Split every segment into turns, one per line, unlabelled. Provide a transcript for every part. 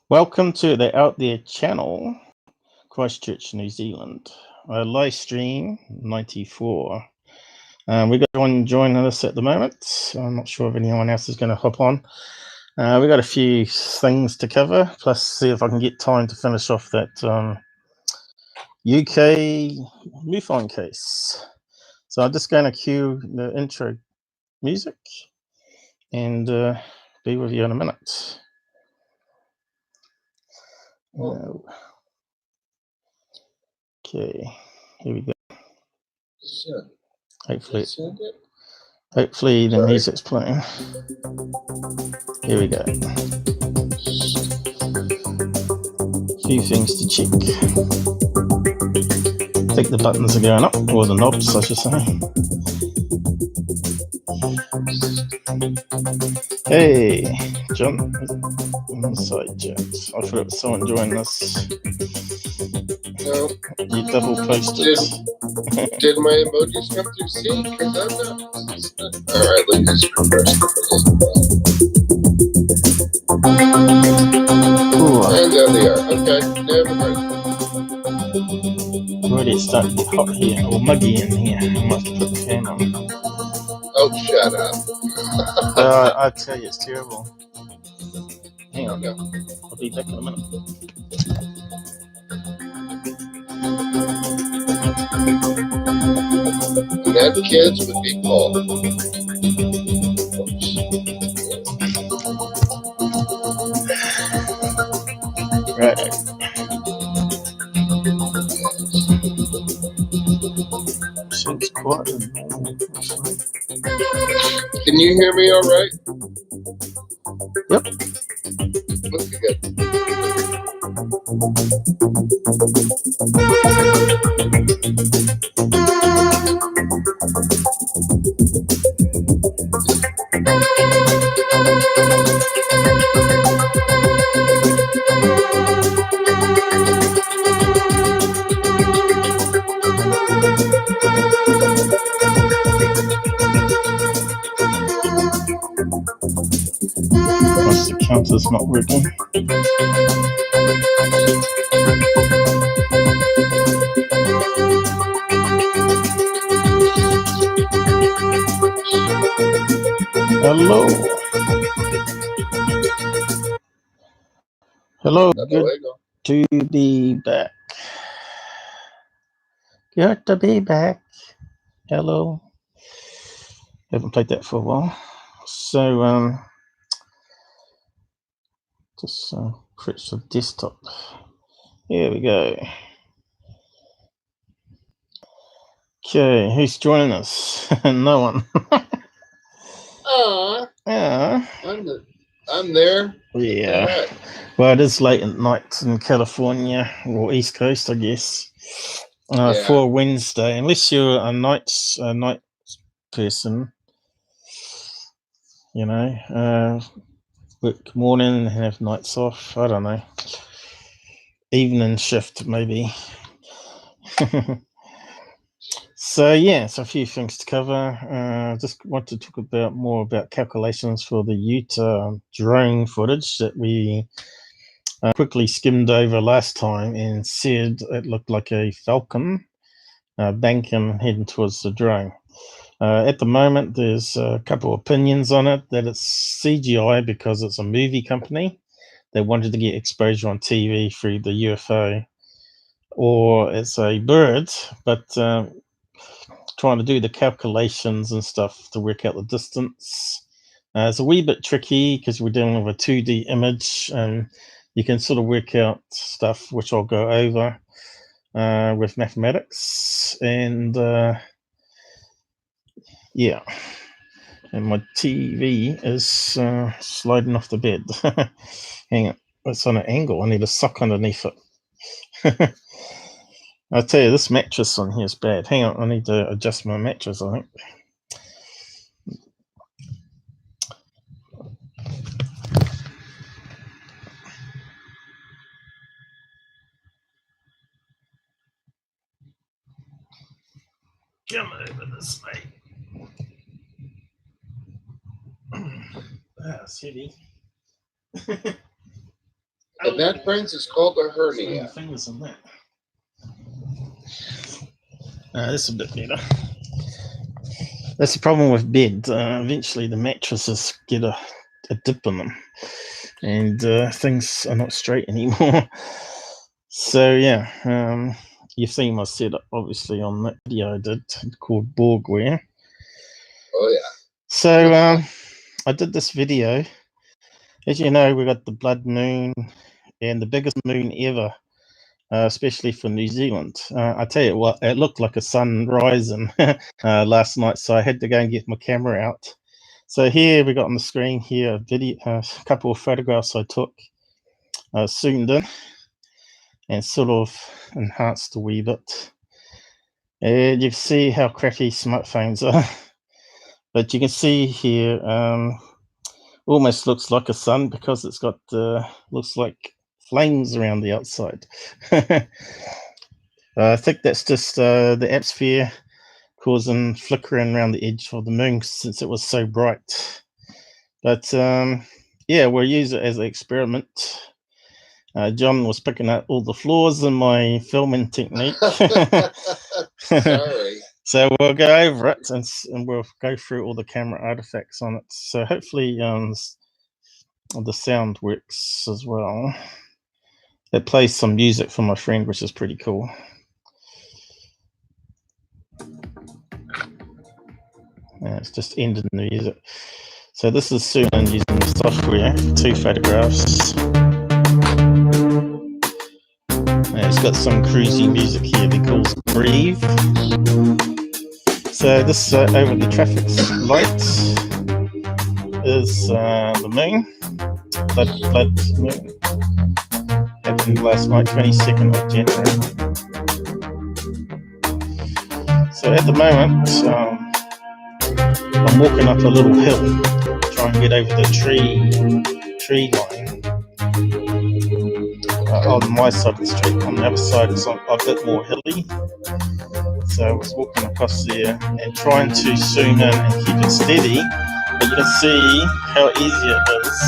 Welcome to the Out There channel, Christchurch, New Zealand. Live stream 94. We got one joining us at the moment. I'm not sure if anyone else is going to hop on. We got a few things to cover, plus see if I can get time to finish off that UK MUFON case. So I'm just going to cue the intro music and be with you in a minute. Okay, here we go. Hopefully the music's playing. Here we go. A few things to check. I think the buttons are going up, or the knobs, I should say. Hey, John. Inside chat. I thought it was someone joining us.
No.
You double posted.
Did my emojis come through C? Because I'm not. Alright, let me just refresh and there they are. Okay, never mind.
Already it's starting to get hot here, or muggy in here. I must put the fan on.
Oh, shut up.
I tell you, it's terrible. Hang on, I'll be back in a minute.
Mad kids would be Paul.
Right. Seems quiet.
Can you hear me all right?
Yep.
Okay, good.
Plus the counter's not working. Hello. Hello. Good to be back. Good to be back. Hello. Haven't played that for a while. So, just switch to desktop. Here we go. Okay, who's joining us? No one. Yeah.
I'm there.
Yeah.
Right.
Well, it is late at night in California, or East Coast, I guess. For Wednesday, unless you're a night person, you know, work morning and have nights off. I don't know. Evening shift, maybe. So yeah, so a few things to cover. Just want to talk more about calculations for the Utah drone footage that we quickly skimmed over last time and said it looked like a Falcon banking heading towards the drone. At the moment, there's a couple of opinions on it, that it's CGI because it's a movie company. They wanted to get exposure on TV through the UFO, or it's a bird, but trying to do the calculations and stuff to work out the distance. It's a wee bit tricky because we're dealing with a 2D image, and you can sort of work out stuff which I'll go over with mathematics. And yeah, and my TV is sliding off the bed. Hang on, it's on an angle. I need a sock underneath it. I tell you, this mattress on here is bad. Hang on, I need to adjust my mattress, I think. Come over this way. That's heavy.
And that, friends, is called a hernia.
Fingers on that. This is a bit better. That's the problem with bed. Eventually, the mattresses get a dip in them, and things are not straight anymore. So yeah, you've seen my setup obviously on that video I did called Borgware.
Oh yeah.
So I did this video. As you know, we got the blood moon, and the biggest moon ever, especially for New Zealand. I tell you what, it looked like a sun rising last night, so I had to go and get my camera out. So here we got on the screen here a video, a couple of photographs I took, zoomed in, and sort of enhanced a wee bit. And you can see how crappy smartphones are. But you can see here, almost looks like a sun because it's got looks like flames around the outside. I think that's just the atmosphere causing flickering around the edge of the moon since it was so bright. But yeah, we'll use it as an experiment. John was picking up all the flaws in my filming technique.
Sorry.
So we'll go over it and we'll go through all the camera artifacts on it. So hopefully the sound works as well. It plays some music for my friend, which is pretty cool. It's just ended the music. So this is soon using the software, 2 photographs. It's got some cruisy music here that calls Breathe. So this over the traffic lights is the moon, blood moon. Happened last night, 22nd of January. So at the moment, I'm walking up a little hill, trying to get over the tree line. On my side of the street, on the other side it's a bit more hilly. So I was walking across there and trying to zoom in and keep it steady, but you can see how easy it is.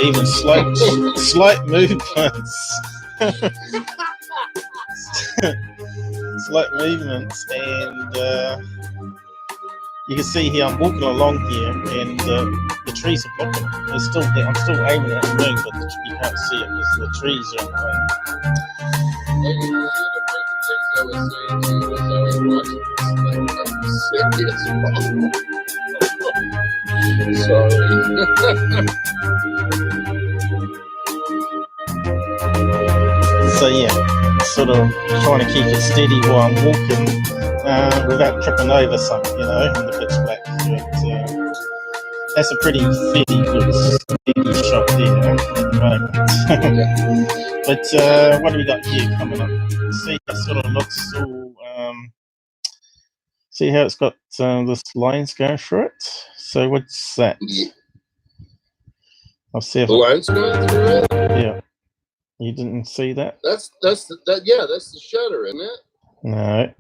Even slight movements. Slight movements, and you can see here I'm walking along here, and the trees are blocking it. I'm still aiming at the moon, but you can't see it because the trees are in the way.
I was saying to you as I was watching this,
Sorry. So yeah, sort of trying to keep it steady while I'm walking without tripping over something, in the pitch black. But, that's a pretty steady shot there at the moment. But what do we got here coming up? See, it sort of looks all. See how it's got this lines going through it. So what's that? I'll see if
the lines going through it.
Yeah, you didn't see that?
That's the shutter, isn't it?
No.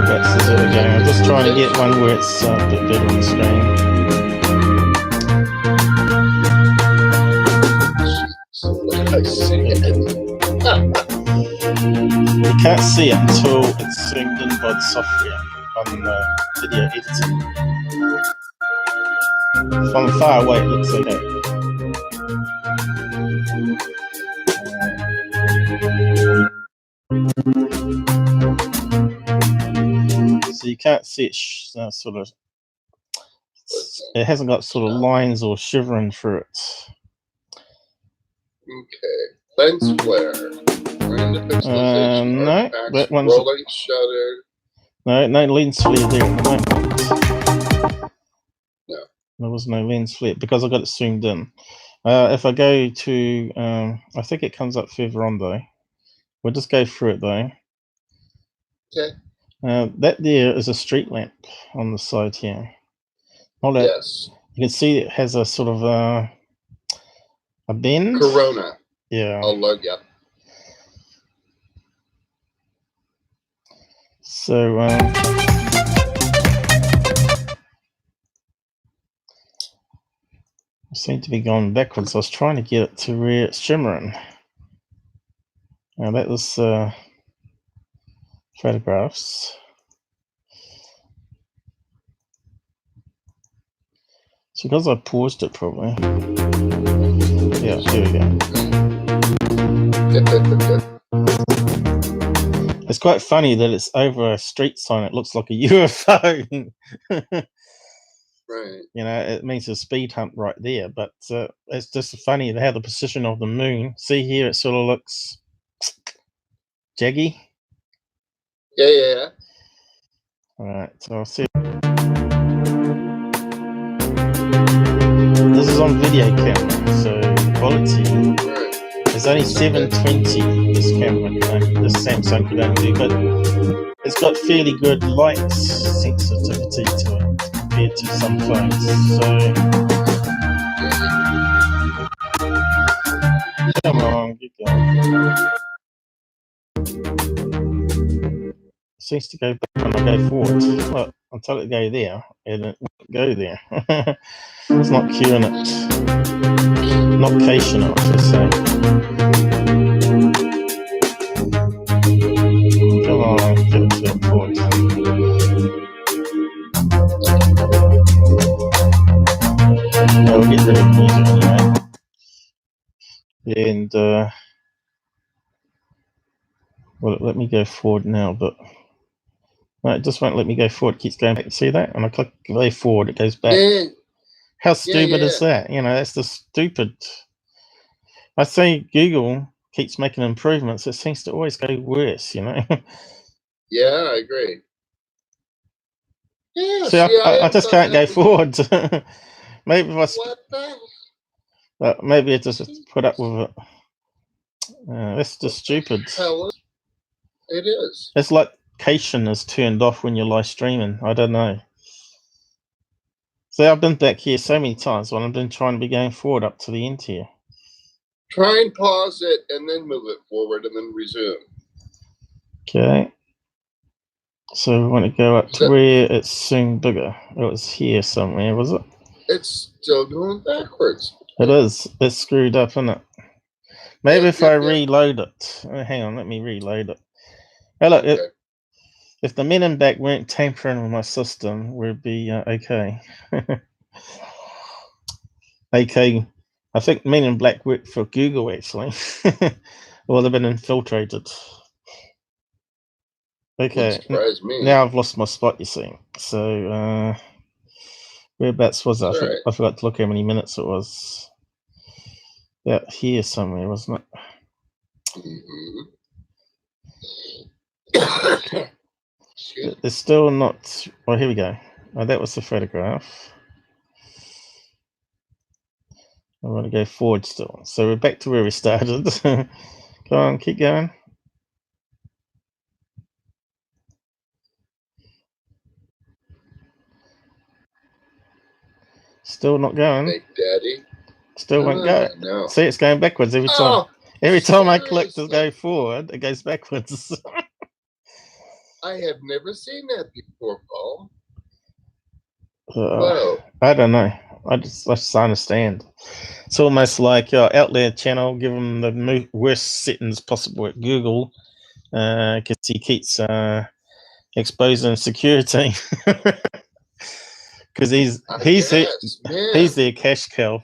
That's it again. I'm just trying to get one where it's a bit better on the screen.
I see it.
You can't see it until it's zoomed in by the software on video editing. From far away it looks okay. So you can't see it sort of, it hasn't got sort of lines or shivering through it.
Okay, lens flare.
No, that one's
rolling shutter.
No lens flare there at the moment.
No,
there was no lens flare because I got it zoomed in. If I go to, I think it comes up further on though. We'll just go through it though.
Okay.
That there is a street lamp on the side here.
Yes.
You can see it has a sort of a bend.
Corona.
Yeah.
I'll lug you.
So, I seem to be going backwards. I was trying to get it to where it's shimmering. Now that was photographs. So because I paused it probably. Yeah, here we go. It's quite funny that it's over a street sign. It looks like a UFO.
Right.
You know, it means a speed hump right there. But it's just funny how the position of the moon. See here, it sort of looks jaggy.
Yeah.
All right, so I'll see. This is on video camera, so quality. There's only 720 this camera, this Samsung could only do, but it's got fairly good light sensitivity to it compared to some phones. So come on, get going. It seems to go back when I go forward. Look, I'll tell it to go there, and it won't go there. It's not queuing it, not caching it, I should say. Come on, get it to the forward. We'll get rid of music anyway. And well, let me go forward now, but no, it just won't let me go forward. It keeps going back. See that? And I click go forward, it goes back.
Yeah.
How stupid is that? You know, that's just stupid. I say Google keeps making improvements. It seems to always go worse, you know.
Yeah, I agree. Yeah,
see, I just can't go forward. Maybe if I.
What the?
Maybe I just put up with it. That's just stupid.
Hell, it is.
It's like caching is turned off when you're live streaming. I don't know. See, I've been back here so many times when I've been trying to be going forward up to the end here.
Try and pause it and then move it forward and then resume.
Okay. So we want to go up to where it's soon bigger. It was here somewhere, was it?
It's still going backwards.
It is. It's screwed up, isn't it? Maybe if I reload it. Oh, hang on, let me reload it. Oh, look,
Okay.
if the men in back weren't tampering with my system, we'd be okay. Okay, I think Men in Black worked for Google actually. Well, they've been infiltrated. Okay, now I've lost my spot, you see. So, whereabouts was I? I forgot to look how many minutes it was. About here somewhere, wasn't it?
Mm-hmm.
It's still not. Oh, here we go. Oh, that was the photograph. I want to go forward still. So we're back to where we started. Come on, keep going. Still not going.
Big Daddy.
Still won't go. No. See, it's going backwards every time. Every time I click to go forward, it goes backwards.
I have never seen that before, Paul.
I don't know. I just understand. It's almost like Outlier channel, give him the worst settings possible at Google, because he keeps exposing security. Because he's their cash cow.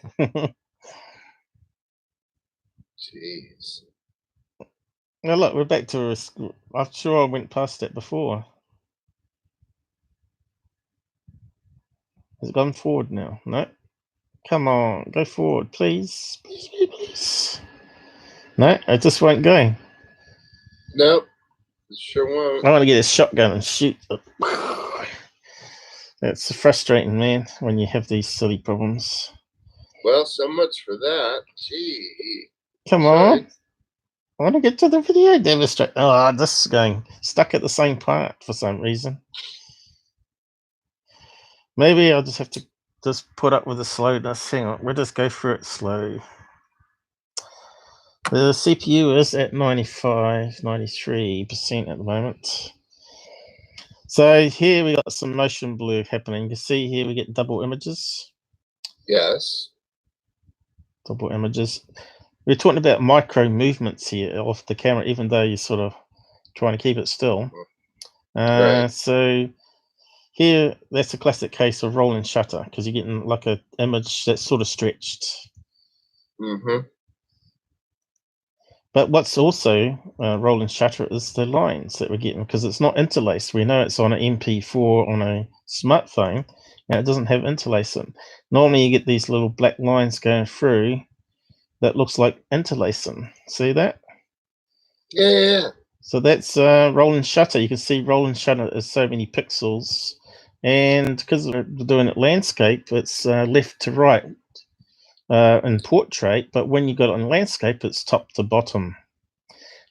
Jeez.
Now look, we're back to. I'm sure I went past it before. Has it gone forward now? No. Come on, go forward, please. Please. No, it just won't go.
Nope. It sure won't.
I want to get a shotgun and shoot. It's frustrating, man, when you have these silly problems.
Well, so much for that. Gee.
Come on. I want to get to the video demonstrate. Oh, this is going stuck at the same part for some reason. Maybe I'll just have to just put up with the slowness. Hang on, we'll just go through it slow. The CPU is at 93% at the moment. So here we got some motion blur happening. You see here we get double images.
Yes.
double images. We're talking about micro movements here of the camera, even though you're sort of trying to keep it still.
Right.
So here, that's a classic case of rolling shutter, because you're getting like an image that's sort of stretched. But what's also rolling shutter is the lines that we're getting, because it's not interlaced. We know it's on an MP4 on a smartphone, and it doesn't have interlacing. Normally you get these little black lines going through that looks like interlacing. See that?
Yeah.
So that's rolling shutter. You can see rolling shutter is so many pixels, and because we're doing it landscape, it's left to right in portrait, but when you got it on landscape, it's top to bottom.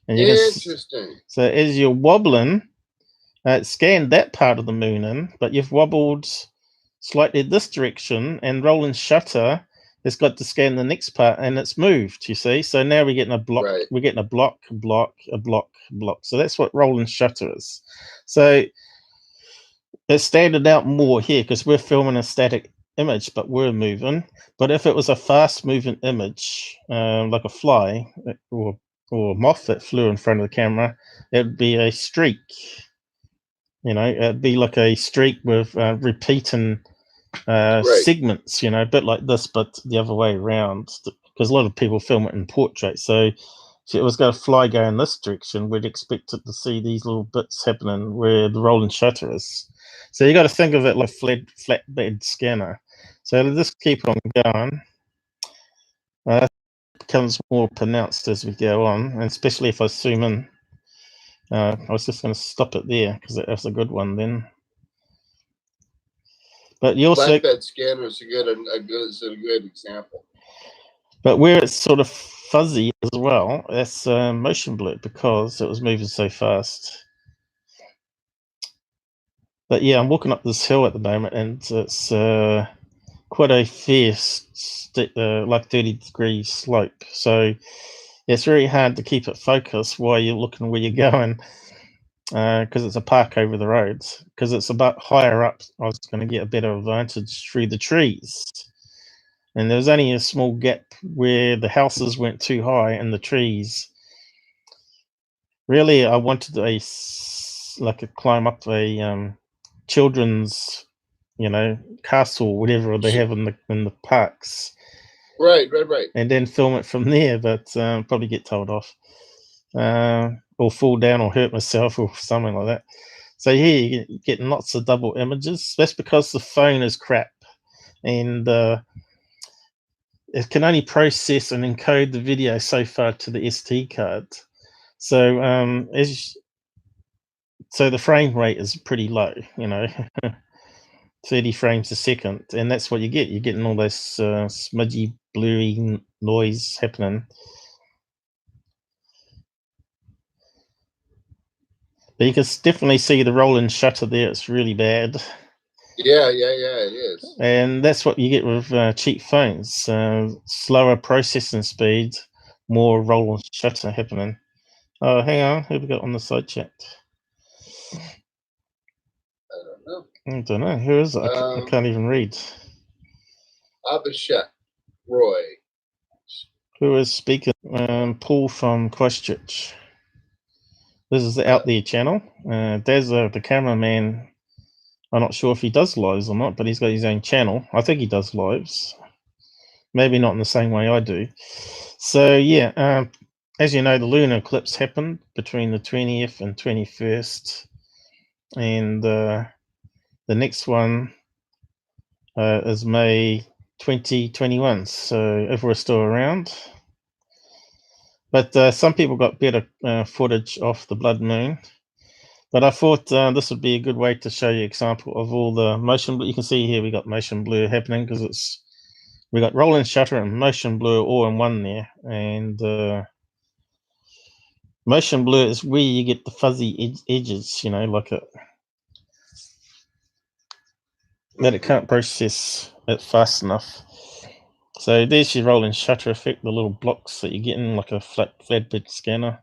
And you
Interesting.
So as you're wobbling, it scanned that part of the moon in, but you've wobbled slightly this direction, and rolling shutter has got to scan the next part, and it's moved, you see. So now we're getting a block.
Right.
We're getting a block. So that's what rolling shutter is. So it standing out more here because we're filming a static image, but we're moving. But if it was a fast moving image, like a fly or a moth that flew in front of the camera, it'd be a streak. It'd be like a streak with repeating segments, a bit like this, but the other way around, because a lot of people film it in portrait. So if it was going to fly go in this direction, we'd expect it to see these little bits happening where the rolling shutter is. So you got to think of it like flatbed scanner. So let's just keep on going. It becomes more pronounced as we go on, and especially if I zoom in. I was just going to stop it there because that's a good one then. But you also
flatbed scanner is a good example.
But where it's sort of fuzzy as well, that's motion blur because it was moving so fast. But yeah, I'm walking up this hill at the moment, and it's quite a fierce, like 30-degree slope. So it's very hard to keep it focused while you're looking where you're going, because it's a park over the roads. Because it's a bit higher up, I was going to get a better advantage through the trees. And there was only a small gap where the houses went too high and the trees. Really, I wanted a climb up a children's, castle, whatever they have in the parks.
Right.
And then film it from there, but probably get told off, or fall down or hurt myself or something like that. So here you're getting lots of double images. That's because the phone is crap, and it can only process and encode the video so far to the SD card. So so the frame rate is pretty low, 30 frames a second, and that's what you get. You're getting all this smudgy, blurry noise happening. But you can definitely see the rolling shutter there. It's really bad.
Yeah, it is.
And that's what you get with cheap phones. Slower processing speed, more rolling shutter happening. Oh, hang on. Who have we got on the side chat? I don't know. Who is it? I can't even read.
Abhishek Roy.
Who is speaking? Paul from Christchurch. This is the Out There channel. Dazzas, the cameraman, I'm not sure if he does lives or not, but he's got his own channel. I think he does lives. Maybe not in the same way I do. So, yeah, as you know, the lunar eclipse happened between the 20th and 21st. And the next one is May 2021. So, if we're still around. But some people got better footage off the blood moon. But I thought this would be a good way to show you an example of all the motion blur. You can see here we got motion blur happening because we got rolling shutter and motion blur all in one there. And motion blur is where you get the fuzzy edges, like that it can't process it fast enough. So there's your rolling shutter effect, the little blocks that you're getting like a flatbed scanner.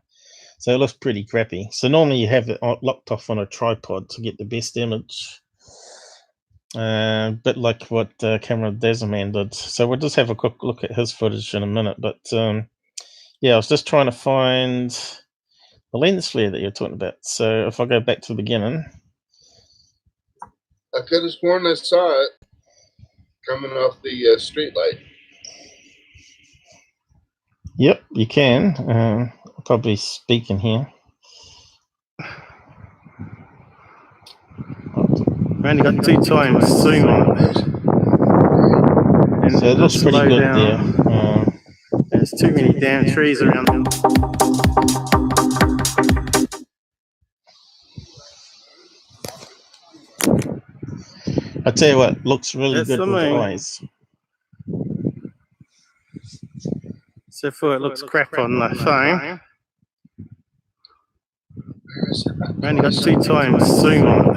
So it looks pretty crappy. So normally you have it locked off on a tripod to get the best image. A bit like what camera Dazzas did. So we'll just have a quick look at his footage in a minute. But yeah, I was just trying to find the lens flare that you're talking about. So if I go back to the beginning,
I could have sworn I saw it coming off the street light.
yep, you can. I'll probably speak in here.
We only got 2 times zoom on it. And
So it looks pretty
slow
good
down.
there.
There's too many damn trees around them.
I tell you what, looks really
That's
good
the
with the
moon.
eyes.
So far it looks crap on the phone. We only got 2 times zoom on it.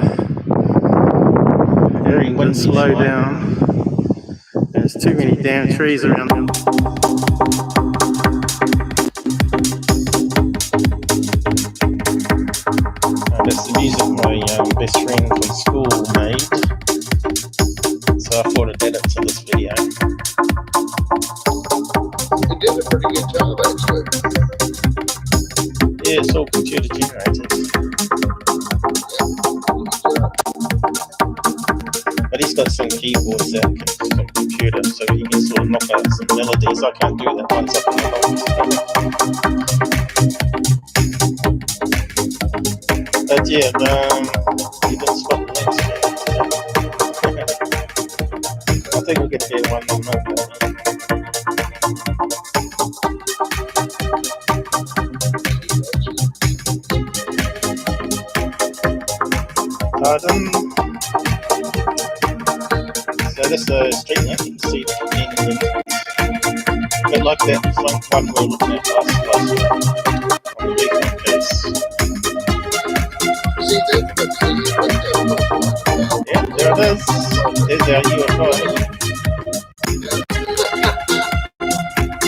Very
And
windy
slow
tonight.
down. There's too many damn trees around them.
That's the music my best friend from school made. So I thought I'd add it to this video.
He did a pretty good job, actually.
Yeah, it's all computer generated. But he's got some keyboards that can from computer, so he can sort of knock out some melodies. I can't do that once up in the box. But yeah, he didn't spot the lens flare. I think we'll get a better one on that. Pardon? So this is a street lamp, you can see the end. A bit like that front one we were looking at last year on the big one case.
See that?
Yeah, there it is. There's our UFO.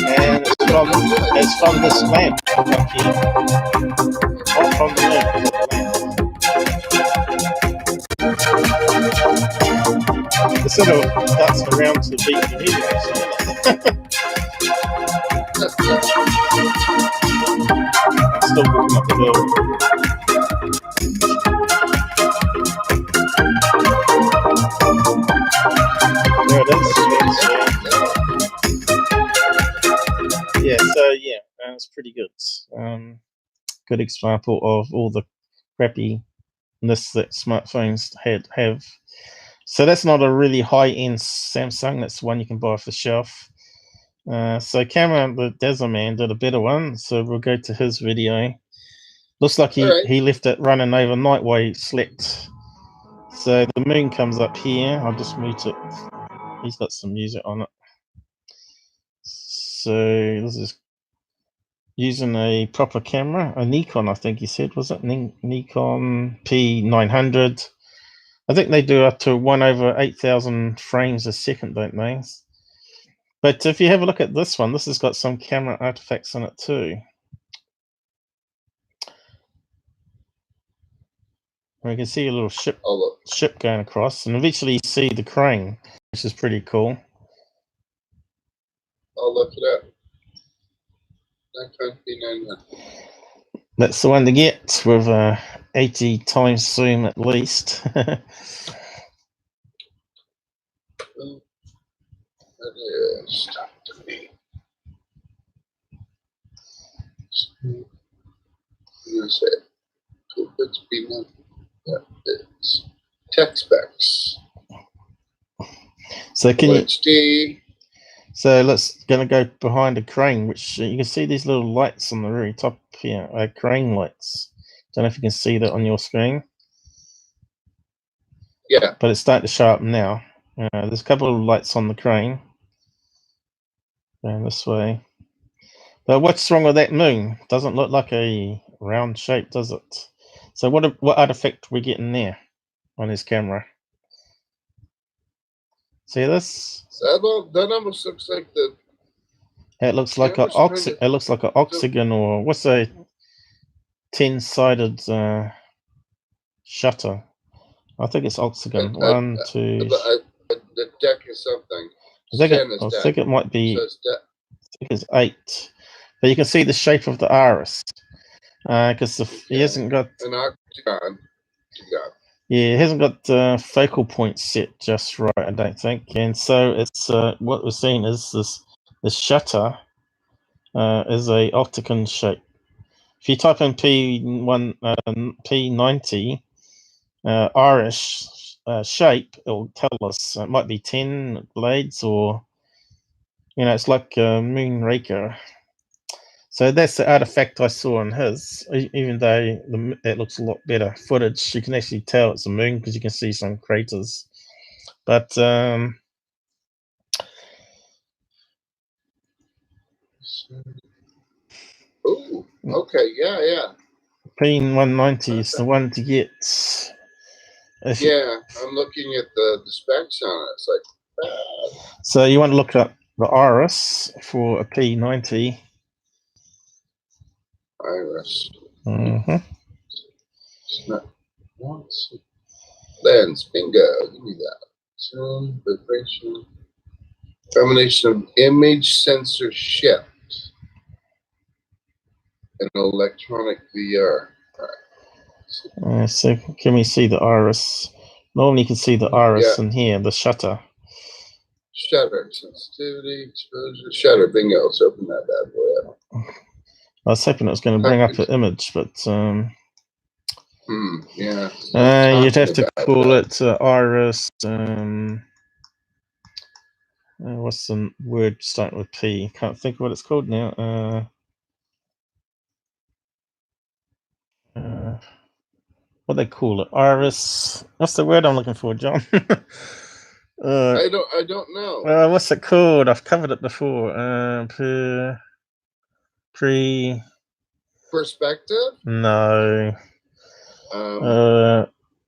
And it's from this lamp up here. Not from the lamp, it's the lamp. It sort of darts around to the beat of the music, actually. I'm still walking up the hill. There it is. Yeah, so yeah, it's pretty good. Good example of all the crappiness that smartphones have. So that's not a really high-end Samsung. That's one you can buy off the shelf. So camera, the Dazzas did a better one. So we'll go to his video. Looks like he left it running overnight while he slept. So the moon comes up here. I'll just mute it. He's got some music on it. So this is using a proper camera, a Nikon, I think he said, was it? Nikon P900. I think they do up to 1/8,000 frames a second, don't they? But if you have a look at this one, this has got some camera artifacts in it too. We can see a little ship going across, and eventually you see the crane, which is pretty cool.
I'll look it up.
That's the one to get with 80 times zoom at least.
That is stuff to me. You say it's been that is tech specs.
So can you?
HD.
So gonna go behind a crane, which you can see these little lights on the very top here, crane lights. Don't know if you can see that on your screen.
Yeah.
But it's starting to show up now. There's a couple of lights on the crane. Going this way. But what's wrong with that moon? Doesn't look like a round shape, does it? So what artifact are we getting there on his camera? See this?
That almost looks like the.
It looks like it looks like an oxygen, or what's a 10-sided shutter I think it's octagon.
I-
One, two.
The deck is something.
I think it might be.
So
I think it's 8. But you can see the shape of the iris. Because he hasn't got
an octagon.
Yeah, it hasn't got the focal point set just right, I don't think. And so it's what we're seeing is this shutter is a octagon shape. If you type in P1 P90 iris shape, it'll tell us. It might be 10 blades, or it's like a moon raker. So that's the artifact I saw in his. Even though it looks a lot better footage, you can actually tell it's a moon because you can see some craters. But
Oh, okay, yeah.
P190 is the one to get.
I'm looking at the specs on it. It's like,
so you want to look up the iris for a P90.
Iris.
Mm-hmm.
It's not once. Lens, bingo. Give me that. Zoom, vibration, combination of image sensor shift and electronic VR.
So can we see the iris? Normally you can see the iris in here, the shutter.
Shutter, sensitivity, exposure, shutter, bingo. Let's open that bad boy up.
I was hoping it was going to bring up an image, but you'd have to call it iris. What's the word starting with P? Can't think of what it's called now. What they call it? Iris. What's the word I'm looking for, John?
I don't know.
What's it called? I've covered it before.
Perspective?
No.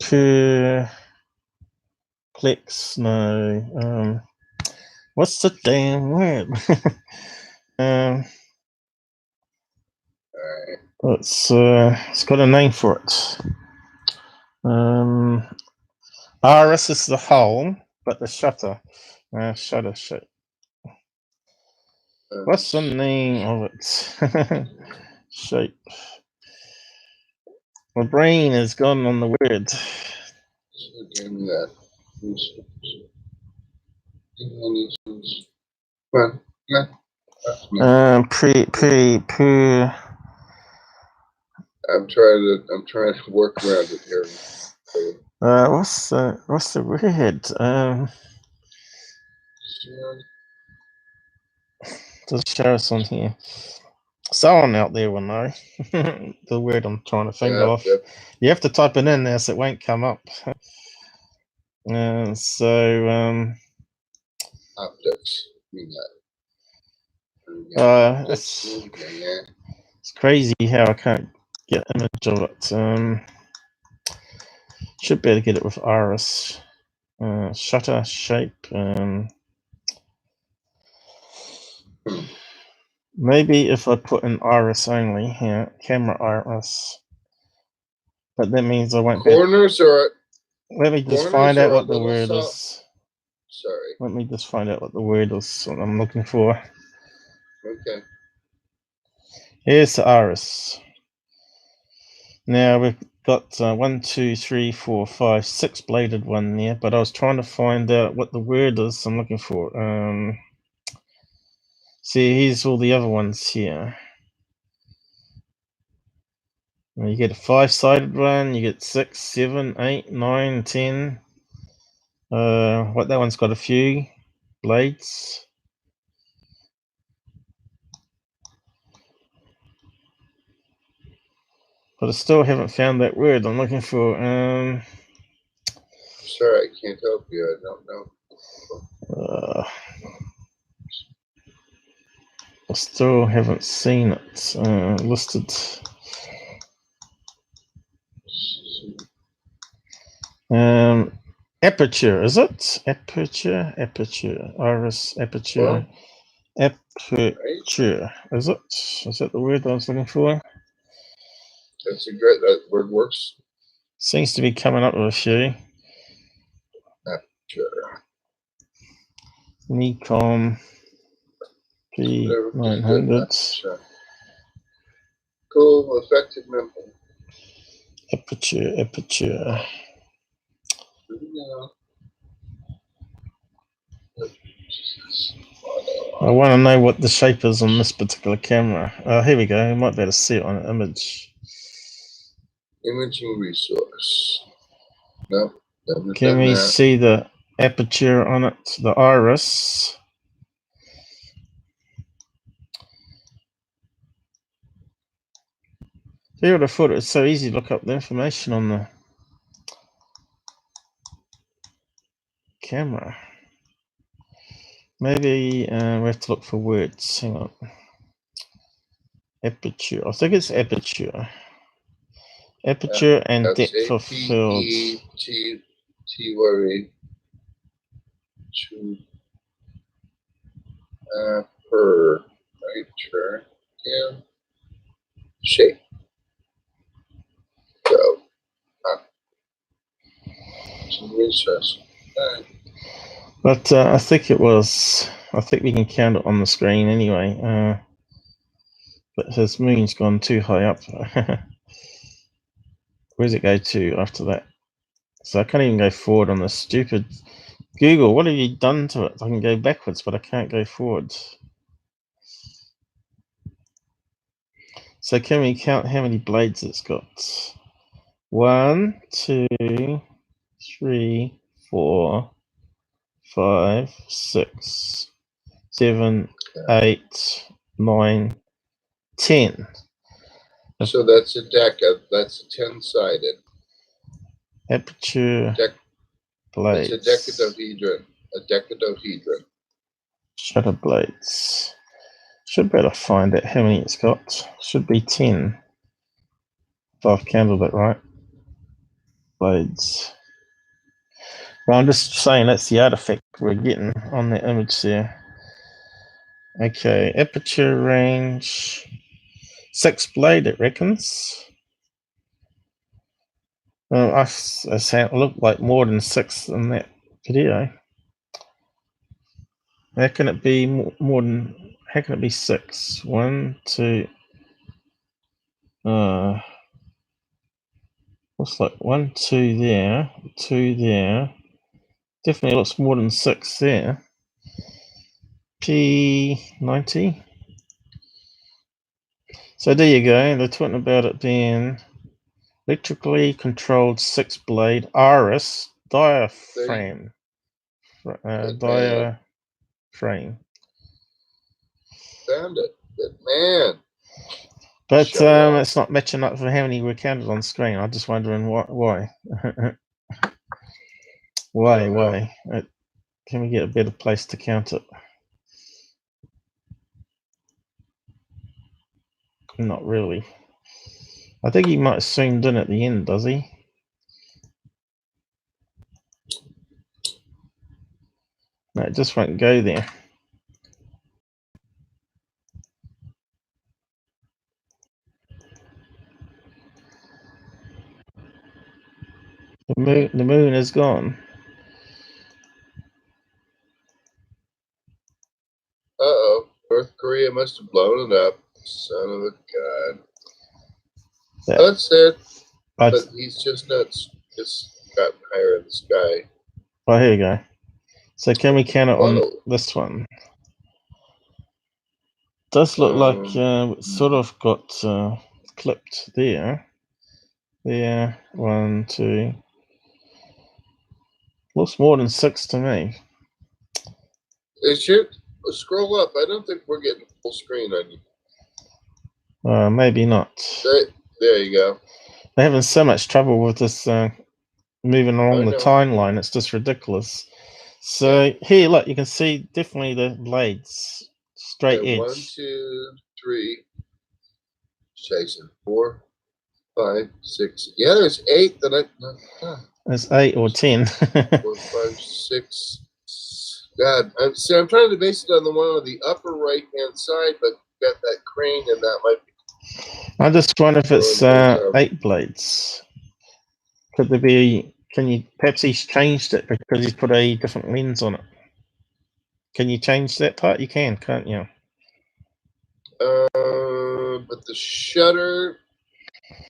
Perplex? No. What's the damn word? It's got a name for it. Iris is the hole, but the shutter. Shutter shape. What's the name of it? Shape. My brain has gone on the word.
Give me that. I'm trying to work around it here.
What's the word? Just show us on here. Someone out there will know the word I'm trying to think of.
Yep.
You have to type it in there so it won't come up.
Optics.
It's crazy how I can't get an image of it. Should be able to get it with iris. Shutter shape. Maybe if I put an iris only here, camera iris. But that means I won't be.
Corners or.
Let me just find out what the word is.
Sorry.
Let me just find out what the word is, what I'm looking for.
Okay.
Here's the iris. Now we've got 1, 2, 3, 4, 5, 6 bladed one there, but I was trying to find out what the word is I'm looking for. See, here's all the other ones here. You get a 5-sided one, you get 6, 7, 8, 9, 10. What, that one's got a few blades. But I still haven't found that word I'm looking for.
Sorry, I can't help you. I don't know.
I still haven't seen it listed. Aperture, is it? Aperture, Iris Aperture. Aperture, is it? Is that the word I was looking for?
That's a great, that word works.
Seems to be coming up with a few.
Sure.
Nikon P900.
Sure. Cool, effective member.
Aperture. I want to know what the shape is on this particular camera. Here we go. You might be able to see it on an image.
Imaging resource. No.
Can we see the aperture on it? The iris. Who would have thought it was so easy to look up the information on the camera? Maybe we have to look for words. Hang on. Aperture. I think it's aperture. Aperture and depth of field.
Per. Right, sure. Yeah. Shape. So. Some resource.
But I think it was. I think we can count it on the screen anyway. But his moon's gone too high up. Where's it go to after that? So I can't even go forward on this stupid Google. What have you done to it? I can go backwards, but I can't go forward. So can we count how many blades it's got? 1, 2, 3, 4, 5, 6, 7, 8, 9, 10.
So that's a deca. That's a 10-sided.
Aperture blades.
It's a decadahedron. A decadahedron.
Shutter blades. Should be able to find out how many it's got. Should be 10. If I've counted it right. Blades. Well, I'm just saying that's the artifact we're getting on the image there. Okay, aperture range 6 blade, it reckons. I look like more than 6 in that video. How can it be more than? How can it be 6? 1, 2. Looks like 1, 2 there, 2 there. Definitely looks more than 6 there. P90. So there you go. They're talking about it being electrically controlled 6-blade Iris diaphragm. Diaphragm.
Found it. Good man.
But it's not matching up for how many were counted on screen. I'm just wondering why. Why? Can we get a better place to count it? Not really. I think he might have zoomed in at the end, does he? No, it just won't go there. The moon is gone.
Uh-oh. North Korea must have blown it up. Son of a god.
Yeah.
That's it. But he's just nuts. Just got higher in the sky.
Oh, here you go. So can we count it on this one? Does look like it sort of got clipped there. There, 1, 2. Looks more than 6 to me.
It should scroll up. I don't think we're getting full screen on you.
Maybe not.
There you go.
They're having so much trouble with this moving along the timeline. It's just ridiculous. So here, look, you can see definitely the blades, straight edge.
1, 2, 3. Jason, 4, 5, 6. Yeah, there's 8 that
There's 8 or 10.
4, 5, 6. God, I'm trying to base it on the one on the upper right-hand side, but got that crane, and that might be.
I just wonder if it's 8 blades. Could there be Can you, perhaps he's changed it because he's put a different lens on it. Can you change that part? You can, can't you?
But the shutter,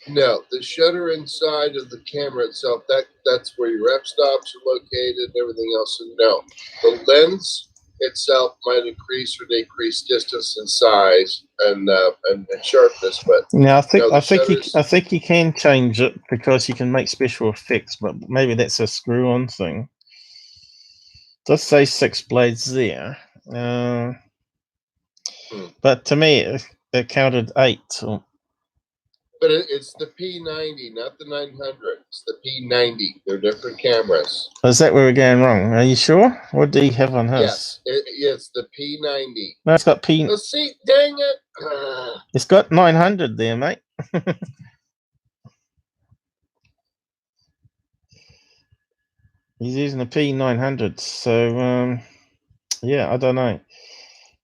no, the shutter inside of the camera itself, that's where your f-stops are located and everything else. So no, the lens itself might increase or decrease distance and size and sharpness, but
Now
no,
I think you can change it because you can make special effects, but maybe that's a screw-on thing. Does say 6 blades there, but to me it counted 8.
But it's the P90, not the 900. It's the P90. They're different cameras.
Is that where we're going wrong? Are you sure? What do you have on his?
Yes, it's the P90.
No, it's got P.
Oh, see, dang it!
It's got 900 there, mate. He's using a P900, so yeah, I don't know.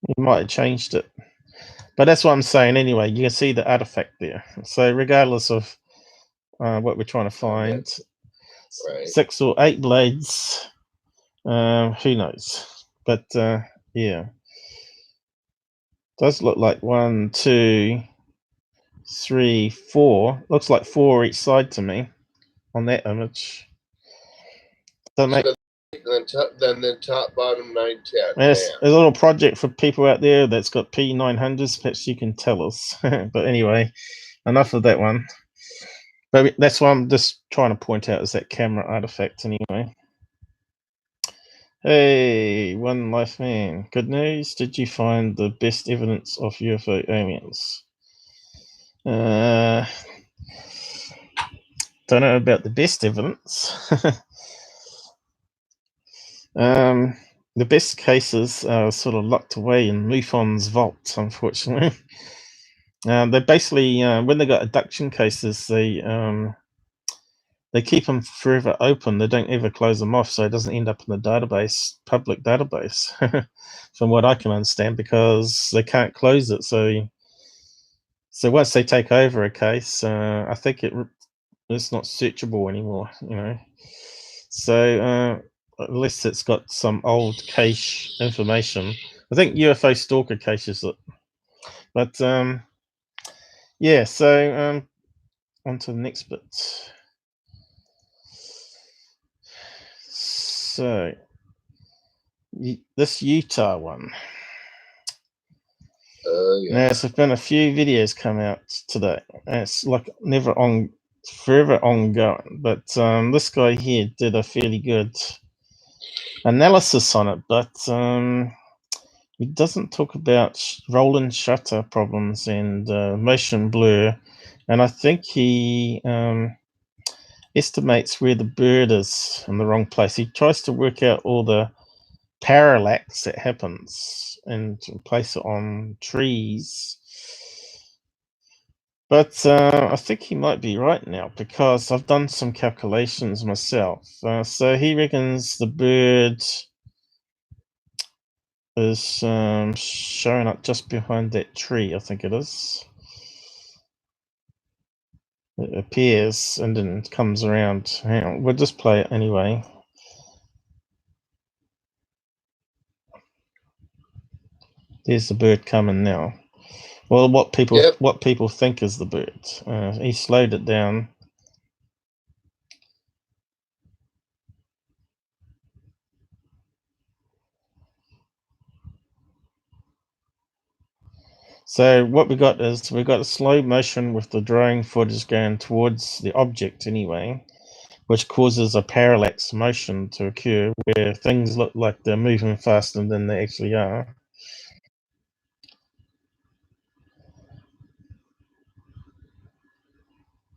He might have changed it, but that's what I'm saying anyway. You can see the artifact there. So regardless of what we're trying to find,
right.
6 or 8 blades, who knows? But yeah, does look like 1, 2, 3, 4. Looks like 4 each side to me on that image. Don't make.
Then top, bottom, 9, 10.
There's a little project for people out there that's got P900s. Perhaps you can tell us. But anyway, enough of that one. But that's what I'm just trying to point out, is that camera artifact anyway. Hey, One Life Man. Good news. Did you find the best evidence of UFO aliens? Don't know about the best evidence. The best cases are sort of locked away in MUFON's vault, unfortunately. They basically, when they got abduction cases, they keep them forever open. They don't ever close them off, so it doesn't end up in the database, public database, from what I can understand, because they can't close it. So once they take over a case, I think it's not searchable anymore, you know. So unless it's got some old cache information, I think UFO stalker caches it. But yeah, so on to the next bit. So this Utah one.
Yeah.
Now, there's been a few videos come out today. It's like forever ongoing. But this guy here did a fairly good analysis on it, but he doesn't talk about roll and shutter problems and motion blur. And I think he estimates where the bird is in the wrong place. He tries to work out all the parallax that happens and place it on trees. But I think he might be right now, because I've done some calculations myself. So he reckons the bird is showing up just behind that tree, I think it is. It appears and then comes around. Hang on, we'll just play it anyway. There's the bird coming now. Well, what people think is the bird. He slowed it down. So what we got is we got a slow motion with the drone footage going towards the object anyway, which causes a parallax motion to occur where things look like they're moving faster than they actually are.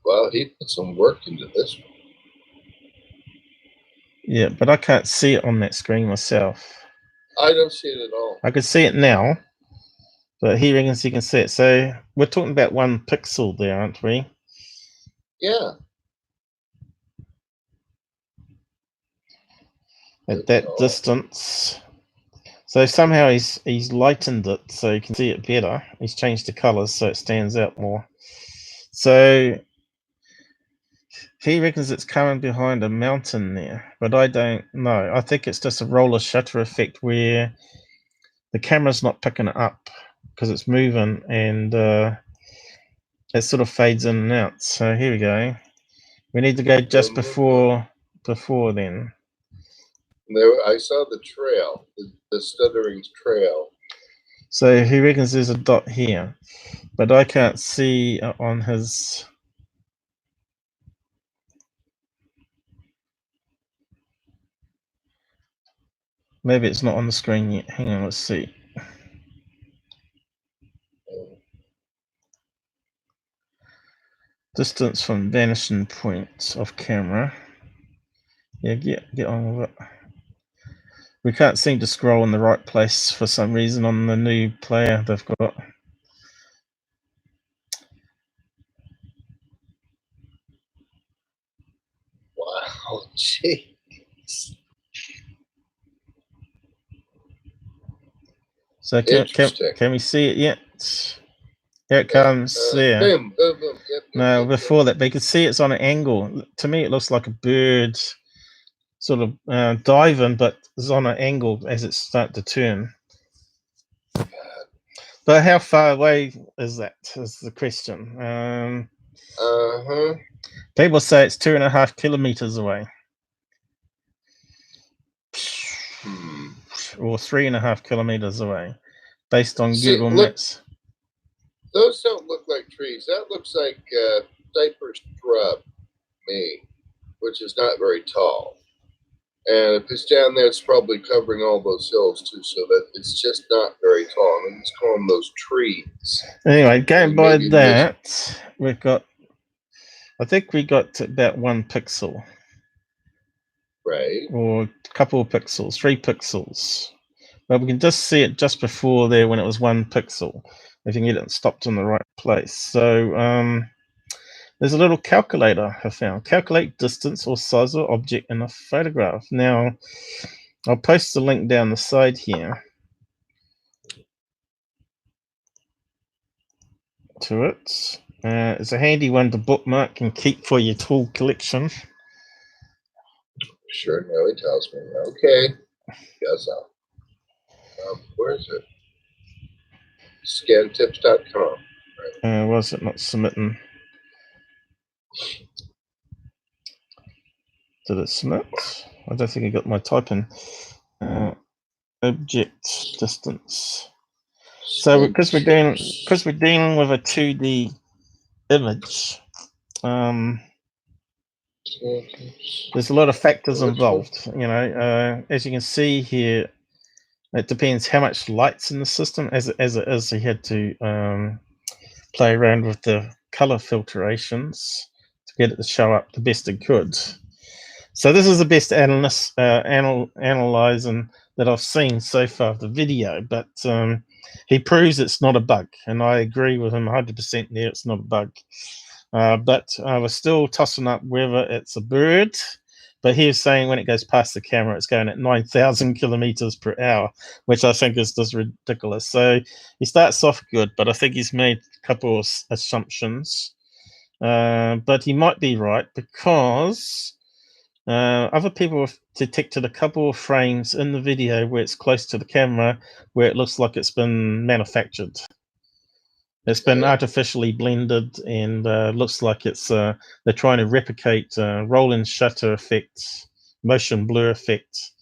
Well, he put some work into this one.
Yeah, but I can't see it on that screen myself.
I don't see it at all.
I could see it now, but he reckons he can see it. So we're talking about 1 pixel there, aren't we?
Yeah.
At that distance. So somehow he's lightened it so you can see it better. He's changed the colors so it stands out more. So He reckons it's coming behind a mountain there, but I don't know. I think it's just a roller shutter effect where the camera's not picking it up because it's moving, and it sort of fades in and out. So here we go. We need to go just before then.
There, I saw the trail, the stuttering trail.
So he reckons there's a dot here, but I can't see on his. Maybe it's not on the screen yet. Hang on, let's see. Distance from vanishing point of camera. Yeah, get on with it. We can't seem to scroll in the right place for some reason on the new player they've got.
Wow, jeez.
So can we see it yet? Here it comes. There.
Boom, boom, boom. Yep,
no, before that, but you can see it's on an angle. To me, it looks like a bird sort of diving, but it's on an angle as it starts to turn. But how far away is that? Is the question. People say it's 2.5 kilometers away, or 3.5 kilometers away, based on Google Maps.
Those don't look like trees. That looks like cypress shrub, me, which is not very tall. And if it's down there, it's probably covering all those hills too, so that it's just not very tall. I'm just calling those trees.
Anyway, going by that, we've got, I think we got to about 1 pixel.
Right.
Or a couple of pixels, 3 pixels. But we can just see it just before there when it was 1 pixel. If you can get it stopped in the right place. So there's a little calculator I found. Calculate distance or size of object in a photograph. Now, I'll post the link down the side here to it. It's a handy one to bookmark and keep for your tool collection.
Sure, no, it tells me. Okay. Yes, where is it? Scantips.com. Right.
Was it not submitting? Did it submit? I don't think I got my typing. Object distance. So because we're dealing with a 2D image, there's a lot of factors involved. You know, as you can see here, it depends how much light's in the system. As it is, he had to play around with the color filtrations to get it to show up the best it could. So this is the best analyzing that I've seen so far of the video, but he proves it's not a bug, and I agree with him 100% there, it's not a bug. But we're still tossing up whether it's a bird, but he's saying when it goes past the camera, it's going at 9,000 kilometers per hour, which I think is just ridiculous. So he starts off good, but I think he's made a couple of assumptions. But he might be right because other people have detected a couple of frames in the video where it's close to the camera where it looks like it's been manufactured. It's been artificially blended and looks like it's they're trying to replicate roll-in shutter effects, motion blur effects,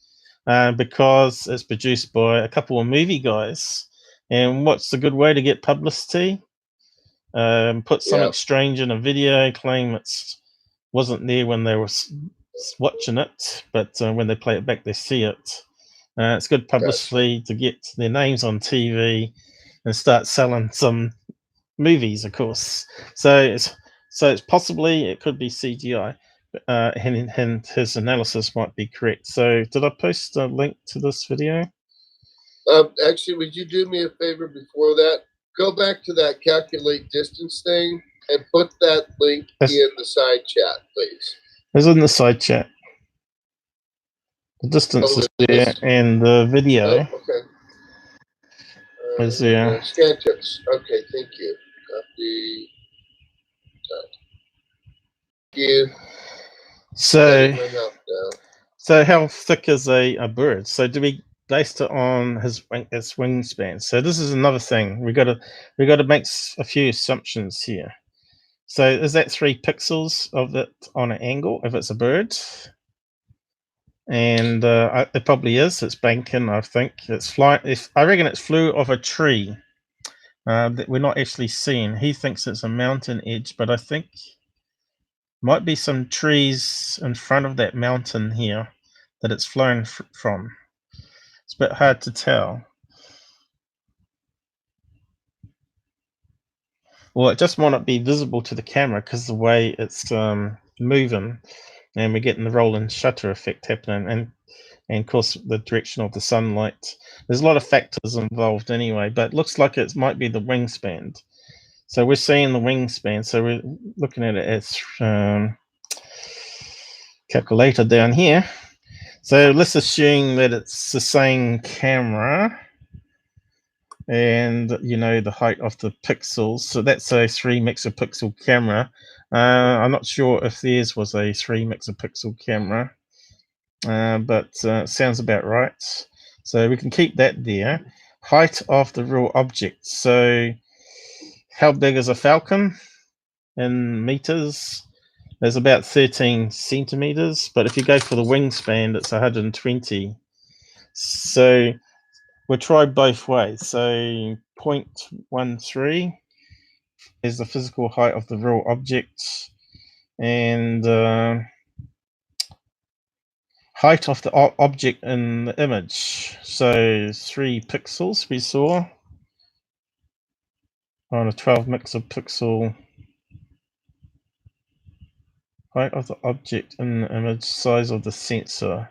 because it's produced by a couple of movie guys. And what's a good way to get publicity? Put something strange in a video, claim it's wasn't there when they were watching it, but when they play it back, they see it. It's good publicity to get their names on TV and start selling some movies, of course. So it's possibly it could be CGI, and his analysis might be correct. So did I post a link to this video?
Actually, would you do me a favor before that? Go back to that calculate distance thing and put that link in the side chat, please.
It's in the side chat. The distance is there, and the video is there.
Scantips. Okay, thank you. Copy. Thank you.
So,
Letting my mouth down.
so how thick is a bird? So do we based it on its wingspan? So this is another thing. We got to make a few assumptions here. So is that 3 pixels of it on an angle if it's a bird? And it probably is. It's banking, I think. It's flying. I reckon it flew off a tree that we're not actually seeing. He thinks it's a mountain edge, but I think might be some trees in front of that mountain here that it's flown from. It's a bit hard to tell. Well, it just might not be visible to the camera because the way it's moving, and we're getting the rolling shutter effect happening, and of course the direction of the sunlight. There's a lot of factors involved anyway, but it looks like it might be the wingspan. So we're seeing the wingspan, so we're looking at it as calculator down here. So let's assume that it's the same camera, and you know the height of the pixels. So that's a 3 megapixel camera. I'm not sure if theirs was a 3 megapixel camera, but sounds about right. So we can keep that there. Height of the real object. So how big is a Falcon in meters? There's about 13 centimeters, but if you go for the wingspan, it's 120. So we'll try both ways. So 0.13 is the physical height of the real object, and height of the object in the image. So 3 pixels we saw on a 12 megapixel. Height of the object in the image, size of the sensor.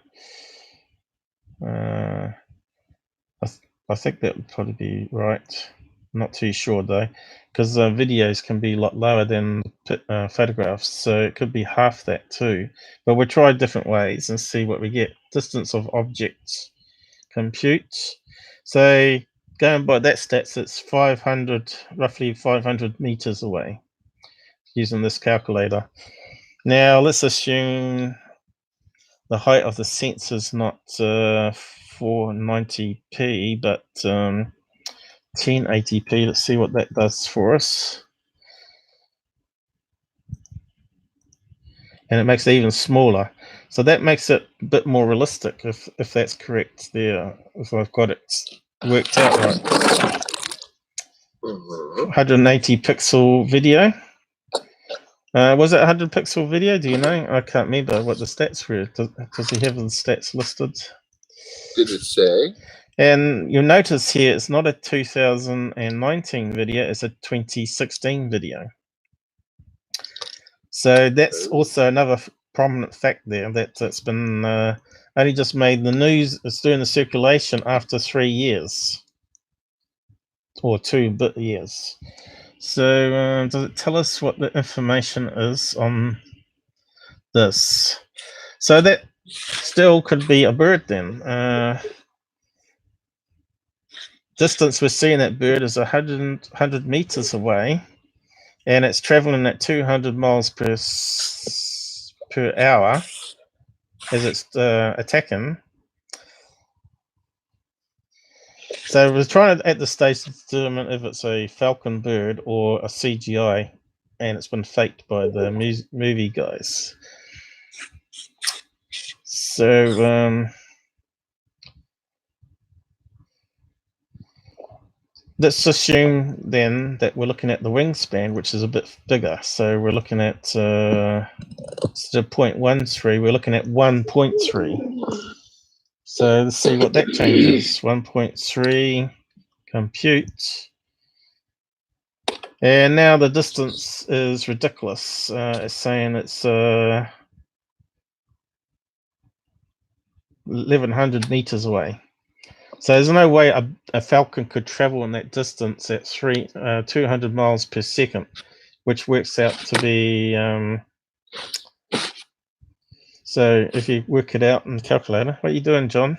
I think that would probably be right. Not too sure though, because videos can be a lot lower than photographs, so it could be half that too. But we'll try different ways and see what we get. Distance of objects, compute. So going by that stats, it's 500, roughly 500 meters away, using this calculator. Now let's assume the height of the sensor is not 490p, but 1080p. Let's see what that does for us. And it makes it even smaller. So that makes it a bit more realistic, if that's correct there, if I've got it worked out right. 180 pixel video. Was it 100 pixel video? Do you know? I can't remember what the stats were. Does he have the stats listed?
Did it say?
And you'll notice here it's not a 2019 video, it's a 2016 video. So that's also another prominent fact there, that it's been only just made the news. It's doing the circulation after 3 years, or 2 years. So does it tell us what the information is on this? So that still could be a bird then. Distance we're seeing that bird is 100 meters away, and it's traveling at 200 miles per hour as it's attacking. So we're trying to, at this stage, to determine if it's a Falcon bird or a CGI, and it's been faked by the movie guys. So let's assume then that we're looking at the wingspan, which is a bit bigger. So we're looking at instead of 0.13, we're looking at 1.3. So let's see what that changes. 1.3, compute. And now the distance is ridiculous. It's saying it's 1100 meters away. So there's no way a Falcon could travel in that distance at 200 miles per second, which works out to be so if you work it out in the calculator. What are you doing, John?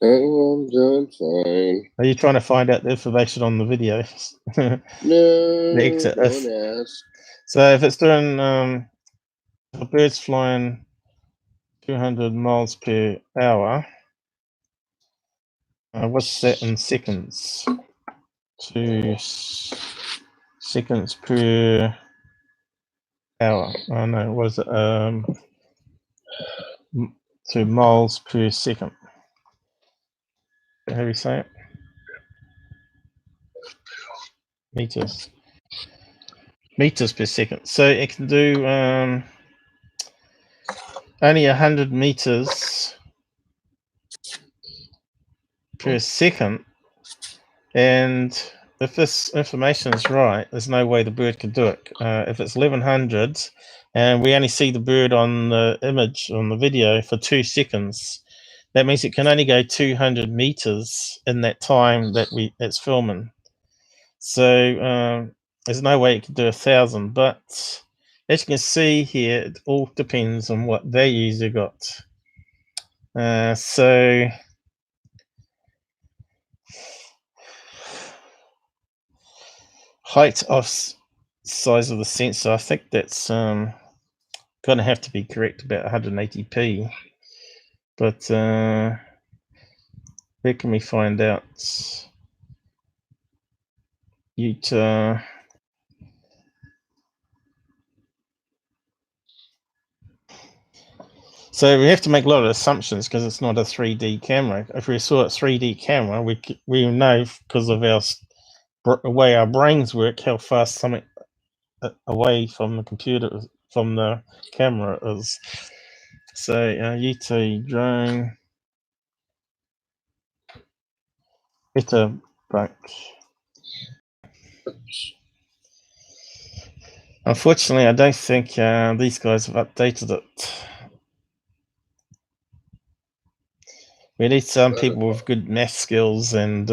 Oh, I'm doing fine.
Are you trying to find out the information on the video?
No,
the exit.
don't ask.
So if it's doing The bird's flying 200 miles per hour. What's that in seconds? 2 seconds per hour. Oh no, was it 2 miles per second? How do you say it? Meters per second. So it can do only 100 meters per second, and if this information is right, there's no way the bird could do it. If it's 1100 and we only see the bird on the image, on the video, for 2 seconds, that means it can only go 200 meters in that time that it's filming. So there's no way it could do 1,000, but as you can see here, it all depends on what values you got. So height of size of the sensor, I think that's going to have to be correct, about 180p. But where can we find out? So we have to make a lot of assumptions because it's not a 3D camera. If we saw a 3D camera, we know because of the way our brains work how fast something away from the computer, from the camera is. So UAP Drone, better bunch. Unfortunately, I don't think these guys have updated it. We need some people with good math skills and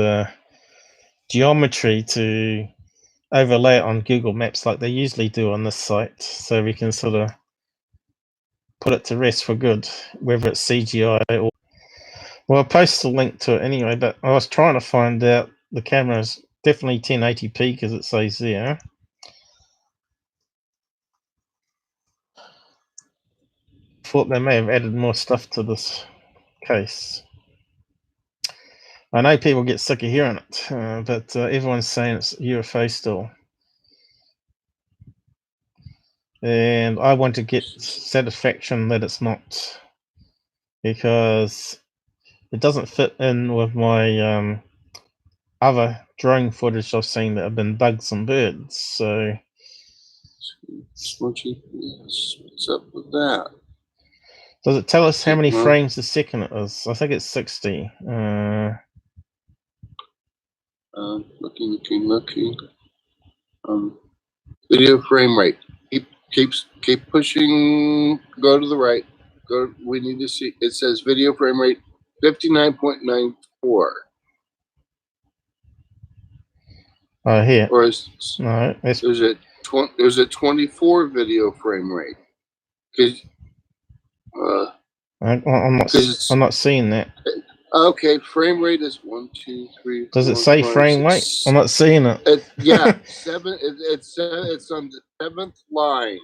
geometry to overlay it on Google Maps like they usually do on this site, so we can sort of put it to rest for good, whether it's CGI or... Well, I'll post a link to it anyway, but I was trying to find out the camera is definitely 1080p because it says there. Thought they may have added more stuff to this case. I know people get sick of hearing it, but everyone's saying it's UFO still. And I want to get satisfaction that it's not, because it doesn't fit in with my other drone footage I've seen that have been bugs and birds. So
What's up with that?
does it tell us how many frames a second it is? I think it's 60.
Looking. Video frame rate. Keep pushing. Go to the right. Go. We need to see. It says video frame rate 59.94.
Oh, here.
Or is
no?
There's a 24 video frame rate. Because
I'm not seeing that.
Okay, frame rate is 1, 2, 3.
Does it say frame rate? I'm not seeing it.
Yeah, 7. It's on the 7th line,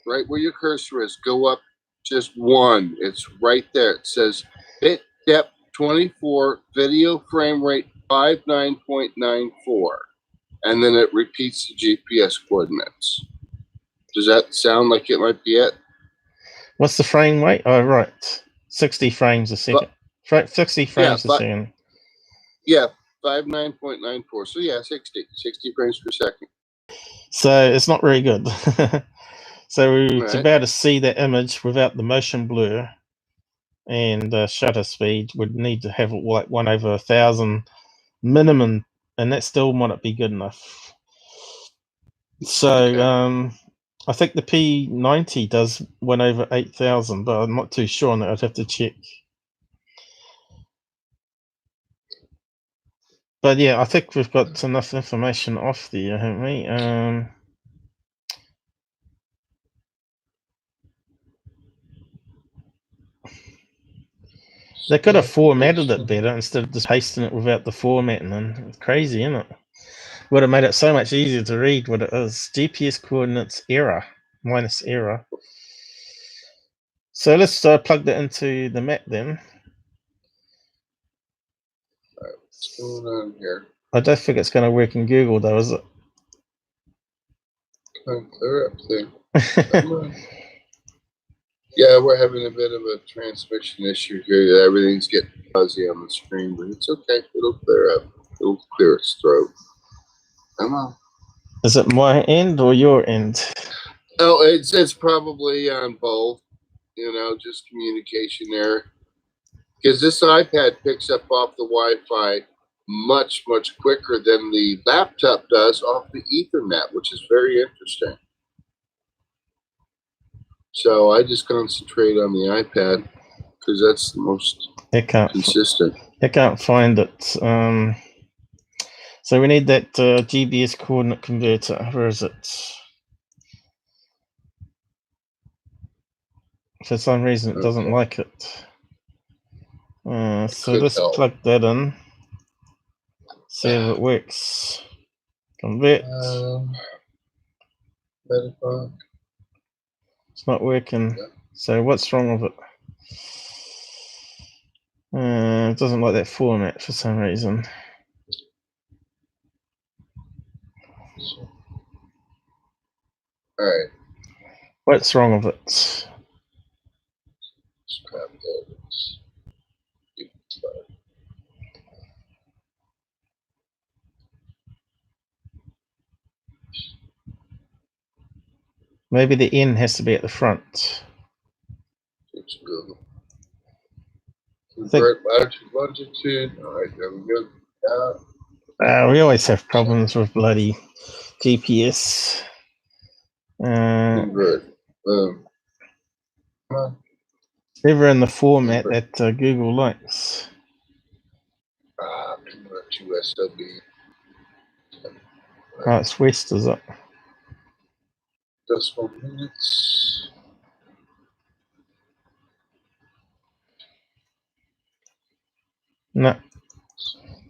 right where your cursor is. Go up just 1. It's right there. It says bit depth 24, video frame rate 59.94, and then it repeats the GPS coordinates. Does that sound like it might be it?
What's the frame rate? Oh, right, 60 frames a second. 60 frames a second.
Yeah, 59.94. So yeah, 60 frames per second.
So it's not very good. So it's about to see that image without the motion blur, and shutter speed would need to have like 1/1000 minimum, and that still might not be good enough. So I think the P90 does 1/8000, but I'm not too sure on that. I'd have to check. But yeah, I think we've got enough information off there, haven't we? They could have formatted it better instead of just pasting it without the formatting in. It's crazy, isn't it? Would have made it so much easier to read what it is. GPS coordinates error, minus error. So let's plug that into the map then.
What's going on here?
I don't think it's going to work in Google though, is it?
Clear up thing. Come on. Yeah, we're having a bit of a transmission issue here. Everything's getting fuzzy on the screen, but it's okay. It'll clear up. It'll clear its throat. Come on.
Is it my end or your end?
Oh, it's probably on both. You know, just communication error. Because this iPad picks up off the Wi-Fi much, much quicker than the laptop does off the Ethernet, which is very interesting. So I just concentrate on the iPad because that's the most consistent.
I can't find it. So we need that GBS coordinate converter. Where is it? For some reason, it doesn't like it. So let's plug that in. See if it works. Convert. It's not working. Yeah. So what's wrong with it? It doesn't like that format for some reason.
All right.
What's wrong with it? Maybe the N has to be at the front.
Convert latitude, longitude. All right, there we go.
We always have problems with bloody GPS.
Convert.
Never in the format that Google likes.
Convert to SW.
Oh, it's west, is it?
Decimal minutes.
No,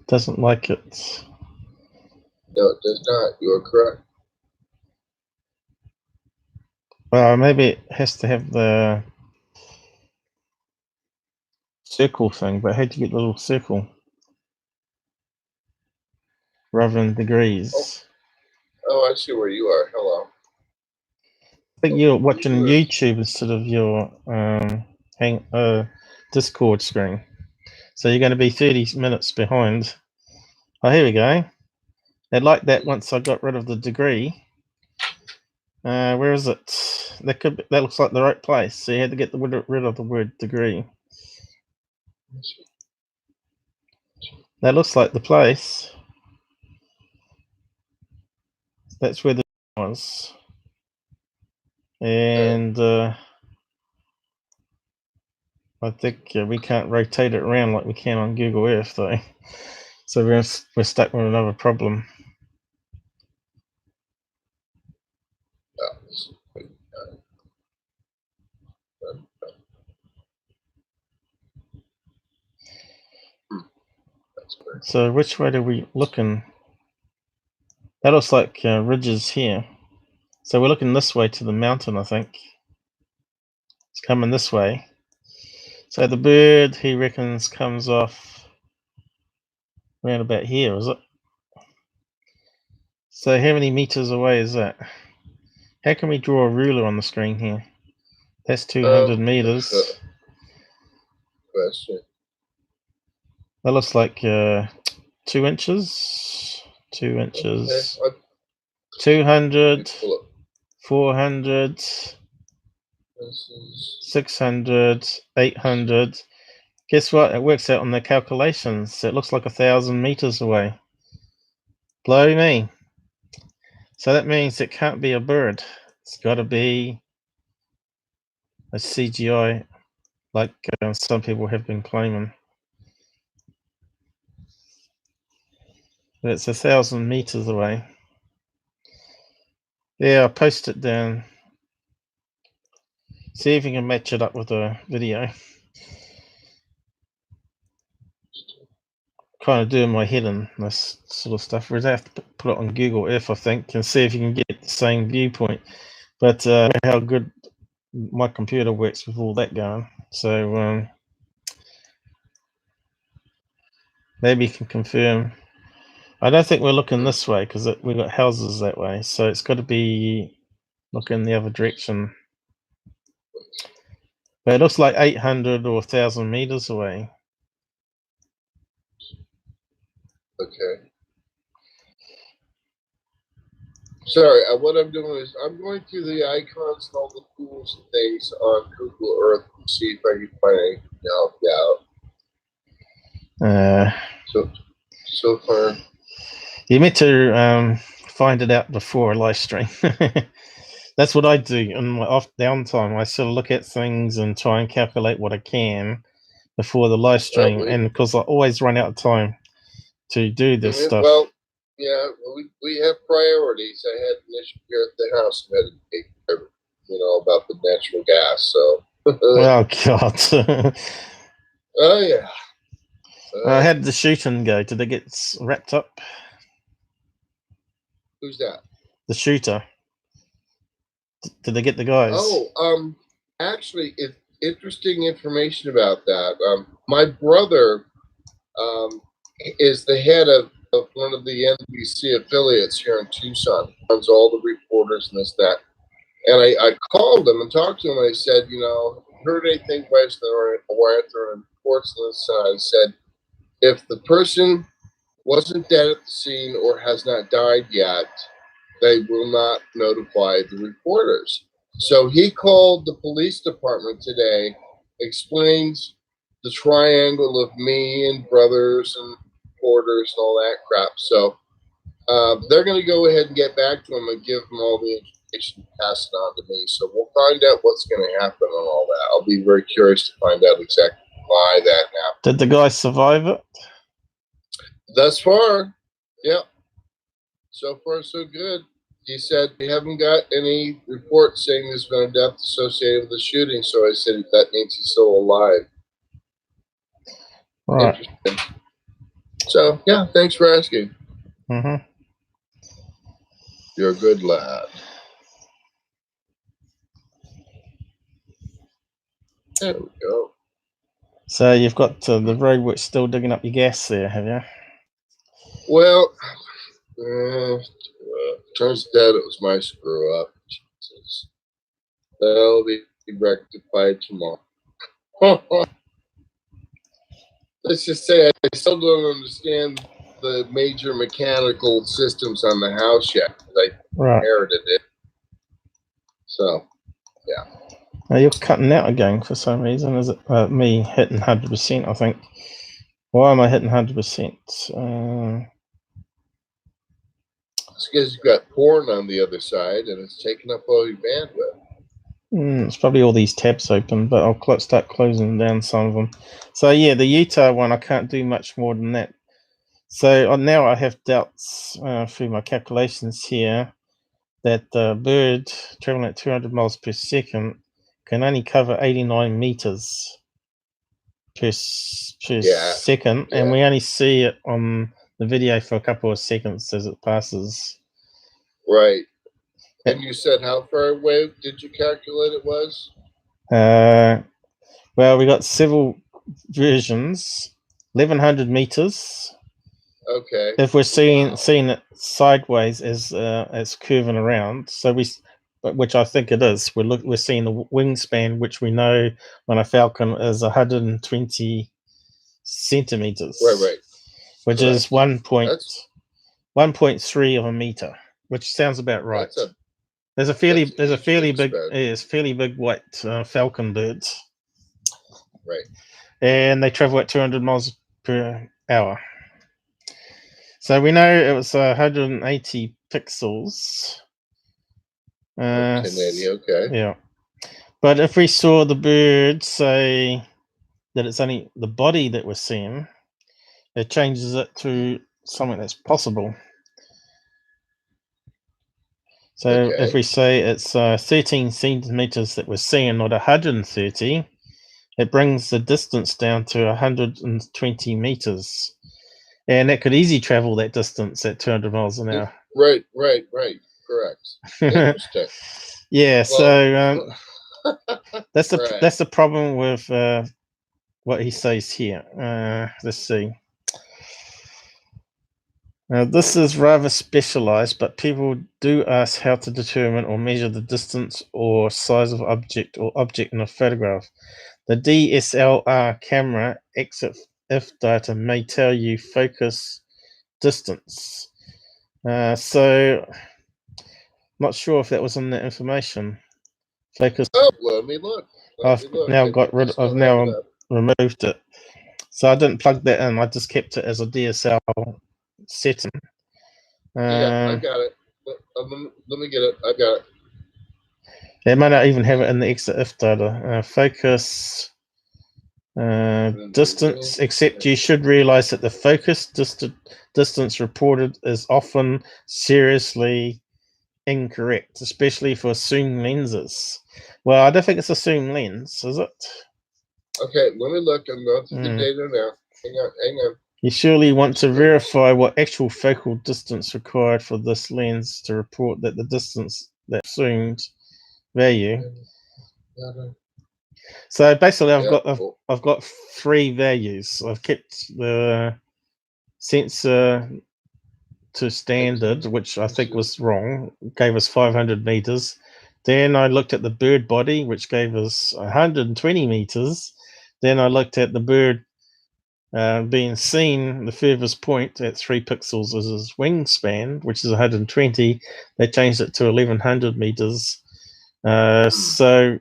doesn't like it.
No, it does not. You are correct.
Well, maybe it has to have the circle thing, but how do you get the little circle rather than degrees?
Oh, I see where you are. Hello.
I think you're watching YouTube instead of your Discord screen. So you're going to be 30 minutes behind. Oh, here we go. They like that once I got rid of the degree. Where is it? That looks like the right place. So you had to get rid of the word degree. That looks like the place. That's where the was. And I think we can't rotate it around like we can on Google Earth though. So we're stuck with another problem. So which way are we looking? That looks like ridges here. So we're looking this way to the mountain, I think. It's coming this way. So the bird, he reckons, comes off around about here, is it? So how many meters away is that? How can we draw a ruler on the screen here? That's 200 meters.
Question.
That looks like 2 inches. 2 inches. Okay. 200. 400. 600. 800. Guess what? It works out on the calculations. It looks like 1,000 meters away. Blow me. So that means it can't be a bird. It's got to be a CGI, like some people have been claiming. But it's 1,000 meters away. Yeah, I'll post it down. See if you can match it up with a video. Kind of doing my head in this sort of stuff. Whereas I have to put it on Google Earth, I think, and see if you can get the same viewpoint. But how good my computer works with all that going. So maybe you can confirm. I don't think we're looking this way because we've got houses that way. So it's got to be looking the other direction. But it looks like 800 or 1,000 meters away.
Okay. Sorry, what I'm doing is I'm going through the icons and all the tools and things on Google Earth to see if I can find anything to help you out. So far.
You meant to find it out before a live stream. That's what I do in my off downtime. I sort of look at things and try and calculate what I can before the live stream, and because I always run out of time to do this stuff.
Well, yeah, we have priorities. I had an issue here at the house and had to take care of, about the natural gas. So.
Oh God.
Oh yeah.
How did the shooting go? Did they get wrapped up?
Who's that?
The shooter. Did they get the guys?
Oh, actually, it's interesting information about that. My brother is the head of one of the NBC affiliates here in Tucson. Runs all the reporters and this, that. And I called him and talked to him. And I said, heard anything west or reports on this side? I said, if the person wasn't dead at the scene or has not died yet, they will not notify the reporters. So he called the police department today, explains the triangle of me and brothers and reporters and all that crap. So they're going to go ahead and get back to him and give him all the information, pass it on to me. So we'll find out what's going to happen and all that. I'll be very curious to find out exactly why that happened.
Did the guy survive it?
Thus far, yep. So far, so good. He said we haven't got any reports saying there's been a death associated with the shooting. So I said that means he's still alive.
Right.
Interesting. So yeah, thanks for asking.
Mm-hmm.
You're a good lad. There we go.
So you've got the roadworks still digging up your gas there, have you?
Well, turns out it was my screw up. Jesus. That'll be rectified tomorrow. Let's just say I still don't understand the major mechanical systems on the house yet. I inherited it. So, yeah.
Now you're cutting out again for some reason. Is it me hitting 100%, I think? Why am I hitting 100%?
It's because you've got porn on the other side and it's taking up all your bandwidth.
It's probably all these tabs open, but I'll start closing down some of them. So yeah, the Utah one, I can't do much more than that. So now I have doubts through my calculations here that the bird traveling at 200 miles per second can only cover 89 meters per second, and we only see it on the video for a couple of seconds as it passes.
Right. And you said how far away did you calculate it was?
Well, we got several versions. 1,100 meters.
Okay.
If we're seeing it sideways as curving around, so which I think it is. We're seeing the wingspan, which we know on a Falcon is 120 centimeters.
Right.
Which is 1.3 of a meter, which sounds about right. There's a fairly big white falcon bird.
Right.
And they travel at 200 miles per hour. So we know it was 180 pixels.
1080, okay.
Yeah. But if we saw the bird, say that it's only the body that we're seeing, it changes it to something that's possible. So if we say it's 13 centimeters that we're seeing, not 130, it brings the distance down to 120 meters. And it could easily travel that distance at 200 miles an hour.
Right. Correct. Interesting.
Yeah, That's the
Right.
that's the problem with what he says here. Let's see. Now, this is rather specialized, but people do ask how to determine or measure the distance or size of object or object in a photograph. The DSLR camera exit if data may tell you focus distance. So, not sure if that was in the information. Focus.
Oh, let me look.
I've now got rid. I've now removed it. So I didn't plug that in. I just kept it as a DSL setting.
Yeah, I got it. Let me get it. I got it.
They may not even have it in the exit if data. Focus distance, except you should realize that the focus distance reported is often seriously incorrect, especially for zoom lenses. Well, I don't think it's a zoom lens, is it?
Okay, let me look. I'm going through the data now. Hang on.
You surely want to verify what actual focal distance required for this lens to report that the distance that zoomed value. So basically, I've got three values. I've kept the sensor to standard, which I think was wrong. It gave us 500 meters. Then I looked at the bird body, which gave us 120 meters. Then I looked at the bird being seen, the furthest point at 3 pixels is his wingspan, which is 120. They changed it to 1100 meters. So,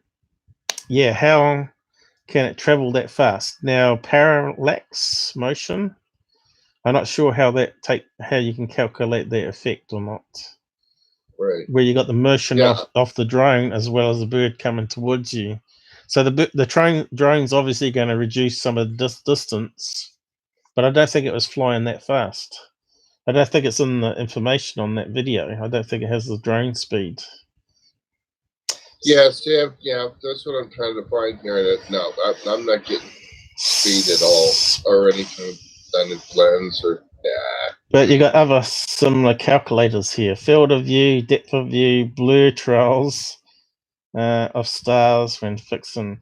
yeah, how can it travel that fast? Now, parallax motion, I'm not sure how you can calculate that effect or not.
Right.
Where you got the motion off the drone as well as the bird coming towards you. So the drone's obviously going to reduce some of this distance, but I don't think it was flying that fast. I don't think it's in the information on that video. I don't think it has the drone speed.
Yeah, that's what I'm trying to find here. No, I'm not getting speed at all, or any kind of blended lens or.
But you got other similar calculators here: field of view, depth of view, blur trails of stars when fixing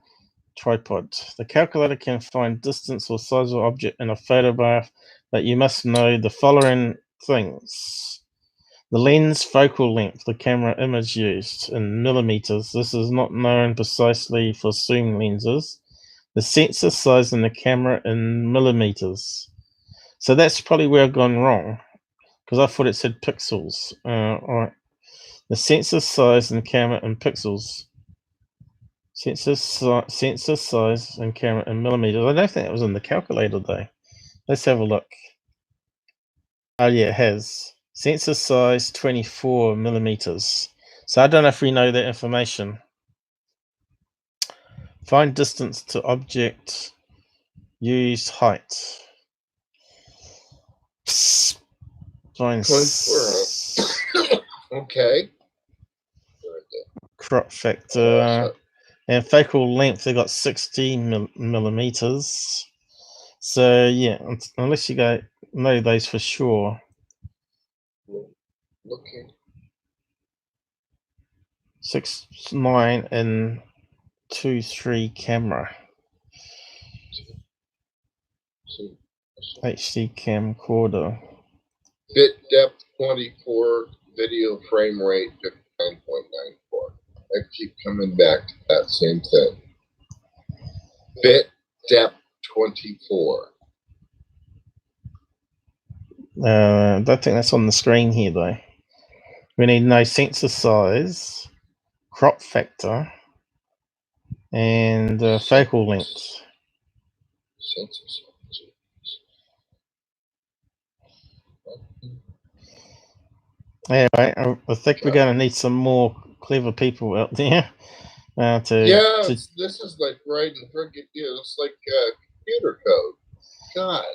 tripod. The calculator can find distance or size of object in a photograph, but you must know the following things. The lens focal length, the camera image used in millimeters. This is not known precisely for zoom lenses. The sensor size in the camera in millimeters. So that's probably where I've gone wrong, because I thought it said pixels. All right. The sensor size in camera in pixels. Sensor size and camera in millimeters. I don't think it was in the calculator though. Let's have a look. Oh yeah, it has. Sensor size 24 millimeters. So I don't know if we know that information. Find distance to object. Use height. Find
24. Okay.
Crop factor. And focal length, they got 60 millimeters. So yeah, unless you know those for sure.
Okay.
6.9 and 2.3 camera. HD camcorder.
Bit depth 24, video frame rate 59.94. I keep coming back to that same thing. Bit depth 24.
I don't think that's on the screen here though. We need to know sensor size, crop factor, and focal length.
Sensor size.
Anyway, I think we're going to need some more clever people out there
this is like right in front of you. It's like computer code. God.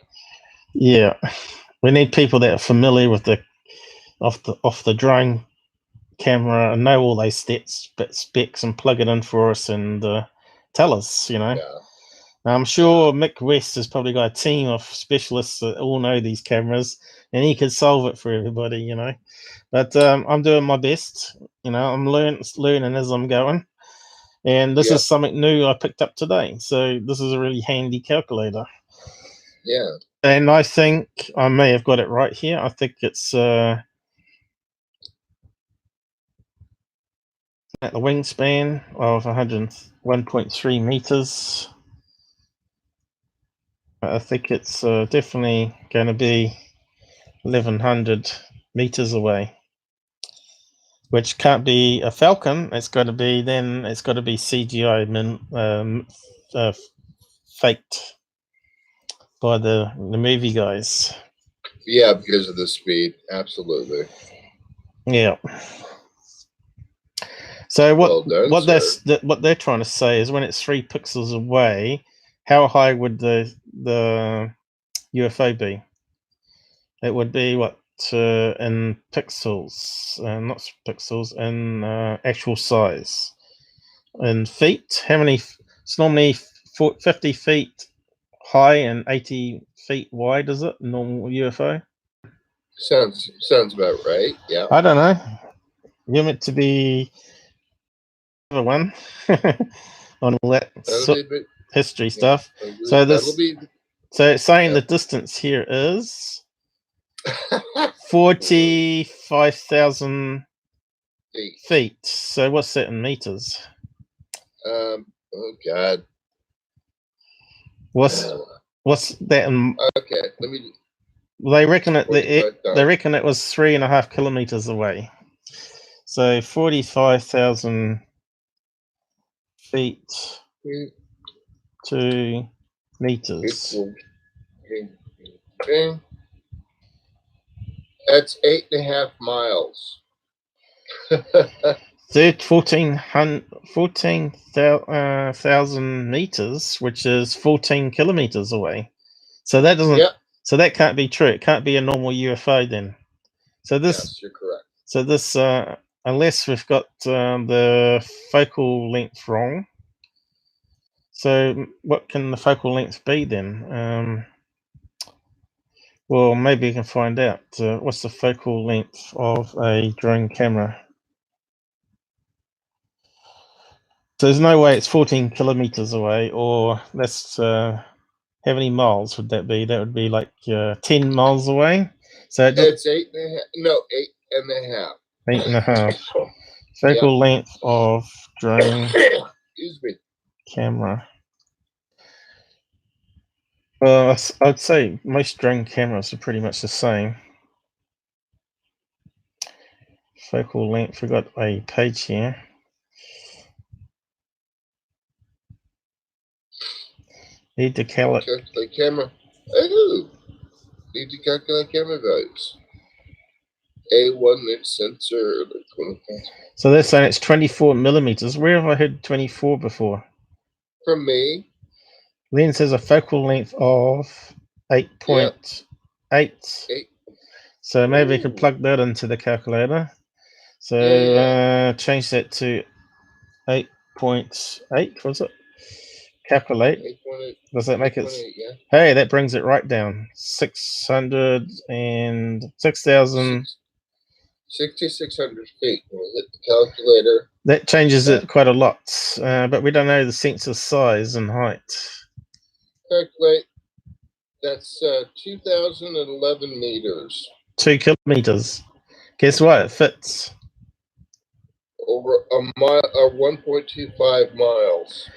Yeah, we need people that are familiar with the off the drone camera and know all those specs and plug it in for us and tell us.
Yeah.
I'm sure Mick West has probably got a team of specialists that all know these cameras, and he could solve it for everybody. But I'm doing my best. I'm learning as I'm going. And this
Yep.
is something new I picked up today. So this is a really handy calculator.
Yeah.
And I think I may have got it right here. I think it's at the wingspan of 101.3 meters. I think it's definitely going to be 1,100 meters away, which can't be a Falcon. It's got to be CGI faked by the movie guys.
Yeah, because of the speed. Absolutely.
Yeah. So
Well done,
what
sir.
they're trying to say is when it's 3 pixels away, how high would the UFO be? It would be what in pixels, not pixels, in actual size. In feet, how many? It's normally 50 feet high and 80 feet wide, is it? Normal UFO?
Sounds about right. Yeah.
I don't know. You're meant to be the one on all that history stuff. So it's saying the distance here is 45,000 feet. So what's that in meters?
Oh God.
What's that in?
Okay, let me.
They reckon it. They reckon it was 3.5 kilometers away. So 45,000 feet to meters.
Okay. That's 8.5 miles.
14,000 meters, which is 14 kilometers away. So that doesn't. Yep. So that can't be true. It can't be a normal UFO then. So this.
Yes, you're correct.
So this, unless we've got the focal length wrong. So what can the focal length be then? Well, maybe we can find out. What's the focal length of a drone camera? So there's no way it's 14 kilometers away, or that's how many miles would that be? That would be like 10 miles away. So
it's 8.5. No, 8.5.
8.5. Focal length of drone
Excuse me.
Camera. Well, I'd say most drone cameras are pretty much the same. Focal length. We've got a page here. Need to calculate
camera. Oh, need to calculate camera values. A1 inch sensor.
So they're saying it's 24 millimeters. Where have I heard 24 before?
From me.
Lens has a focal length of 8.8. Yep. So maybe we can plug that into the calculator. So change that to 8.8. Was it? Calculate. 8.8. Does that make it? Yeah. Hey, that brings it right down. 6,000
6,600 feet. We'll hit the calculator.
That changes it quite a lot, but we don't know the sensor size and height.
Calculate. That's 2,011 meters.
2 kilometers. Guess what? It fits.
Over a mile, or 1.25 miles.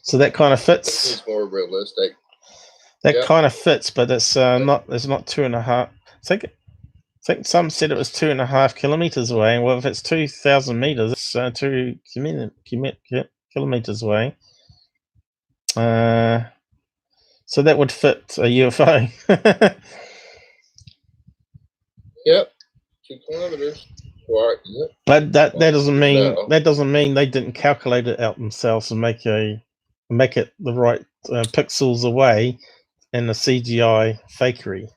So that kind of fits.
It's more realistic.
That kind of fits, but it's not. It's not 2.5. I think some said it was 2.5 kilometers away. Well, if it's 2,000 meters, it's 2 kilometers away. So that would fit a UFO.
Yep, 2 kilometers. Right. Yep.
But that doesn't mean they didn't calculate it out themselves and make it the right pixels away in the CGI fakery.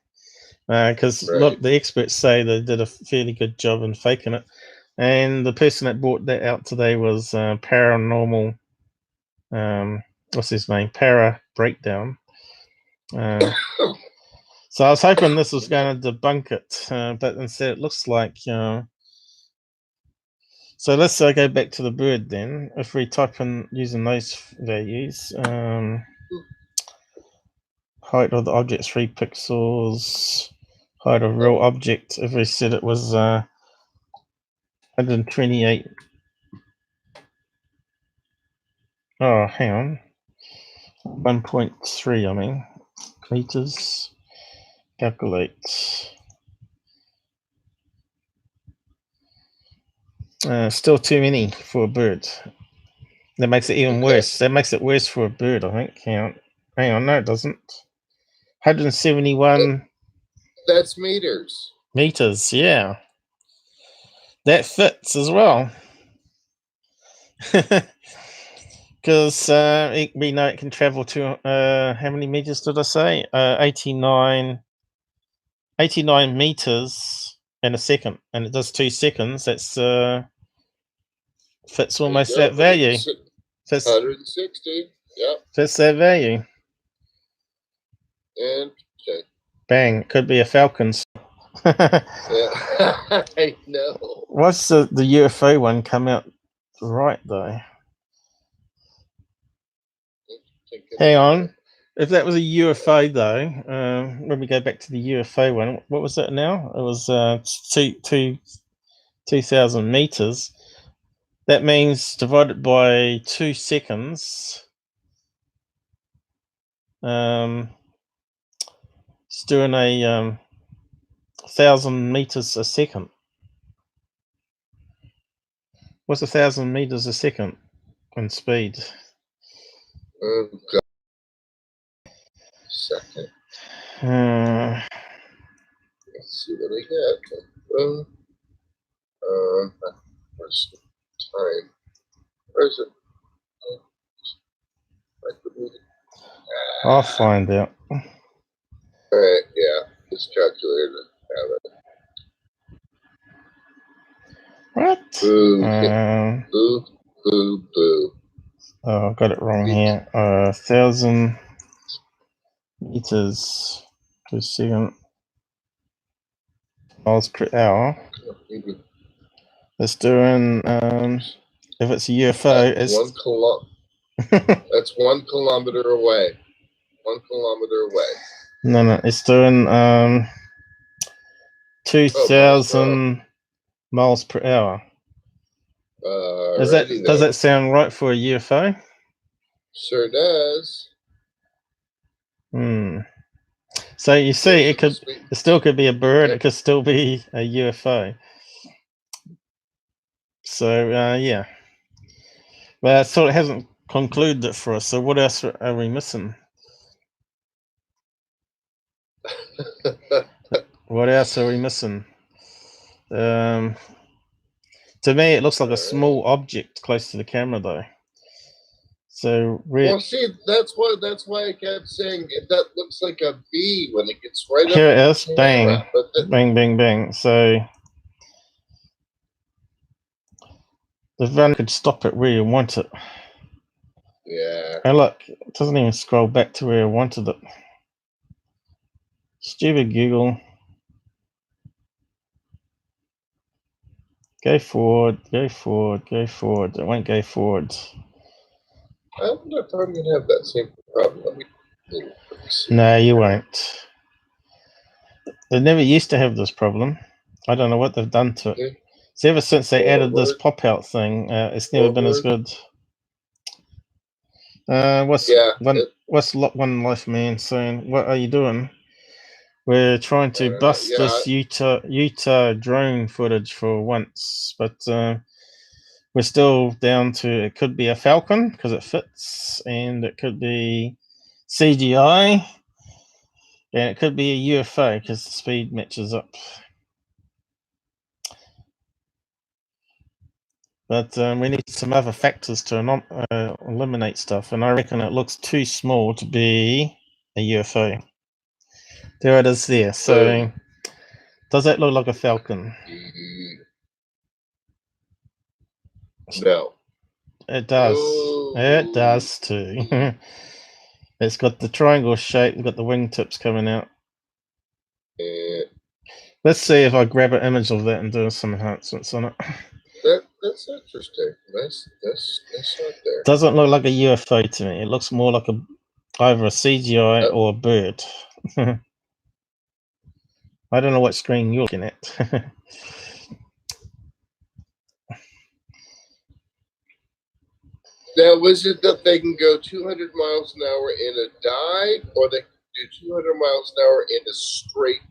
Because look, the experts say they did a fairly good job in faking it, and the person that brought that out today was Paranormal. What's his name? Para Breakdown. So I was hoping this was going to debunk it, but instead it looks like So let's go back to the bird then. If we type in using those values, height of the object 3 pixels, height of real object, if we said it was 128. Oh, hang on. 1.3, I mean, meters. Calculate. Still too many for a bird. That makes it even worse. That makes it worse for a bird, I think. Hang on, no, it doesn't. 171.
That's meters.
Meters, yeah. That fits as well. Because we know it can travel to, how many meters did I say? 89 meters in a second. And it does 2 seconds. That's fits almost that value. Fits
160. Yep.
Fits that value.
And okay.
Bang. Could be a Falcon.
Yeah. I know.
What's the UFO one come out right though? Hang on. If that was a UFO though, when we go back to the UFO one, what was it now? It was 2,000 meters. That means divided by 2 seconds. It's doing a 1,000 meters a second. What's 1,000 meters a second in speed?
Oh God. Second. Let's see what I got. Where's the time? Where's it?
I'll find out.
Alright, yeah. This calculator have it.
What?
Boo. Boo, boo, boo.
Oh, I got it wrong here. 1,000 meters per second. Miles per hour. It's doing, if it's a UFO, it's
1 that's 1 kilometer away. 1 kilometer away.
No, it's doing 2,000 miles per hour. Does that sound right for a UFO?
Sure does.
So you see, it still could be a bird. It could still be a UFO. So yeah, but so it hasn't concluded it for us. So what else are we missing? What else are we missing? To me, it looks like a small object close to the camera, though. So
well, see, that's why I kept saying that looks like a bee when it gets right
here.
Up
It is. Bang, bang, bang, bang. So the van could stop it where you want it.
Yeah.
And look, it doesn't even scroll back to where I wanted it. Stupid Google. Go forward, go forward, go forward. It won't go forward.
I wonder if I'm going to have that same problem.
No, you won't. They never used to have this problem. I don't know what they've done to it. So ever since they added this pop-out thing, it's never been as good. What's Lot 1 Life Man saying? What are you doing? We're trying to bust this Utah drone footage for once, but we're still down to, it could be a Falcon because it fits, and it could be CGI, and it could be a UFO because the speed matches up. But we need some other factors to eliminate stuff, and I reckon it looks too small to be a UFO. There it is there. So does that look like a Falcon?
No.
It does. Oh. It does too. It's got the triangle shape. We've got the wingtips coming out. Let's see if I grab an image of that and do some enhancements on it.
That's interesting. Nice shot there.
Doesn't look like a UFO to me. It looks more like either a CGI
Oh.
or a bird. I don't know what screen you're looking at.
Now, was it that they can go 200 miles an hour in a dive, or they can do 200 miles an hour in a straight?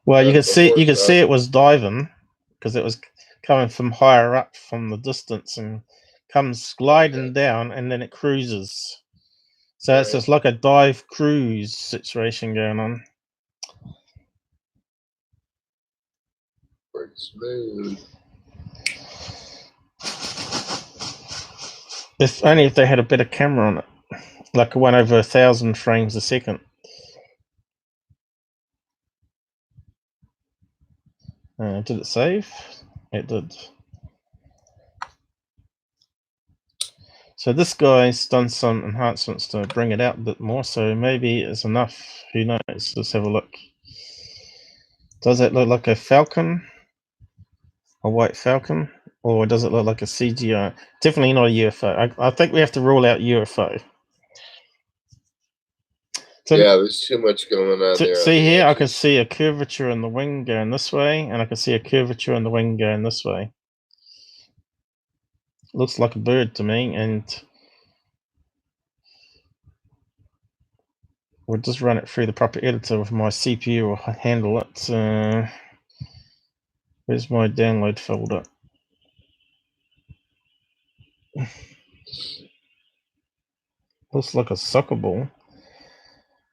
Well, you could see it was diving because it was coming from higher up from the distance and comes gliding down, and then it cruises. So it's just like a dive cruise situation going on.
Pretty smooth.
If only if they had a better camera on it, like one over 1,000 frames a second. Did it save? It did. So this guy's done some enhancements to bring it out a bit more, so maybe it's enough. Who knows? Let's have a look. Does it look like a Falcon? A white Falcon? Or does it look like a CGI? Definitely not a UFO. I think we have to rule out UFO. So,
yeah, there's too much going on there.
See here, I can see a curvature in the wing going this way, and I can see a curvature in the wing going this way. Looks like a bird to me, and we'll just run it through the proper editor with my CPU will handle it. Where's my download folder? Looks like a soccer ball.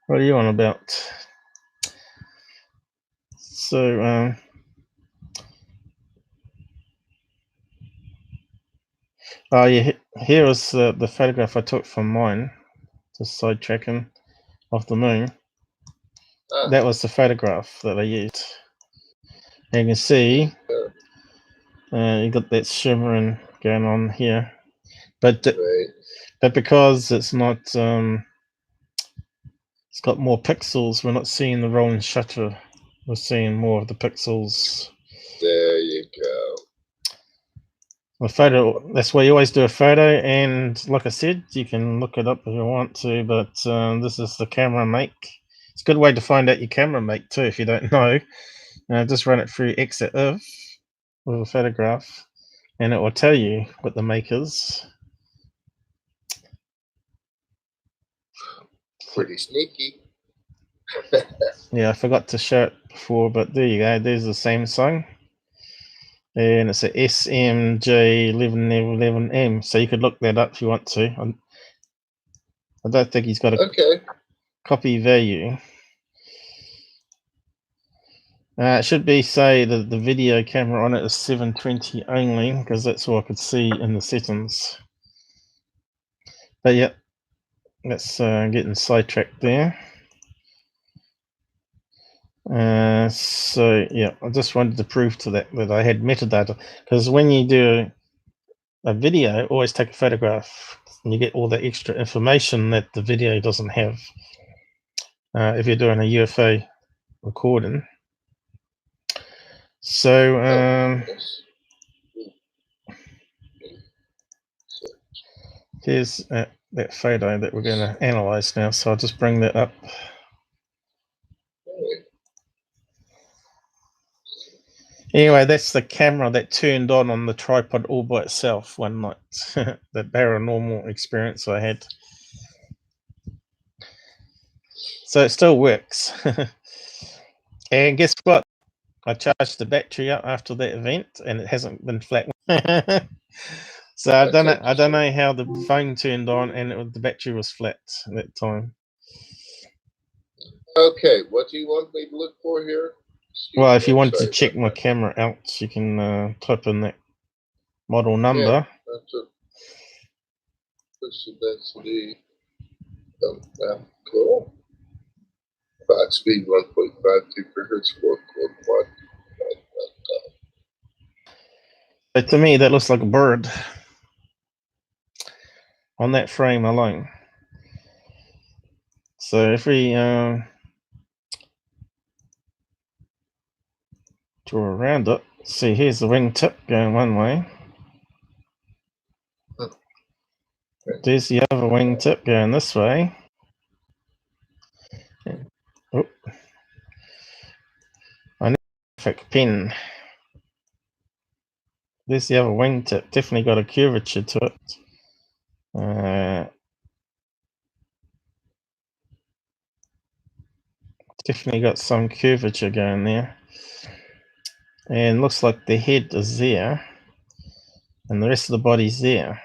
What are you on about? So, oh yeah, here was the photograph I took from mine, just sidetracking of the moon. That was the photograph that I used. And you can see you got that shimmering going on here, but because it's not, it's got more pixels. We're not seeing the rolling shutter. We're seeing more of the pixels.
There you go.
A photo. That's why you always do a photo, and like I said, you can look it up if you want to. But this is the camera make. It's a good way to find out your camera make too if you don't know. Just run it through exit of with a photograph, and it will tell you what the make is.
Pretty sneaky.
Yeah, I forgot to show it before, but there you go. There's the Samsung, and it's a SMJ1111M. So you could look that up if you want to. I don't think he's got a copy value. It should be say that the video camera on it is 720 only, because that's all I could see in the settings. But yeah, that's getting sidetracked there. So yeah, I just wanted to prove to that I had metadata, because when you do a video, always take a photograph, and you get all the extra information that the video doesn't have. If you're doing a UFO recording. So here's that photo that we're going to analyze now. So I'll just bring that up. Anyway, that's the camera that turned on the tripod all by itself one night. The paranormal experience I had. So it still works. And guess what? I charged the battery up after that event, and it hasn't been flat. So I don't know how the phone turned on, and the battery was flat at that time.
Okay, what do you want me to look for here?
Well, if you wanted to check my camera out, you can type in that model number.
Cool. 5 speed 1.52 gigahertz 4.1.
But to me, that looks like a bird on that frame alone. So if we draw around it, See, here's the wingtip going one way. There's the other wingtip going this way. Oh, I need a perfect pin. There's the other wingtip. Definitely got a curvature to it. Definitely got some curvature going there. And looks like the head is there. And the rest of the body's there.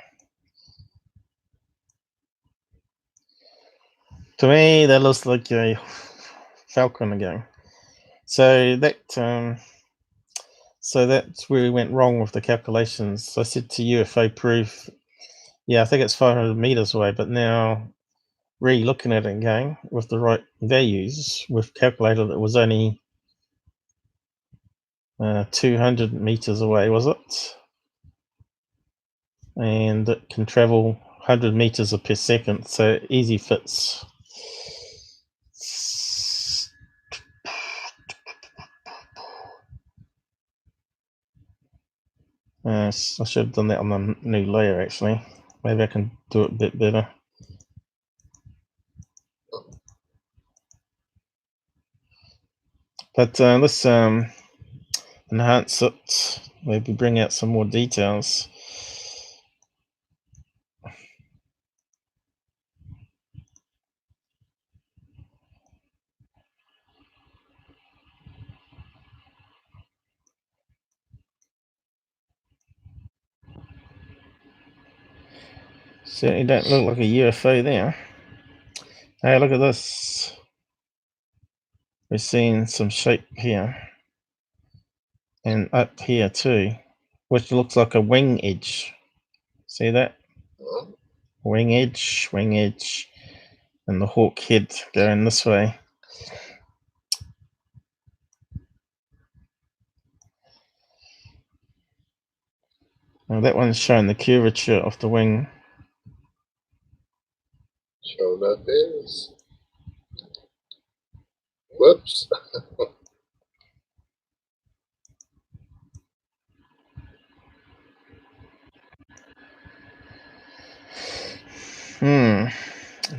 To me, that looks like a Falcon again. So that's where we went wrong with the calculations. I said to UFO proof, yeah, I think it's 500 meters away, but now re-looking at it again with the right values, we've calculated it was only 200 meters away, was it? And it can travel 100 meters per second, so easy fits. I should have done that on the new layer, actually. Maybe I can do it a bit better. But let's enhance it, maybe bring out some more details. Certainly don't look like a UFO there. Hey, look at this. We're seeing some shape here. And up here too, which looks like a wing edge. See that? Wing edge, and the hawk head going this way. Now that one's showing the curvature of the wing.
Showing up is. Whoops.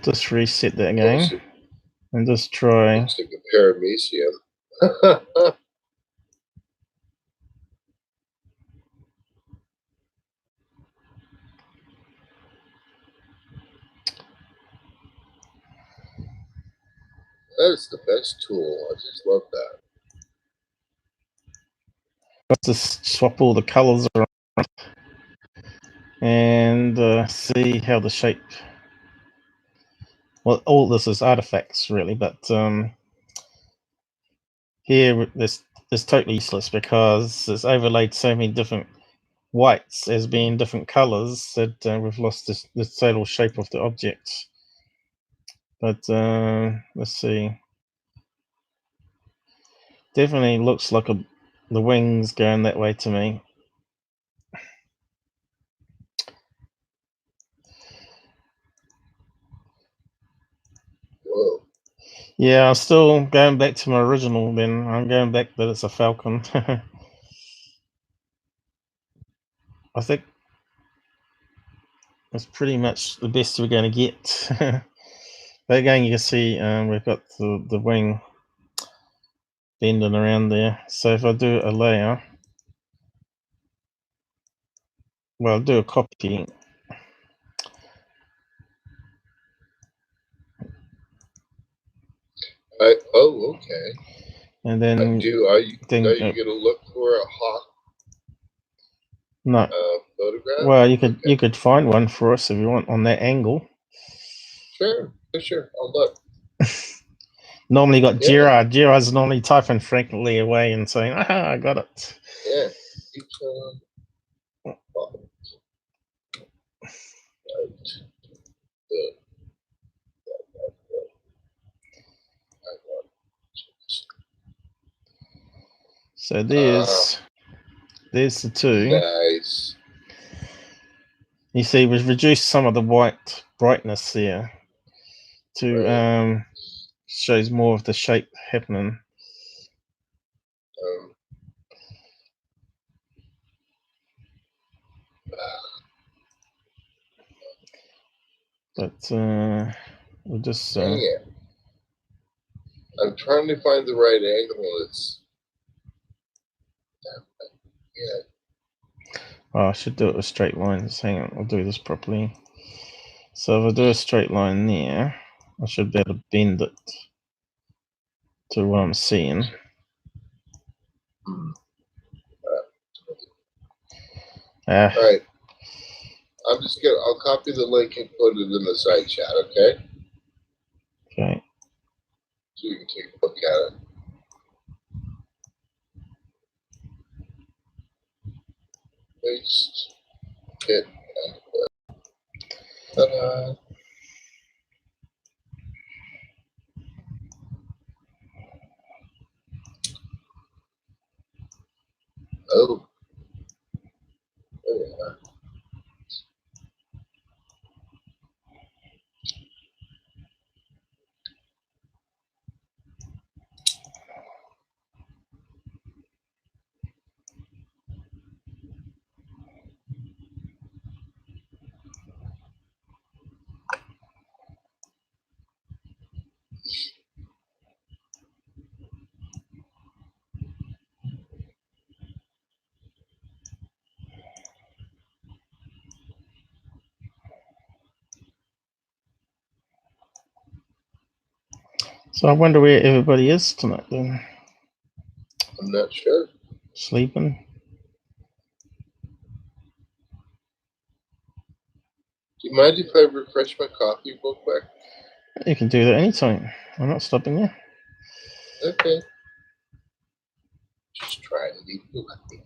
Just reset that again. And just try.
Looks like a paramecium. That is the best tool. I just love that.
Let's just swap all the colors around and see how the shape. Well, all this is artifacts really, but here this is totally useless because it's overlaid so many different whites as being different colors that we've lost the total shape of the object. But let's see. Definitely looks like the wings going that way to me.
Whoa.
Yeah, I'm still going back to my original then. I'm going back that it's a Falcon. I think that's pretty much the best we're going to get. But again, you can see we've got the wing bending around there. So if I do a layer, well, I'll do a copy.
Oh, okay.
And then
Are you gonna look for a hawk?
No.
Photograph?
Well, you could find one for us if you want on that angle.
Sure. I'll look.
Normally got Gerard. Gerard's normally typing frankly away and saying, "Ah, I got it."
Yeah.
So there's the two.
Nice.
You see, we've reduced some of the white brightness there to shows more of the shape happening. But we'll just.
Dang it. I'm trying to find the right angle. It's. Yeah.
Oh, I should do it with straight lines. Hang on, I'll do this properly. So if I do a straight line there, I should be able to bend it to what I'm seeing.
All right. I'll copy the link and put it in the side chat, okay?
Okay.
So you can take a look at it. Paste, hit, and put. Ta-da. Oh. Oh, yeah.
So I wonder where everybody is tonight then.
I'm not sure.
Sleeping?
Do you mind if I refresh my coffee real quick?
You can do that anytime. I'm not stopping you.
Okay. Just try to be lucky.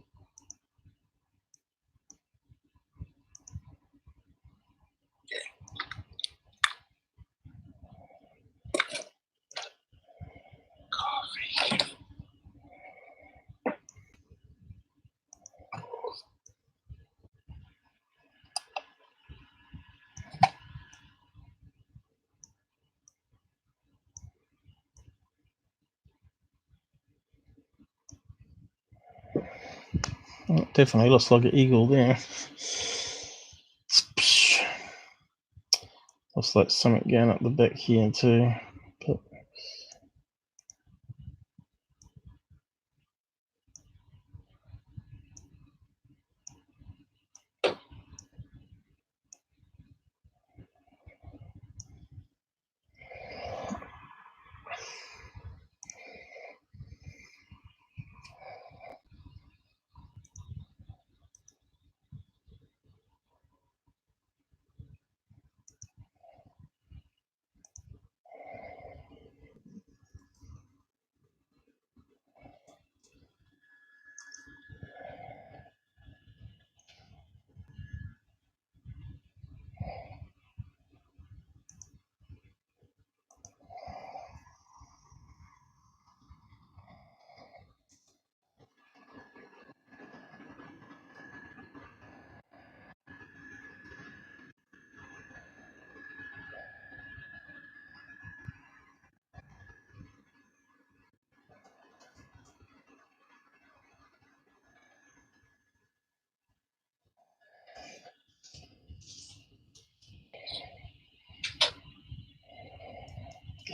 Coffee.
Oh, definitely looks like an eagle there. Looks like something going up the back here too. But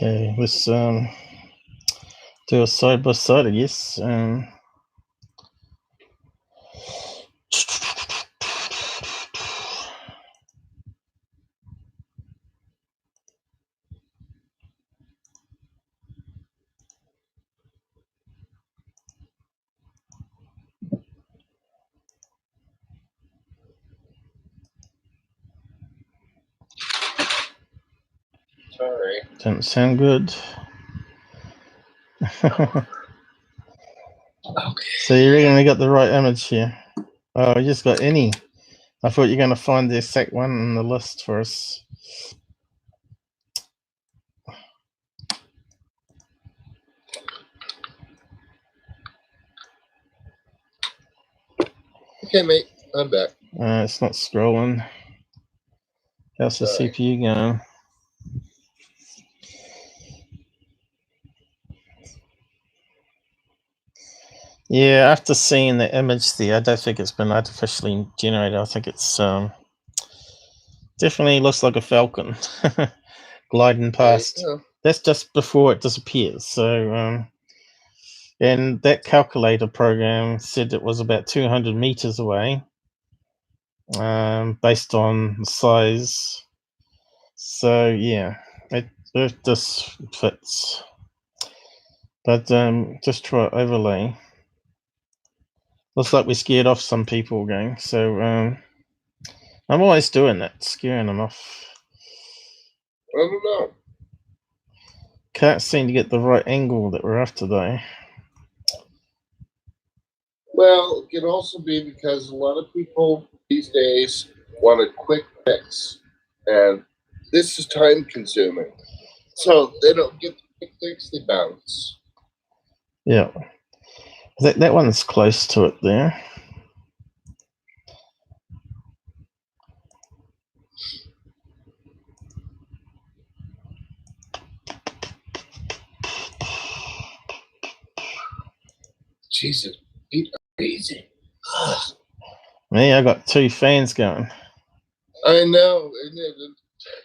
okay, let's do a side by side, I guess.
Sorry.
Doesn't sound good.
Okay.
So you reckon we got the right image here? Oh, we just got any. I thought you're going to find the exact one on the list for us.
Okay, mate. I'm back.
It's not scrolling. How's the
Sorry.
CPU going? Yeah, after seeing the image there, I don't think it's been artificially generated. I think it's definitely looks like a Falcon gliding past. That's just before it disappears. So, and that calculator program said it was about 200 meters away, based on the size. So yeah, it just fits. But just try overlay. Looks like we scared off some people again. So I'm always doing that, scaring them off.
I don't know.
Can't seem to get the right angle that we're after though.
Well, it can also be because a lot of people these days want a quick fix, and this is time consuming. So they don't get the quick fix, they bounce.
Yeah. That one's close to it there.
Jesus, feet are crazy.
Me, I got 2 fans going.
I know, isn't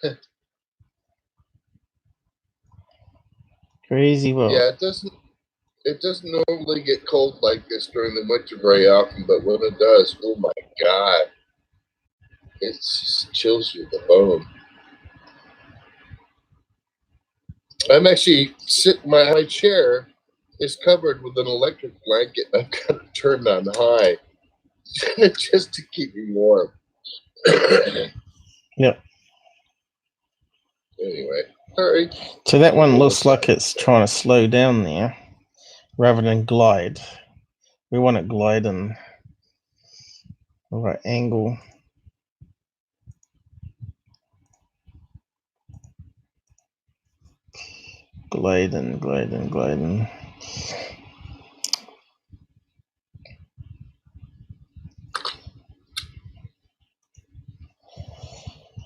it?
Crazy world.
Yeah, it doesn't normally get cold like this during the winter very often, but when it does, oh my God, it just chills you to the bone. I'm actually sitting, my chair is covered with an electric blanket. I've got it turned on high just to keep me warm.
Yep.
Anyway, all right.
So that one looks like it's trying to slow down there rather than glide. We want it gliding the right angle. Gliding.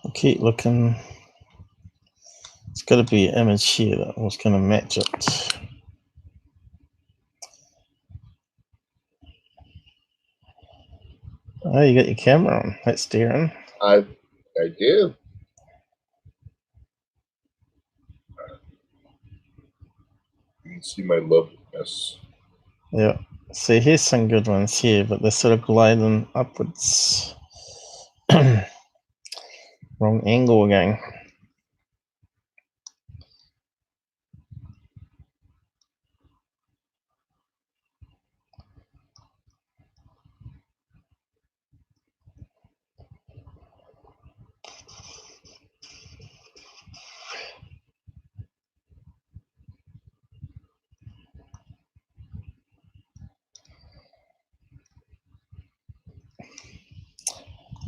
I'll keep looking. It's got to be an image here that was going to match it. Oh, you got your camera on. That's daring.
I do. You can see my loveliness.
Yeah. See, here's some good ones here, but they're sort of gliding upwards. Wrong angle again.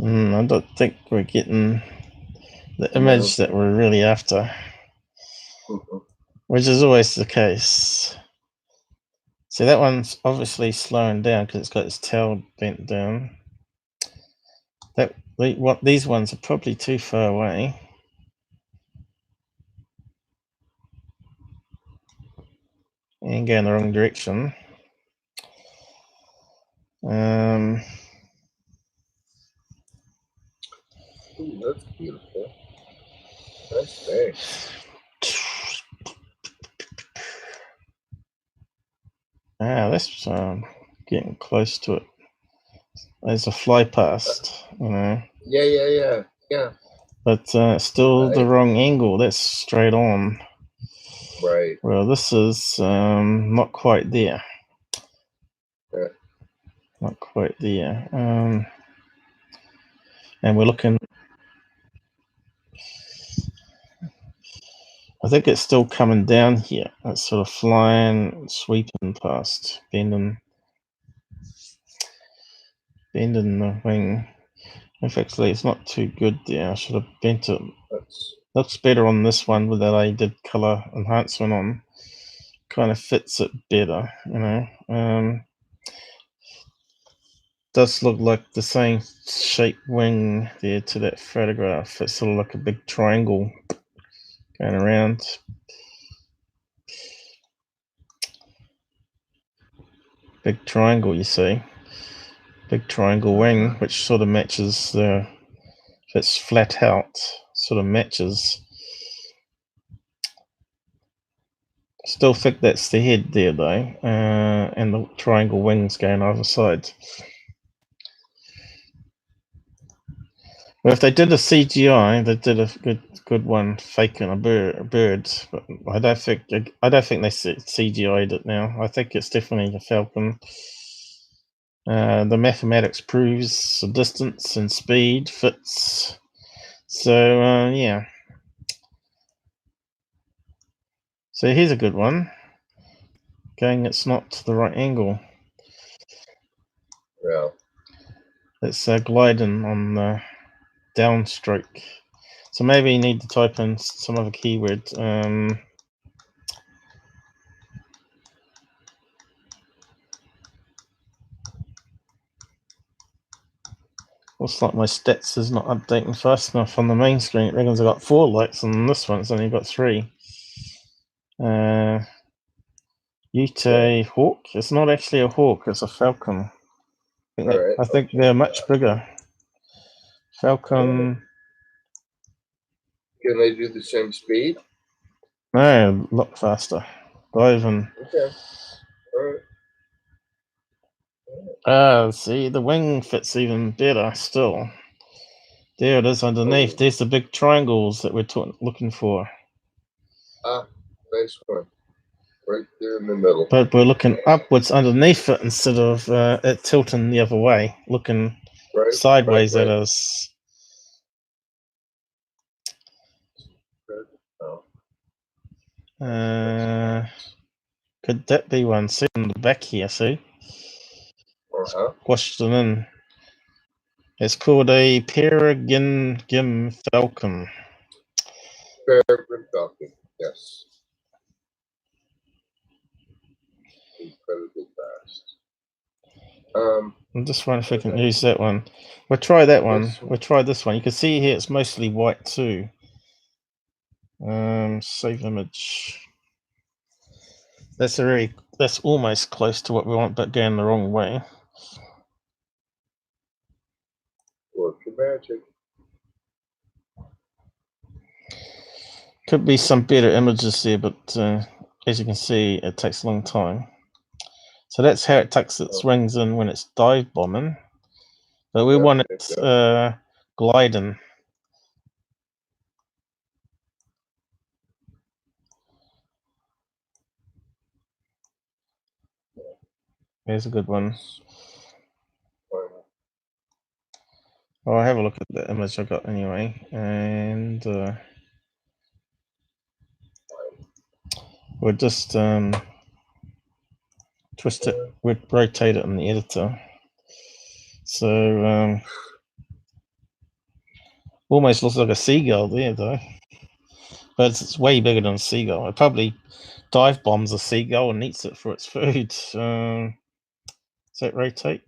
I don't think we're getting the image that we're really after, which is always the case. See, that one's obviously slowing down because it's got its tail bent down. These ones are probably too far away. And go in the wrong direction.
Ooh, that's beautiful. Nice day.
That's getting close to it. There's a fly past, you know.
Yeah.
But still the wrong angle. That's straight on.
Right.
Well, this is not quite there.
Yeah.
Not quite there. And we're looking. I think it's still coming down here. It's sort of flying, sweeping past, bending the wing. Effectively, it's not too good there. I should have bent it. Looks better on this one with that I did color enhancement on. Kind of fits it better, you know. Does look like the same shape wing there to that photograph. It's sort of like a big triangle going around. Big triangle, you see. Big triangle wing, which sort of matches the, if it's flat out, sort of matches. Still think that's the head there though, and the triangle wings going either side. Well, if they did a CGI, they did a good one faking a bird, but I don't think they CGI'd it now. I think it's definitely the Falcon. The mathematics proves the distance and speed fits. So yeah. So here's a good one. Going, it's not to the right angle.
Yeah.
It's gliding on the downstroke. So maybe you need to type in some other keyword. Looks like my stats is not updating fast enough on the main screen. It reckons I got 4 likes, and this one's only got 3. Ute hawk. It's not actually a hawk. It's a falcon. I think they're much bigger. Falcon.
Can they do the same speed?
No, a lot faster. Diving.
Okay. All right.
See, the wing fits even better still. There it is underneath. There's the big triangles that we're looking for.
Ah, nice one. Right there in the middle.
But we're looking upwards underneath it instead of it tilting the other way, looking sideways at us. Could that be one? See on the back here, see? Squashed it in. It's called a peregrine falcon.
Peregrine falcon, yes. Incredibly fast.
I'm just wondering if we can use that one. We'll try that one. We'll try this one. You can see here it's mostly white too. Save image. That's almost close to what we want, but going the wrong way.
Work your magic.
Could be some better images there, but as you can see, it takes a long time. So that's how it tucks its wings in when it's dive bombing. But we want it gliding. Here's a good one. Oh, I'll have a look at the image I got anyway, and we'll just twist it, we'll rotate it in the editor. So almost looks like a seagull there though, but it's way bigger than a seagull. It probably dive bombs a seagull and eats it for its food. Does that rotate?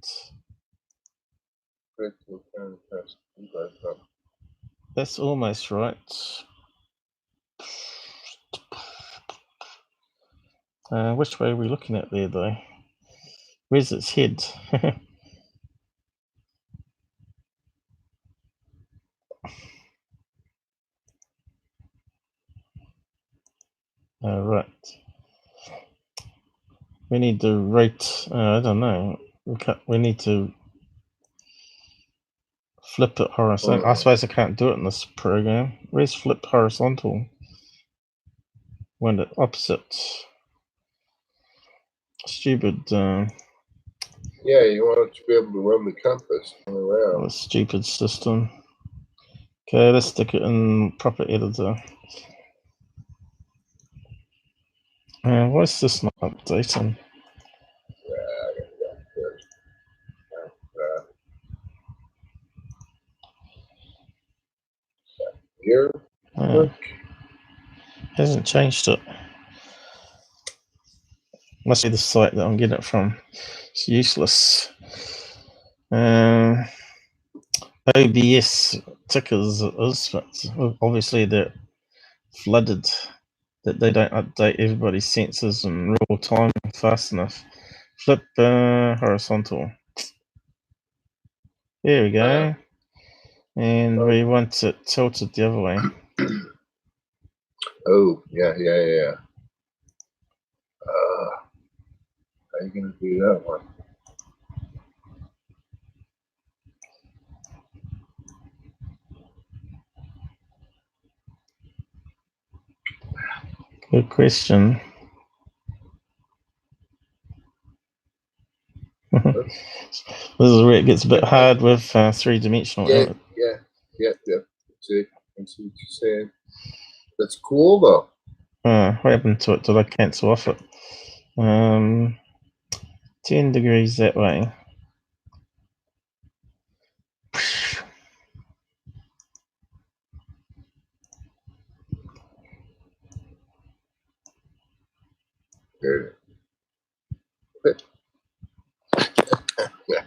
That's almost right. Which way are we looking at there though? Where's its head? Right. We need to rotate. I don't know. We need to flip it horizontal. I suppose I can't do it in this program. Where's flip horizontal? When it opposite. Stupid.
Yeah, you want it to be able to run the compass around.
Stupid system. Okay, let's stick it in proper editor. Why is this not updating?
Here.
Hasn't changed it. Must be the site that I'm getting it from. It's useless. OBS tickers it is, but obviously they're flooded, that they don't update everybody's sensors in real time fast enough flip horizontal. There we go. And we want it tilted the other way.
Oh, yeah. How are you going to do that one?
Good question. This is where it gets a bit hard with three-dimensional image.
Yeah. See, I see what you're saying. That's cool, though.
What happened to it? Did I cancel off it? 10 degrees that way.
There. Yeah.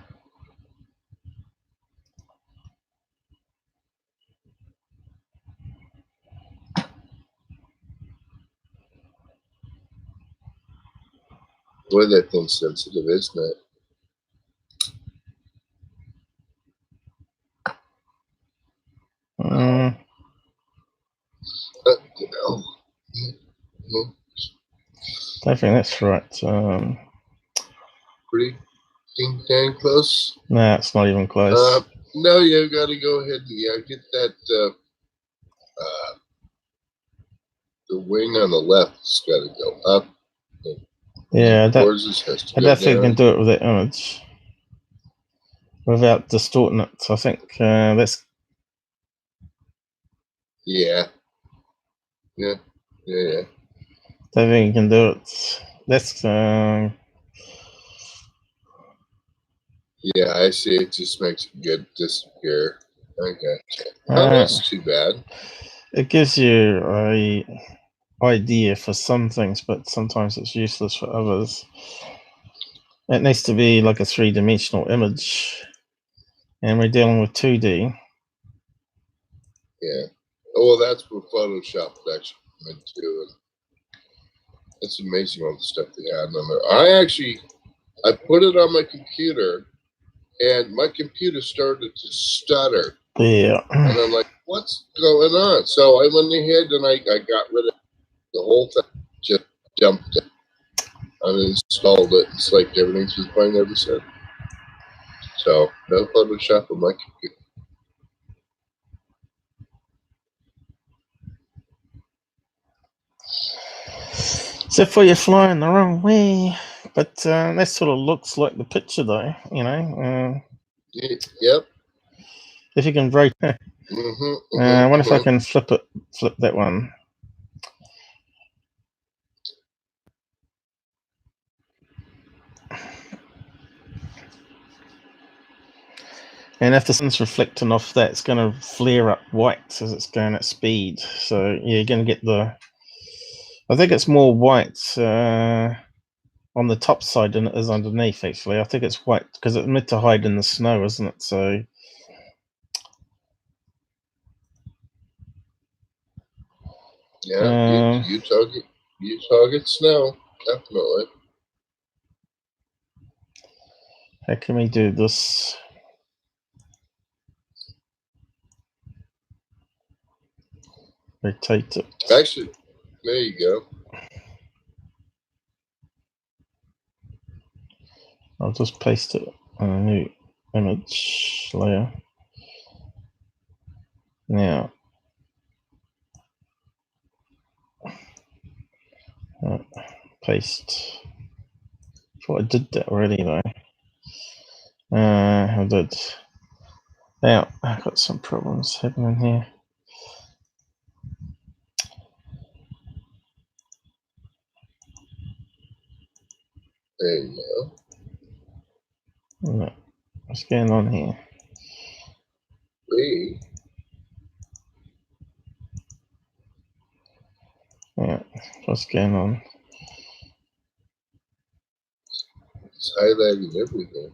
Boy, that thing's sensitive, isn't it?
I think that's right.
Pretty dang close.
Nah, it's not even close.
No, you got to go ahead and get that. The wing on the left's got to go up.
Yeah, I don't think you can do it with that image without distorting it. So I think that's.
Yeah.
Don't think you can do it. That's.
Yeah, I see. It just makes it good disappear. Okay. Oh, that's too bad.
It gives you a idea for some things, but sometimes it's useless for others. It needs to be like a three-dimensional image, and we're dealing with 2D.
Yeah. Oh, well, that's where Photoshop actually come into, and it's amazing all the stuff they had on there. I put it on my computer, and my computer started to stutter.
Yeah.
And I'm like, what's going on? So I went ahead and I got rid of the whole thing. Just dumped it. Uninstalled it. It's like everything's been fine ever since. So no Photoshop on my computer.
Except for you're flying the wrong way. But that sort of looks like the picture, though. You know.
Yep.
If you can rotate. I wonder if I can flip that one. And if the sun's reflecting off that, it's going to flare up white as it's going at speed. So yeah, you're going to get the. I think it's more white on the top side than it is underneath. Actually, I think it's white because it's meant to hide in the snow, isn't it? So.
Yeah, you target snow, definitely.
How can we do this? Rotate it.
Actually, there you go.
I'll just paste it on a new image layer. Now, paste. I thought I did that already though. I did. Now, I've got some problems happening here.
There you go.
No, what's going on here? Yeah, what's going on?
It's highlighting everything.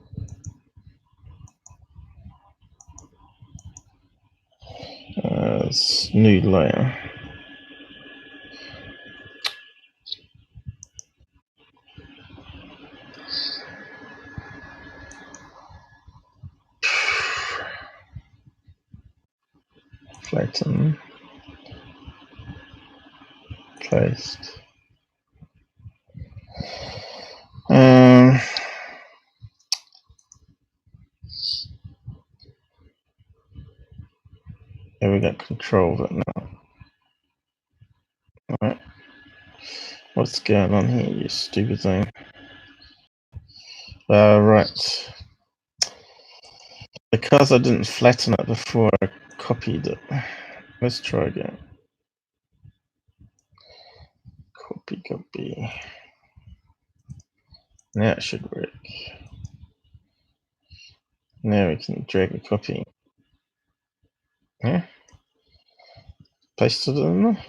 It's new layer. Flatten. Paste. Yeah, we got control of it now. Alright. What's going on here, you stupid thing? Right. Because I didn't flatten it before I copied it. Let's try again. Copy. Now it should work. Now we can drag a copy. Yeah. Paste it in there.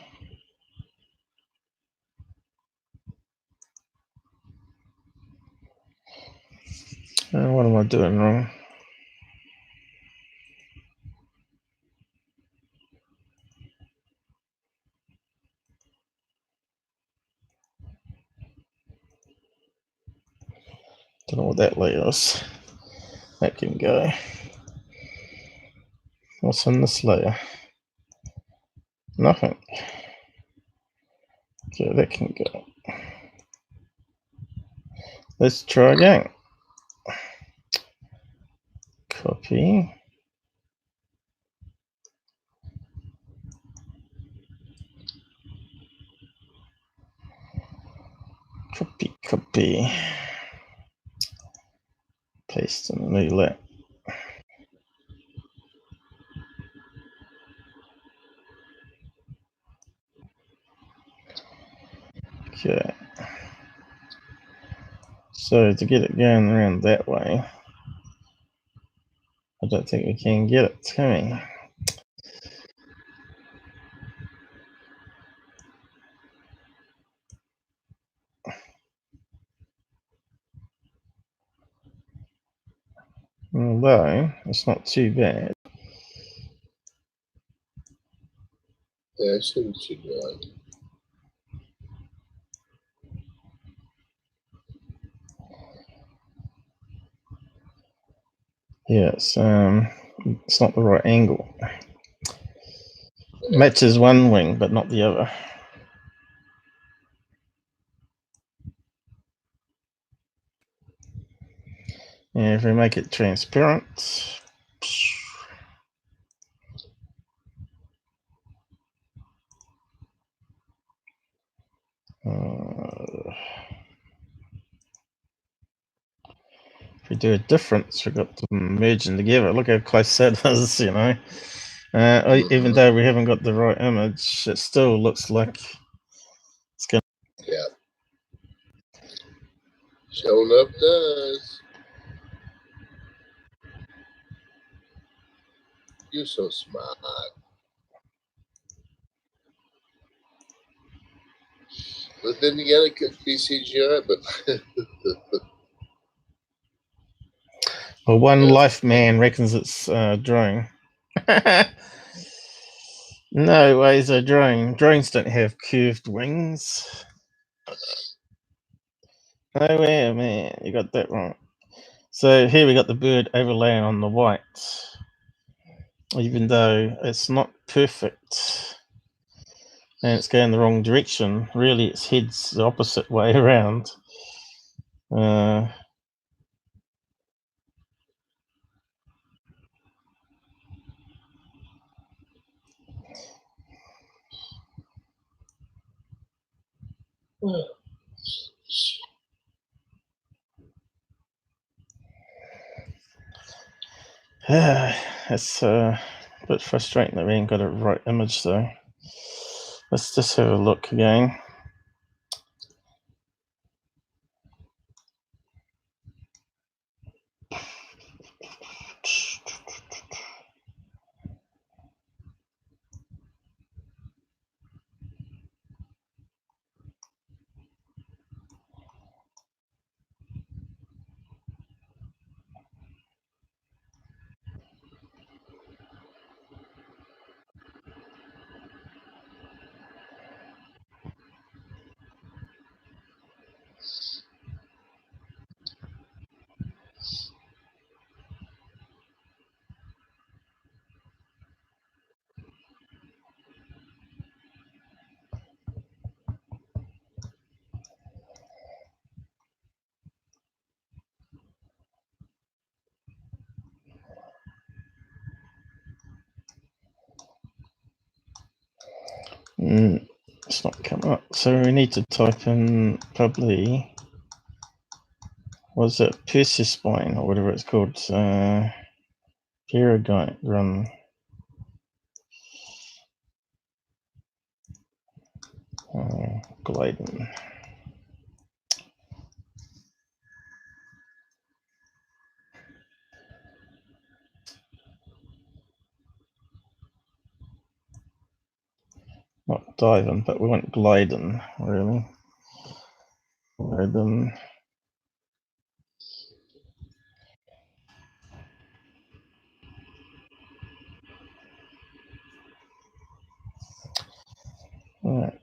What am I doing wrong? Don't know what that layer is. That can go. What's in this layer? Nothing. Okay, that can go. Let's try again. Copy. Copy. Paste in the new layer. Okay. So to get it going around that way, I don't think we can get it, can we? Although, it's not too bad.
Yeah, I see what you're doing.
Yeah, it's not the right angle. Matches one wing, but not the other. And if we make it transparent, if we do a difference, we've got them merging together. Look how close that is, you know. Even though we haven't got the right image, it still looks like it's going to.
Yeah. Showing up does. You're so smart. But then again, it could be CGI, but
Well, one life man reckons it's drone. No ways a drone. Drones don't have curved wings. Nowhere, man. You got that wrong. So here we got the bird overlaying on the white. Even though it's not perfect. And it's going the wrong direction. Really, its head's the opposite way around. It's a bit frustrating that we ain't got a right image though. Let's just have a look again. It's not come up. So we need to type in probably, was it Perseus-Spine or whatever it's called? Paragon run. Gliding. Not diving, but we want gliding, really. Gliding. Right.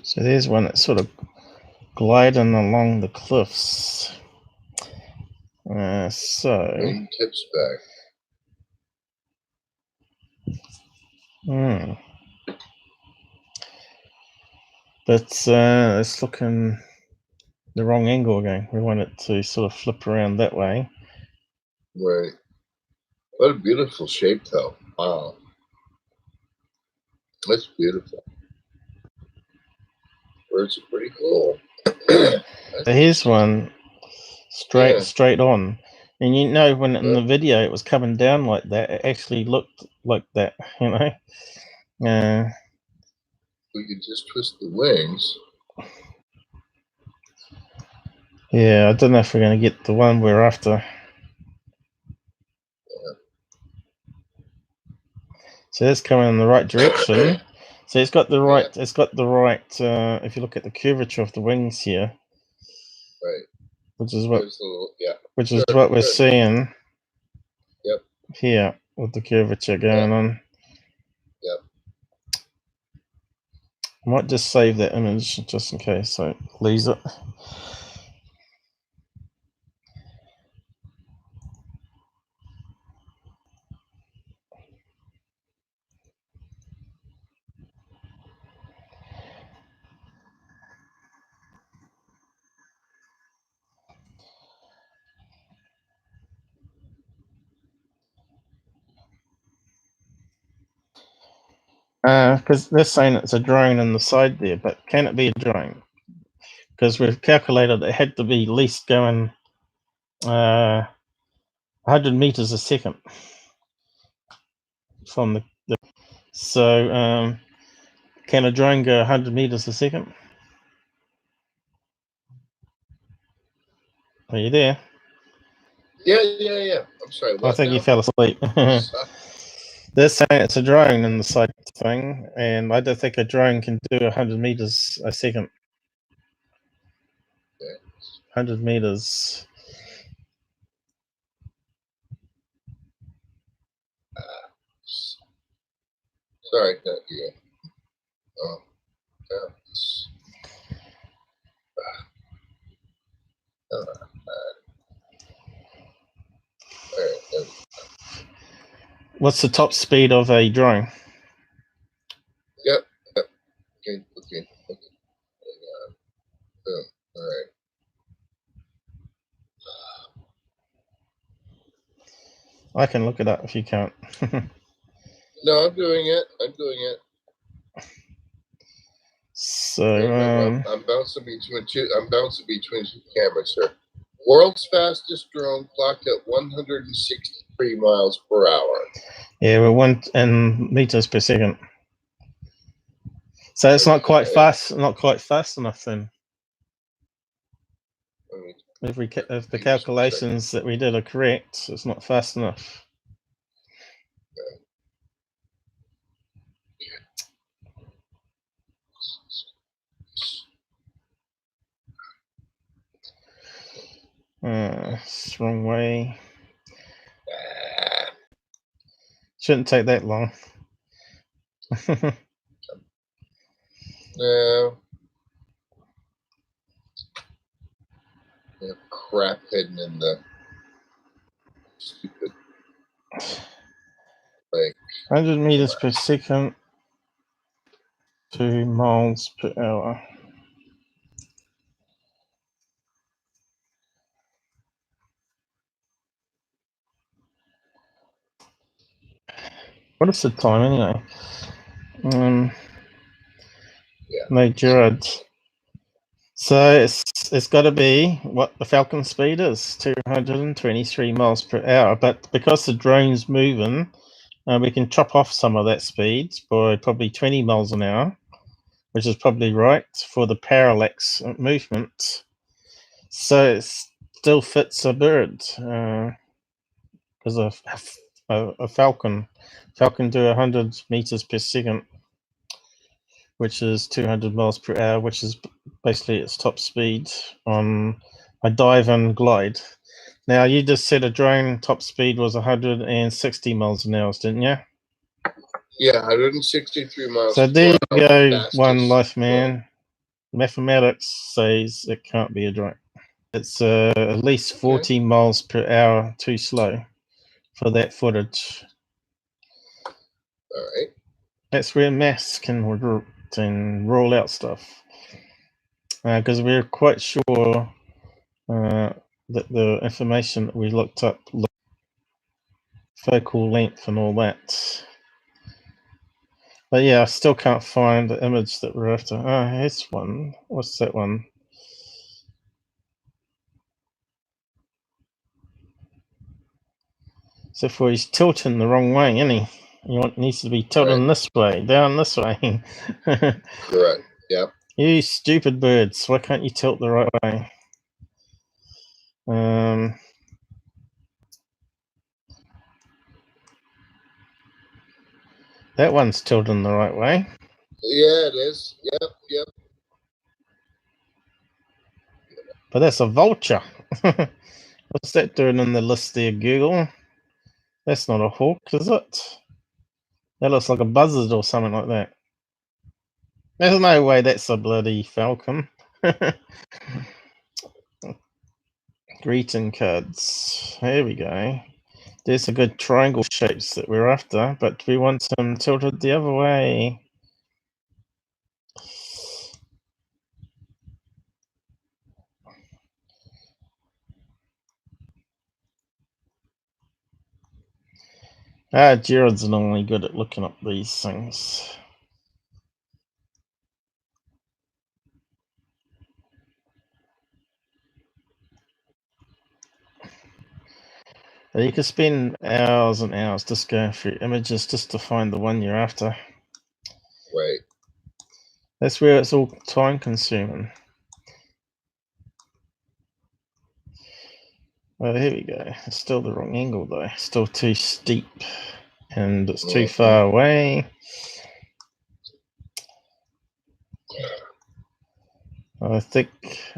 So there's one that's sort of gliding along the cliffs.
Wing tips back.
But it's looking the wrong angle again. We want it to sort of flip around that way.
Right. What a beautiful shape, though. Wow. That's beautiful. Birds are pretty cool.
Here's one straight on. And you know, when in the video it was coming down like that, it actually looked like that, you know.
We could just twist the wings.
Yeah, I don't know if we're going to get the one we're after.
Yeah.
So that's coming in the right direction. So it's got the right. Yeah. It's got the right. If you look at the curvature of the wings here,
right,
which is what,
yeah,
which is what we're seeing.
Yep.
Here with the curvature going on.
Yep.
I might just save that image just in case I lose it. Because they're saying it's a drone in the side there, but can it be a drone? Because we've calculated it had to be at least going 100 meters a second from the so can a drone go 100 meters a second? Are you there?
Yeah. I'm sorry.
I think you fell asleep. They're saying it's a drone in the side thing, and I don't think a drone can do 100 meters a second. 100 meters.
Sorry, yeah. Oh, yeah. All right.
What's the top speed of a drone?
Yep. Okay. Boom. All right.
I can look it up if you can't.
No, I'm doing it.
So
I'm bouncing between two. Cameras here. World's fastest drone clocked at 163 miles per hour.
Yeah, we're 1 meters per second. So it's not quite fast. Not quite fast enough then. If the calculations that we did are correct, it's not fast enough. It's the wrong way. Shouldn't take that long.
No. They have crap hidden in the stupid, like,
100 meters per second, 2 miles per hour. What is the time anyway?
yeah.
No, Gerard. So it's got to be what the Falcon speed is, 223 miles per hour. But because the drone's moving, we can chop off some of that speed by probably 20 miles an hour, which is probably right for the parallax movement. So it still fits a bird, because a Falcon do 100 meters per second, which is 200 miles per hour, which is basically its top speed on a dive and glide. Now, you just said a drone top speed was 160 miles an hour, didn't you?
Yeah, 163 miles.
So there you go,
fastest
one life man.
drone.
Mathematics says it can't be a drone. It's at least 40 miles per hour too slow for that footage.
All right.
That's where maths can roll out stuff. Because we're quite sure that the information that we looked up, focal length and all that. But yeah, I still can't find the image that we're after. Oh, here's one. What's that one? So for he's tilting the wrong way, isn't he? Needs to be tilting this way, down this way.
Correct. Yep.
You stupid birds! Why can't you tilt the right way? That one's tilting the right way.
Yeah, it is. Yep. Yep.
But that's a vulture. What's that doing in the list there, Google? That's not a hawk, is it? That looks like a buzzard or something like that. There's no way that's a bloody falcon. Greeting cards. Here we go. There's a good triangle shapes that we're after, but we want them tilted the other way. Jared's normally good at looking up these things. You could spend hours and hours just going through images just to find the one you're after.
Right.
That's where it's all time consuming. Well, here we go. It's still the wrong angle though. Still too steep, and it's too far away. I think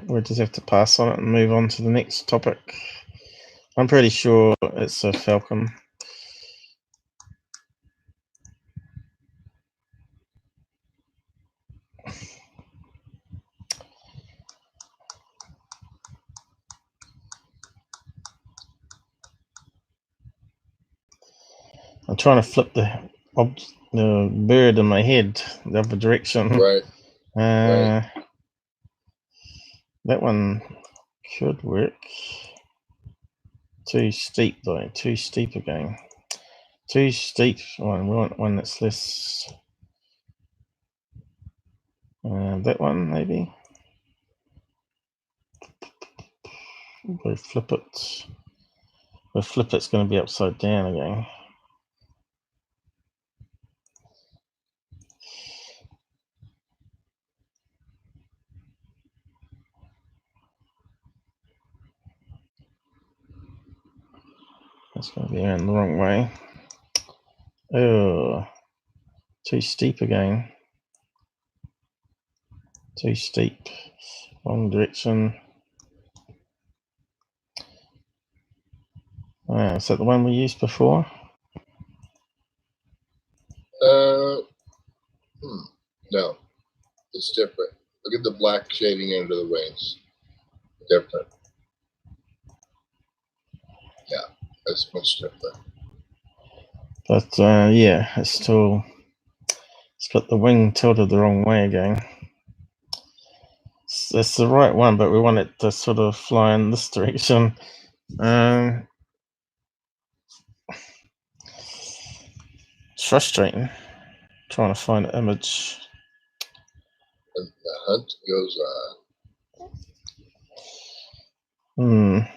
we'll just have to pass on it and move on to the next topic. I'm pretty sure it's a Falcon. I'm trying to flip the bird in my head the other direction.
Right. Right.
That one could work. Too steep though. Too steep again. Too steep one. We want one that's less. That one maybe. We'll flip it. We'll flip it's going to be upside down again. That's going to be around the wrong way. Oh, too steep again. Too steep. Wrong direction. Is that the one we used before?
No, it's different. Look at the black shading under the wings. Different. Yeah, that's much different.
But yeah, it's got the wing tilted the wrong way again. It's the right one, but we want it to sort of fly in this direction. It's frustrating trying to find an image.
And the hunt goes on.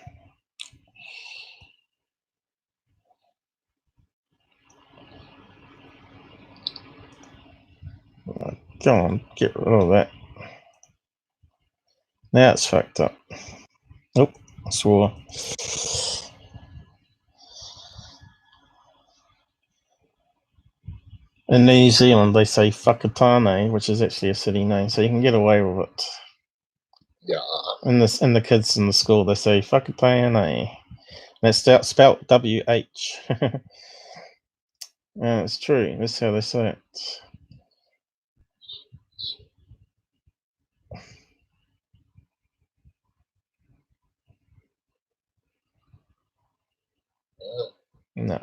Go on, get rid of that. Now it's fucked up. Oh, I swore. In New Zealand, they say Whakatane, which is actually a city name, so you can get away with it.
Yeah.
In the kids in the school, they say Whakatane. That's spelled W-H. It's true. That's how they say it. No.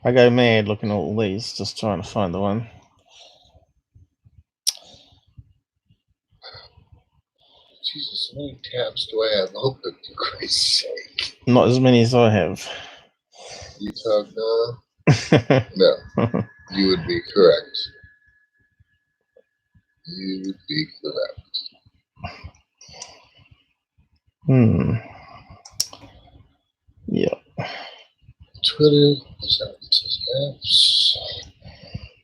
I go mad looking at all these, just trying to find the one.
Jesus, how many tabs do I have open, for Christ's sake?
Not as many as I have.
You talk now? No. You would be correct. You would be correct.
Yep.
Twitter, apps.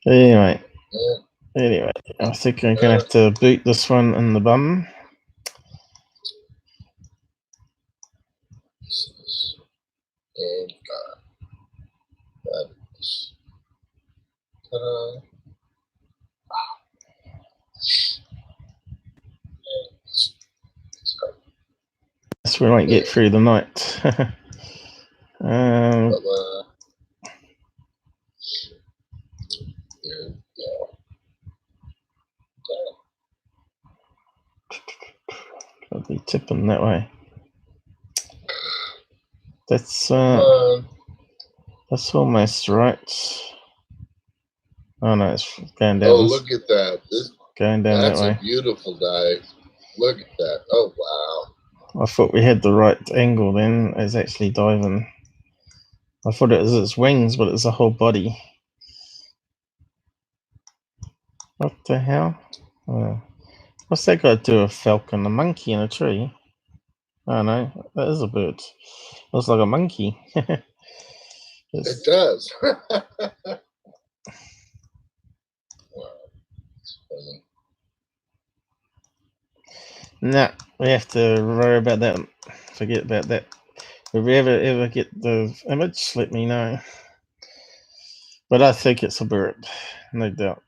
Anyway, I think I'm gonna have to boot this one in the bum.
And
Guess we won't get through the night. I'll be tipping that way. That's almost right. Oh no, it's going down.
Oh, look at that!
Going down that way.
That's a beautiful dive. Look at that! Oh wow!
I thought we had the right angle then. It's actually diving. I thought it was its wings, but it's a whole body. What the hell? What's that got to do with a falcon? A monkey in a tree? Oh no, that is a bird. Looks like a monkey.
It does. Wow, that's funny.
Nah, we have to worry about that. Forget about that. If we ever get the image, let me know. But I think it's a bird, no doubt.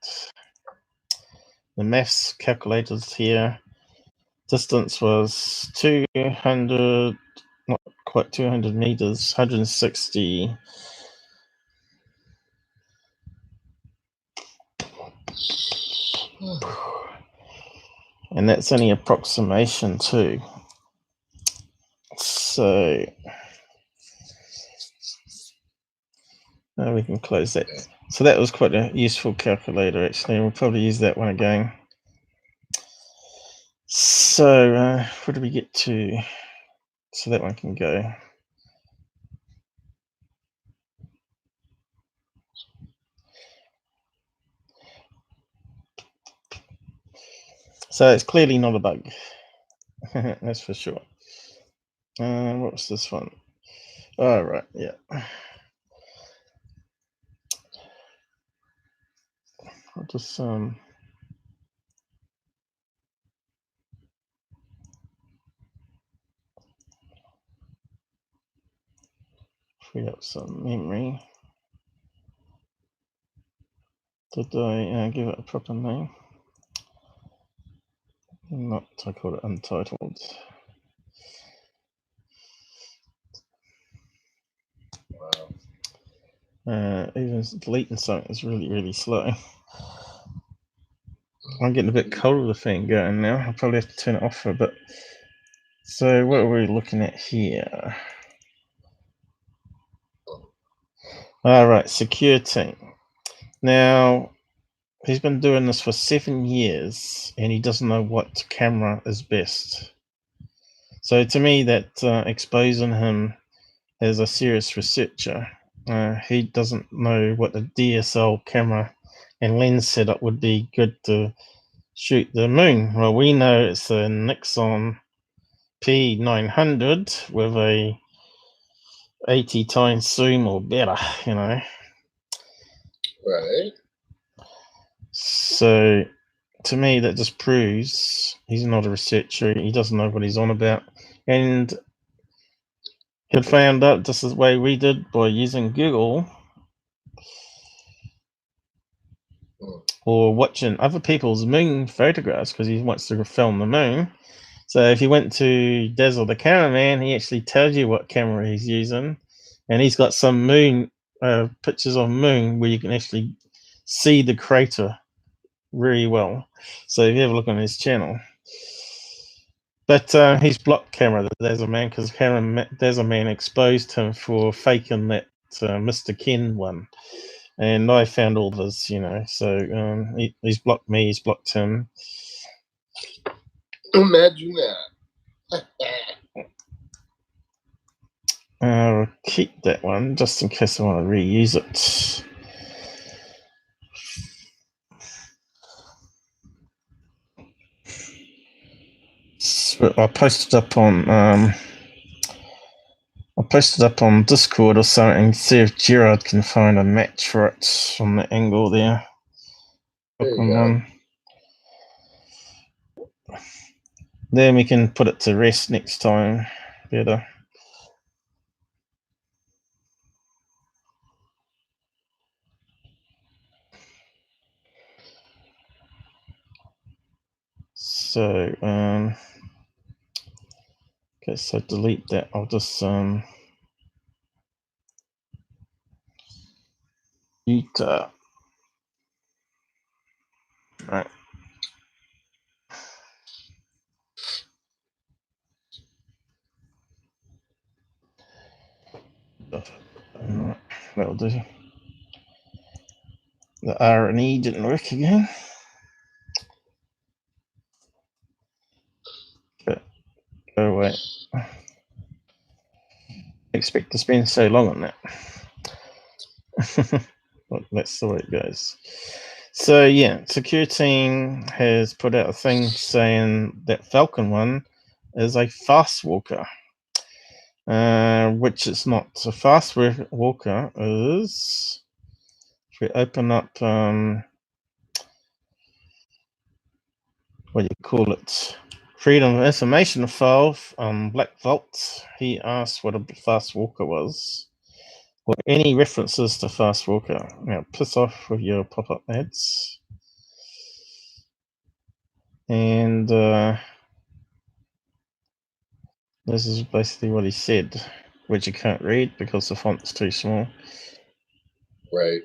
The maths calculators here. Distance was 200, not quite 200 meters, 160. And that's only approximation too. So we can close that. So that was quite a useful calculator actually. We'll probably use that one again. So where do we get to? So that one can go. So it's clearly not a bug. That's for sure. What's this one? Oh, right, yeah. I'll just free up some memory. Did I give it a proper name? Not, I call it untitled.
Wow.
Even deleting something is really, really slow. I'm getting a bit cold with the thing going now. I'll probably have to turn it off for a bit. So what are we looking at here? All right, security. Now, he's been doing this for 7 years, and he doesn't know what camera is best. So to me, that exposing him as a serious researcher. He doesn't know what a DSL camera and lens setup would be good to shoot the moon. Well, we know it's a Nixon P900 with a 80 times zoom or better, you know.
Right.
So to me, that just proves he's not a researcher. He doesn't know what he's on about. And he found out just the way we did by using Google or watching other people's moon photographs because he wants to film the moon. So if you went to Dazzle the cameraman, he actually tells you what camera he's using, and he's got some moon pictures of moon where you can actually see the crater really well. So if you have a look on his channel. But he's blocked camera, the Dazzle man, because Dazzle man exposed him for faking that Mr. Ken one. And I found all this, you know. So he's blocked me, he's blocked him.
Imagine that.
I'll keep that one just in case I want to reuse it. So I'll post it up on Discord or something, see if Gerard can find a match for it on the angle there.
There you go.
Then we can put it to rest next time better. So okay, so delete that. I'll just Utah. Right. That'll do. The R&E didn't work again. But go away. Expect to spend so long on that. But that's the way it goes. So yeah, security team has put out a thing saying that Falcon one is a fast walker, which it's not. So fast walker is, if we open up what do you call it, Freedom of Information file on Black Vault, he asked what a fast walker was, or any references to fast walker. Now piss off with your pop-up ads. And this is basically what he said, which you can't read because the font's too small.
Right.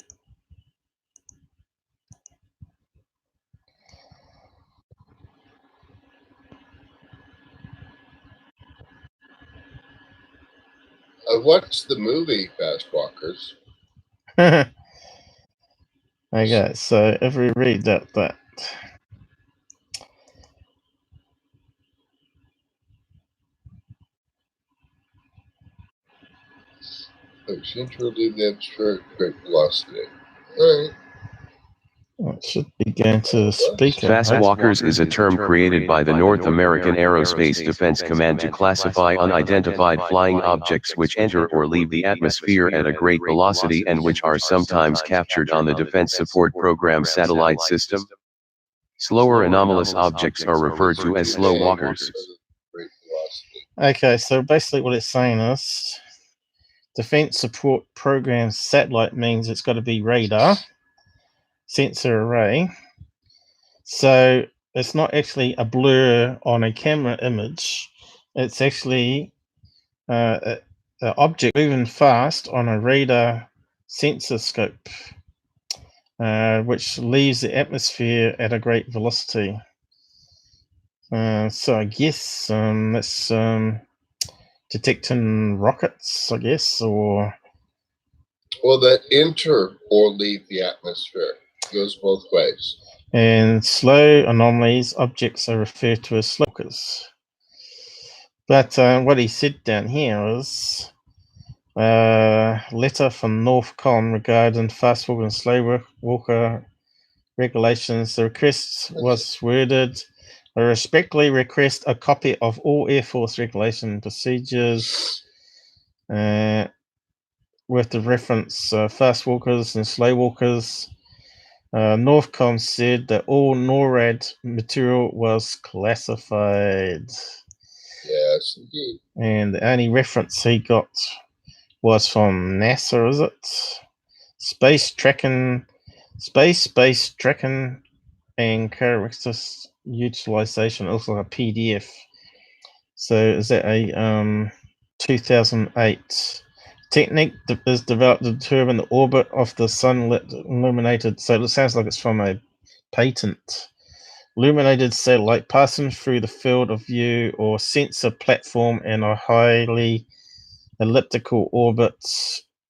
I watched the movie Fast Walkers.
Okay, so if we read that.
Centrally the abstract great velocity. All right.
Well, it should be going to the speaker.
Fast walkers is a term created by the North American Aerospace Defense Command to classify unidentified flying objects which enter or leave the atmosphere at a great velocity and which are sometimes captured on the Defense Support Program satellite system. Slower anomalous objects are referred to as slow walkers.
Okay, so basically what it's saying is Defense Support Program satellite means it's got to be radar, sensor array. So it's not actually a blur on a camera image. It's actually an object moving fast on a radar sensor scope. which leaves the atmosphere at a great velocity. So I guess that's detecting rockets, I guess, or
that enter or leave the atmosphere. It goes both ways.
And slow anomalies, objects are referred to as slowwalkers. But what he said down here was letter from Northcom regarding fast walker and slow walker regulations. The request was worded, I respectfully request a copy of all Air Force regulation procedures with the reference fast walkers and slow walkers. Northcom said that all NORAD material was classified.
Yes, indeed.
And the only reference he got was from NASA, is it? Space tracking and characteristics utilization, also a PDF. So is that a 2008 technique that is developed to determine the orbit of the sun illuminated? So it sounds like it's from a patent. Illuminated satellite passing through the field of view or sensor platform in a highly elliptical orbit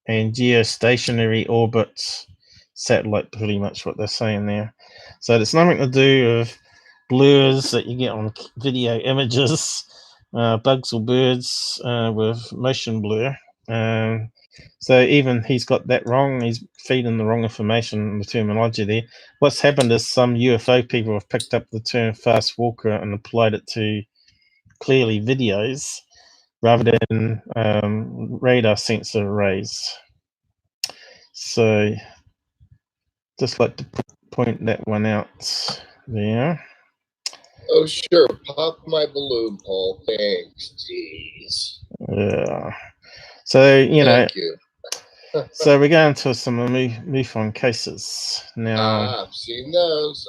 and geostationary orbit satellite, pretty much what they're saying there. So it's nothing to do with blurs that you get on video images, bugs or birds with motion blur. So even he's got that wrong. He's feeding the wrong information, the terminology there. What's happened is some UFO people have picked up the term fast walker and applied it to clearly videos rather than radar sensor arrays. So just like to point that one out there.
Oh, sure. Pop my balloon, Paul. Thanks. Jeez.
Yeah. So, you know,
Thank you.
so we're going to some MUFON cases now.
I've seen those.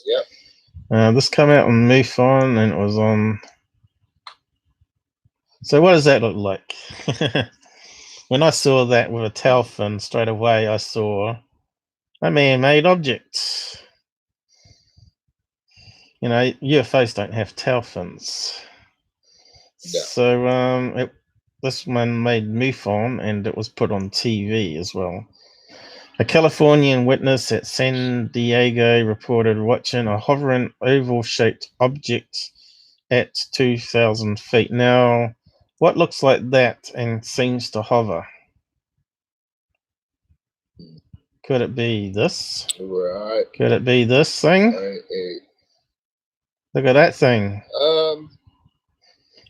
Yep.
This came out on MUFON and it was on. So what does that look like? When I saw that with a tail fin, straight away I saw a man-made object. You know, UFOs don't have tail fins.
No.
So this one made MUFON and it was put on TV as well. A Californian witness at San Diego reported watching a hovering oval-shaped object at 2,000 feet. Now, what looks like that and seems to hover? Could it be this?
Right.
Could it be this thing? Look at that thing.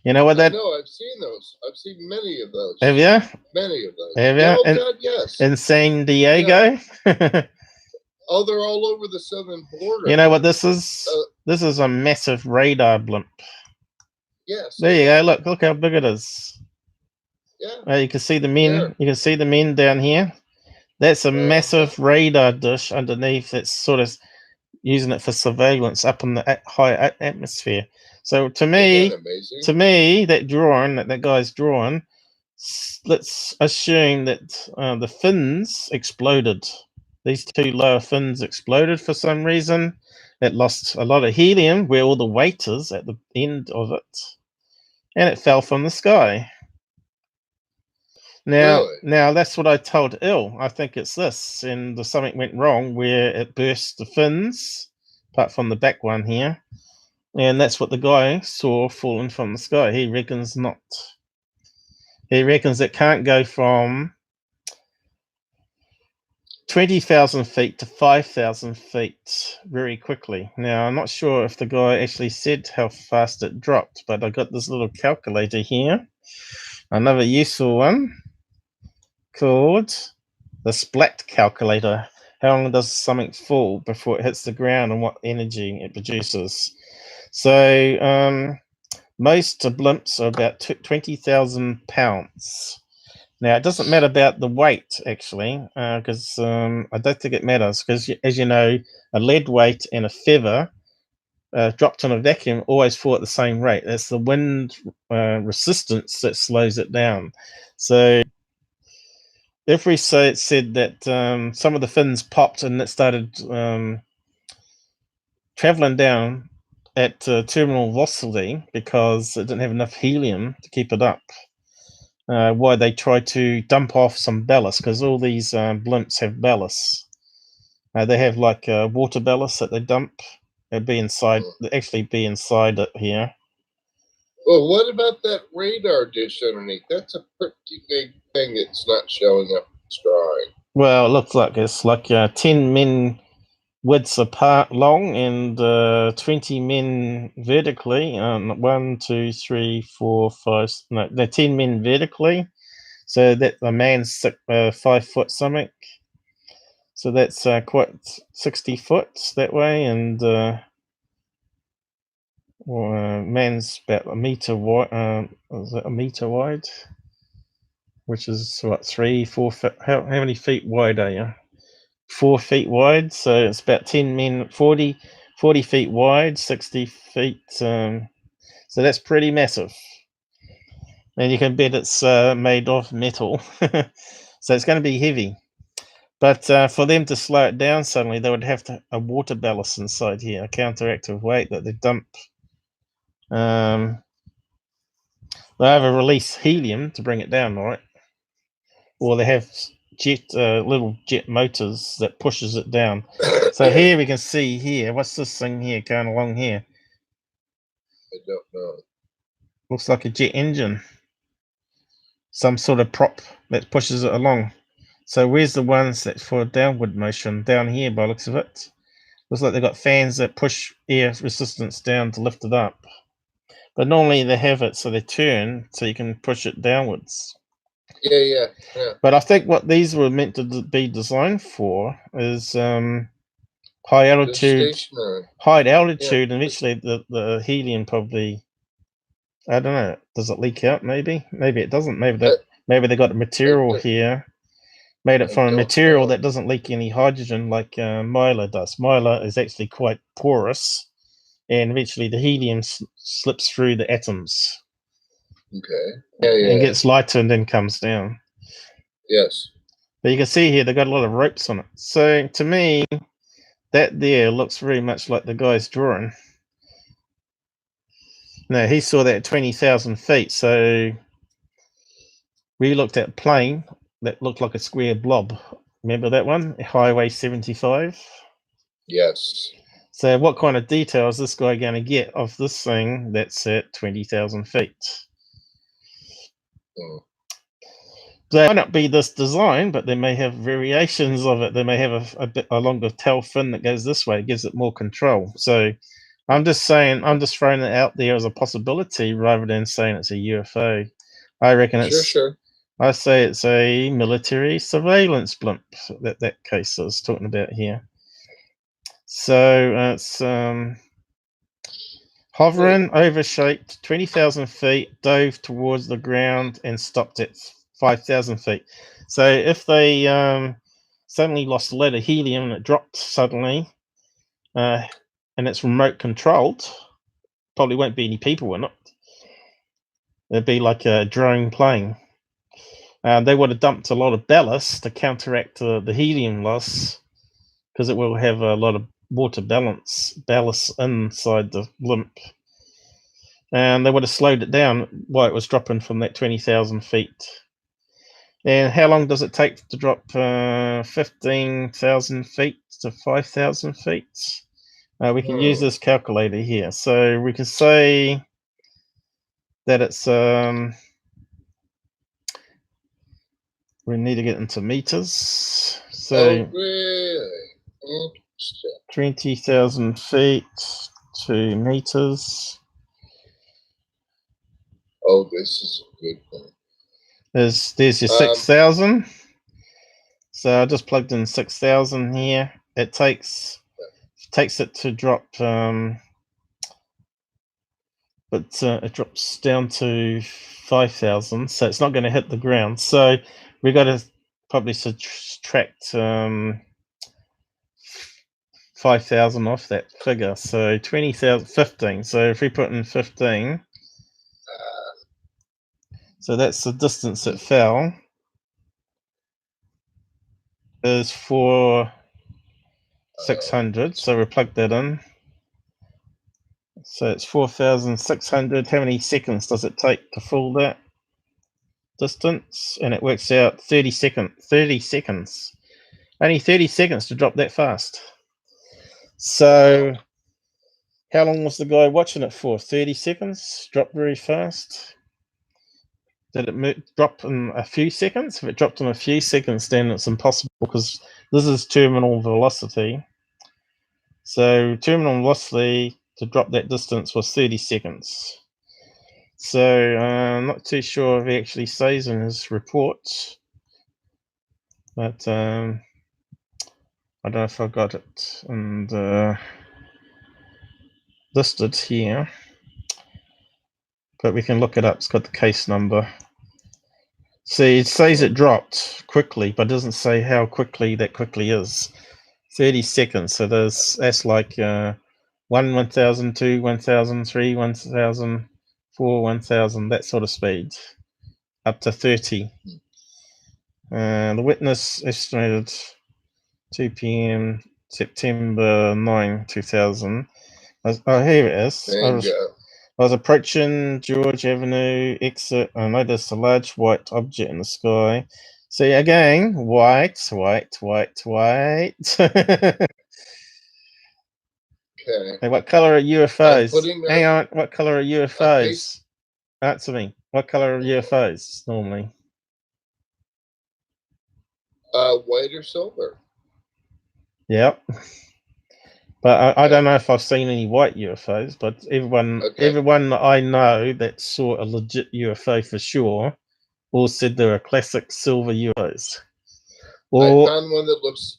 You know what that?
No, I've seen those. I've seen many of those.
Have you?
Many of those.
Have you?
Yeah, oh God, yes.
In San Diego? Yeah.
Oh, they're all over the southern border.
You know what this is? This is a massive radar blimp.
Yes.
There you go. Look how big it is.
Yeah.
You can see the men.
There.
You can see the men down here. That's a massive radar dish underneath. That's sort of using it for surveillance up in the high atmosphere. So to me, that drawing that guy's drawing, let's assume that the fins exploded. These two lower fins exploded for some reason. It lost a lot of helium where all the weight is at the end of it, and it fell from the sky. Now that's what I told Il. I think it's this, and something went wrong where it burst the fins, apart from the back one here, and that's what the guy saw falling from the sky. He reckons not. He reckons it can't go from 20,000 feet to 5,000 feet very quickly. Now, I'm not sure if the guy actually said how fast it dropped, but I got this little calculator here, another useful one called the splat calculator. How long does something fall before it hits the ground and what energy it produces? So most blimps are about 20,000 pounds. Now, it doesn't matter about the weight, actually, because I don't think it matters, because, as you know, a lead weight and a feather dropped in a vacuum always fall at the same rate. That's the wind resistance that slows it down. So if we say it said that some of the fins popped and it started traveling down at terminal velocity because it didn't have enough helium to keep it up. Why they try to dump off some ballast, because all these blimps have ballast. They have like water ballast that they dump. It'd be inside. Actually, be inside it here.
Well, what about that radar dish underneath? That's a pretty big thing. It's not showing up in this drawing.
Well, it looks like it's like 10 men widths apart long and 20 men vertically. 1, 2, 3, 4, 5. No, they're 10 men vertically. So that a man's 5 foot something. So that's quite 60 foot that way, and man's about a meter wide. Is it a meter wide? Which is what, 3, 4 feet? How many feet wide are you? 4 feet wide. So it's about 10 men, 40 feet wide, 60 feet. So that's pretty massive. And you can bet it's made of metal. So it's going to be heavy. But for them to slow it down suddenly, they would have a water ballast inside here, a counteractive weight that they dump. They either release helium to bring it down, right? Or they have little jet motors that pushes it down. So here we can see here, what's this thing here going along here?
I don't know.
Looks like a jet engine. Some sort of prop that pushes it along. So where's the ones that's for downward motion? Down here by the looks of it. Looks like they've got fans that push air resistance down to lift it up. But normally they have it so they turn so you can push it downwards.
Yeah.
But I think what these were meant to be designed for is high altitude, and eventually the helium probably, I don't know, does it leak out? Maybe it doesn't. Maybe they got a material here, made it from a material that doesn't leak any hydrogen like mylar does. Mylar is actually quite porous, and eventually the helium slips through the atoms.
Okay. Yeah.
And gets lighter and then comes down.
Yes.
But you can see here they've got a lot of ropes on it. So to me, that there looks very much like the guy's drawing. No, he saw that at 20,000 feet. So we looked at a plane that looked like a square blob. Remember that one? Highway 75?
Yes.
So what kind of detail is this guy going to get of this thing that's at 20,000 feet? They might not be this design, but they may have variations of it. They may have a longer tail fin that goes this way. It gives it more control. So I'm just saying, I'm just throwing it out there as a possibility rather than saying it's a UFO. I reckon it's... Sure. I say it's a military surveillance blimp, that case I was talking about here. So it's hovering, overshaped, 20,000 feet, dove towards the ground and stopped at 5,000 feet. So if they suddenly lost a lot of helium and it dropped suddenly, and it's remote controlled, probably won't be any people in it. It'd be like a drone plane. They would have dumped a lot of ballast to counteract the helium loss, because it will have a lot of water ballast inside the blimp. And they would have slowed it down while it was dropping from that 20,000 feet. And how long does it take to drop 15,000 feet to 5,000 feet? We can use this calculator here. So we can say that it's... we need to get into meters. So 20,000 feet to meters.
Oh, this is a good one.
There's your 6,000. So I just plugged in 6,000 here. It takes it to drop, but it drops down to 5,000. So it's not going to hit the ground. So we got to probably subtract 5,000 off that figure. So 20,000, 15. So if we put in 15. So that's the distance it fell. is 4,600. So we plug that in. So it's 4,600. How many seconds does it take to fill that distance? And it works out 30 seconds. 30 seconds. Only 30 seconds to drop that fast. So how long was the guy watching it for? 30 seconds? Drop very fast. Did it drop in a few seconds? If it dropped in a few seconds, then it's impossible because this is terminal velocity. So terminal velocity to drop that distance was 30 seconds. So I'm not too sure if he actually says in his report, but I don't know if I got it and listed here, but we can look it up. It's got the case number. See, it says it dropped quickly, but doesn't say how quickly that quickly is. 30 seconds. So that's like 1, 1,000, 2, 1,000, 3, 1,000, 4, 1,000, that sort of speed, up to 30. The witness estimated 2 p.m. September 9, 2000. Oh, here it is.
There you go.
I was approaching George Avenue exit. I noticed a large white object in the sky. See, again, white.
Okay.
Hey, what color are UFOs?
putting
Hang
up
on, what color are UFOs? Answer me. What color are UFOs normally?
White or silver.
Yep. But I don't know if I've seen any white UFOs, but everyone that I know that saw a legit UFO for sure all said they were classic silver UFOs.
I found one that looks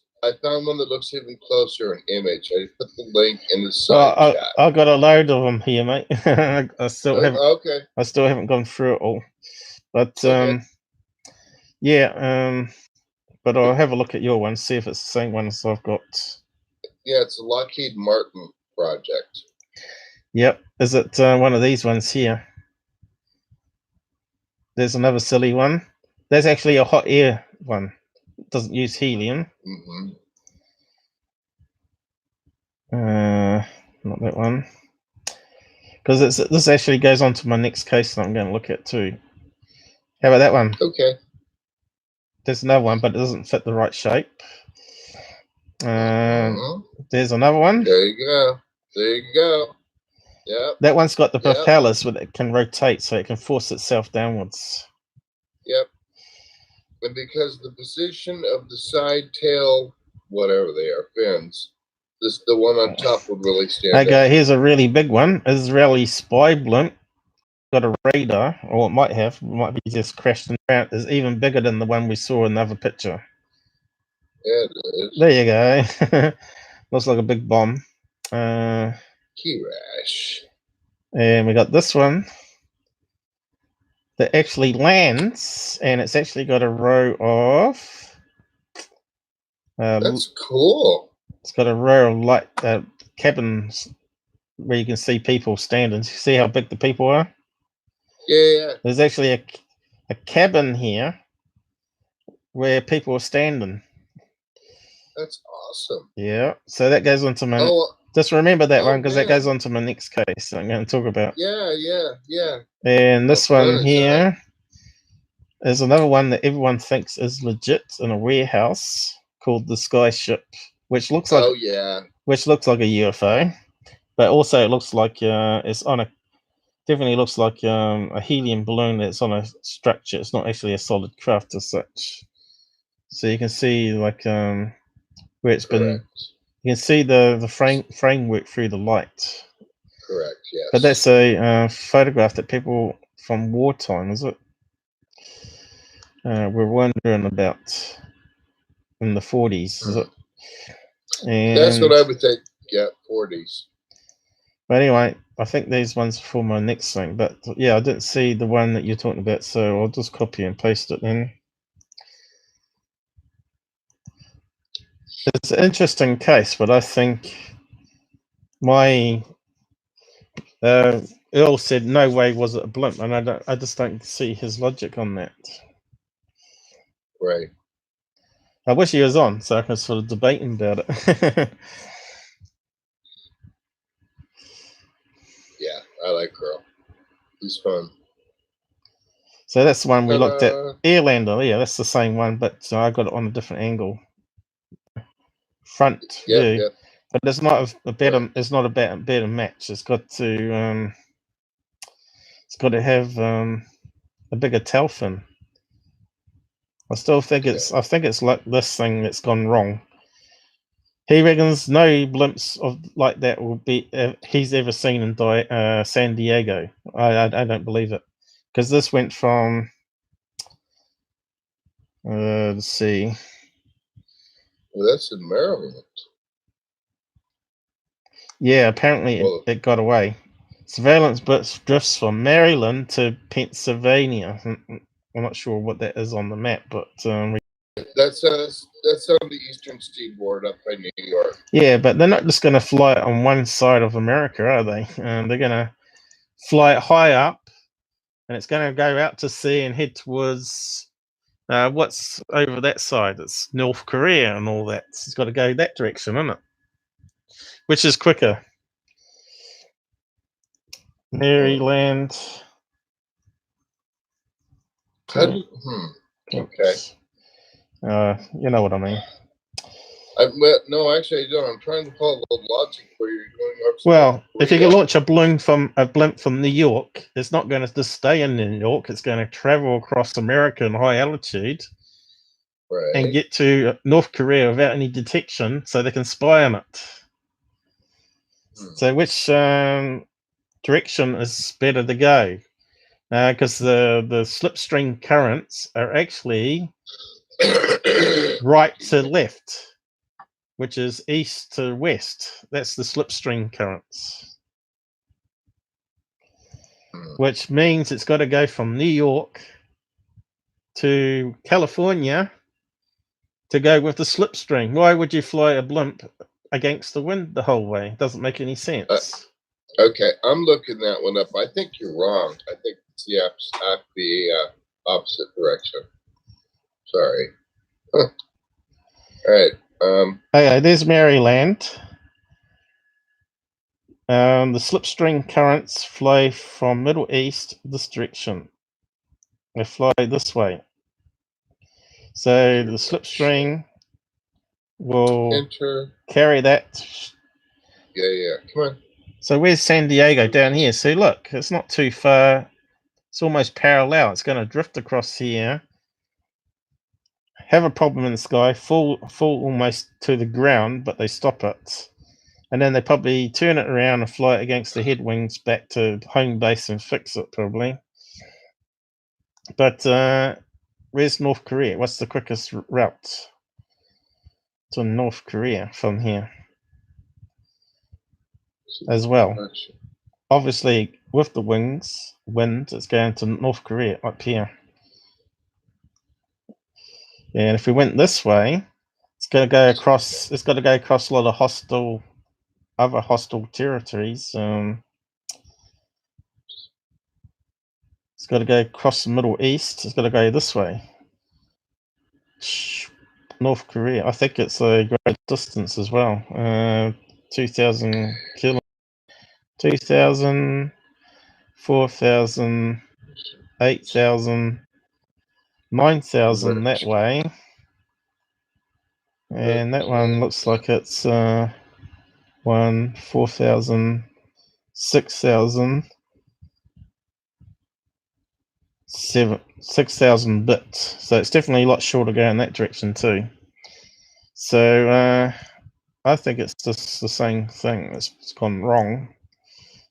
even closer, an image. I put the link in the side chat.
I got a load of them here, mate. I still haven't.
Okay.
I still haven't gone through it all, but yeah. But I'll have a look at your one, see if it's the same one as I've got.
Yeah, it's a Lockheed Martin project.
Yep. Is it one of these ones here? There's another silly one. There's actually a hot air one. It doesn't use helium. Not that one. Because this actually goes on to my next case that I'm going to look at too. How about that one?
Okay.
There's another one, but it doesn't fit the right shape. There's another one.
There you go. There you go. Yeah.
That one's got the propellers that it can rotate, so it can force itself downwards.
Yep. And because the position of the side tail, whatever they are, fins, the one on top would really stand out.
Okay, here's a really big one. Israeli spy blimp. Got a radar, or it might be just crashed and around. It's even bigger than the one we saw in the other picture.
Yeah, it is.
There you go. Looks like a big bomb.
Kirash.
And we got this one that actually lands, and it's actually got a row of.
That's cool.
It's got a row of light cabins where you can see people standing. See how big the people are?
Yeah.
There's actually a cabin here where people are standing.
That's awesome.
Yeah. So that goes on to my. Just remember that one because that goes on to my next case that I'm going to talk about.
Yeah.
And this one here is another one that everyone thinks is legit in a warehouse called the Sky Ship, which looks like which looks like a UFO, but also it looks like it's on a. Definitely looks like a helium balloon that's on a structure. It's not actually a solid craft as such. So you can see like where it's been. You can see the framework through the light.
Correct. Yes.
But that's a photograph that people from wartime, is it? We're wondering about in the 40s, is it? And
that's what I would think. Yeah, 40s.
But anyway, I think these ones for my next thing. But yeah, I didn't see the one that you're talking about, so I'll just copy and paste it then. It's an interesting case, but I think my Earl said no way was it a blimp, and I just don't see his logic on that.
Right.
I wish he was on so I can sort of debate him about it.
Yeah, I like Carl. He's fun.
So that's the one we looked at.
Ta-da.
Airlander, yeah, that's the same one, but I got it on a different angle. Front view.
Yeah.
But it's not a better.
Right.
It's not a better match. It's got to. It's got to have a bigger tail fin. I still think it's. I think it's like this thing that's gone wrong. He reckons no blimps of like that will be he's ever seen in San Diego. I don't believe it, because this went from. Let's see.
Well, that's in Maryland.
Yeah, apparently
Well,
it got away. Surveillance drifts from Maryland to Pennsylvania. I'm not sure what that is on the map, but
that's on the eastern seaboard up by New York.
yeah, but they're not just going to fly it on one side of America, are they? They're going to fly it high up, and it's going to go out to sea and head towards what's over that side. It's North Korea and all that. It's got to go that direction, isn't it? Which is quicker. Maryland.
How do you, okay.
You know what I mean.
No, actually, I don't. I'm trying to follow the logic where you're going up.
Well, if you can launch a blimp from New York, it's not going to just stay in New York. It's going to travel across America in high altitude,
right,
and get to North Korea without any detection, so they can spy on it. So, which direction is better to go? Because the slipstream currents are actually right to left, which is east to west. That's the slipstream currents, which means it's got to go from New York to California to go with the slipstream. Why would you fly a blimp against the wind the whole way? It doesn't make any sense.
Okay, I'm looking that one up. I think you're wrong. I think it's the opposite direction. Sorry. Huh. All right.
Okay, there's Maryland. The slipstream currents flow from Middle East this direction. They fly this way. So the slipstream will carry that.
Yeah. Come on.
So where's San Diego? Down here. See, look, it's not too far. It's almost parallel. It's going to drift across here. Have a problem in the sky, fall almost to the ground, but they stop it. And then they probably turn it around and fly it against the headwinds back to home base and fix it, probably. But where's North Korea? What's the quickest route to North Korea from here? As well. Obviously, with the wind, it's going to North Korea up here. And if we went this way, it's going to go across. It's got to go across a lot of other hostile territories. It's got to go across the Middle East. It's got to go this way. North Korea. I think it's a great distance as well. 2,000 kilometers. 2,000, 4,000, 8,000, 9,000 that way. And that one looks like it's 4,000, 6,000, 6,000 bits. So it's definitely a lot shorter going that direction too. So I think it's just the same thing. It's gone wrong.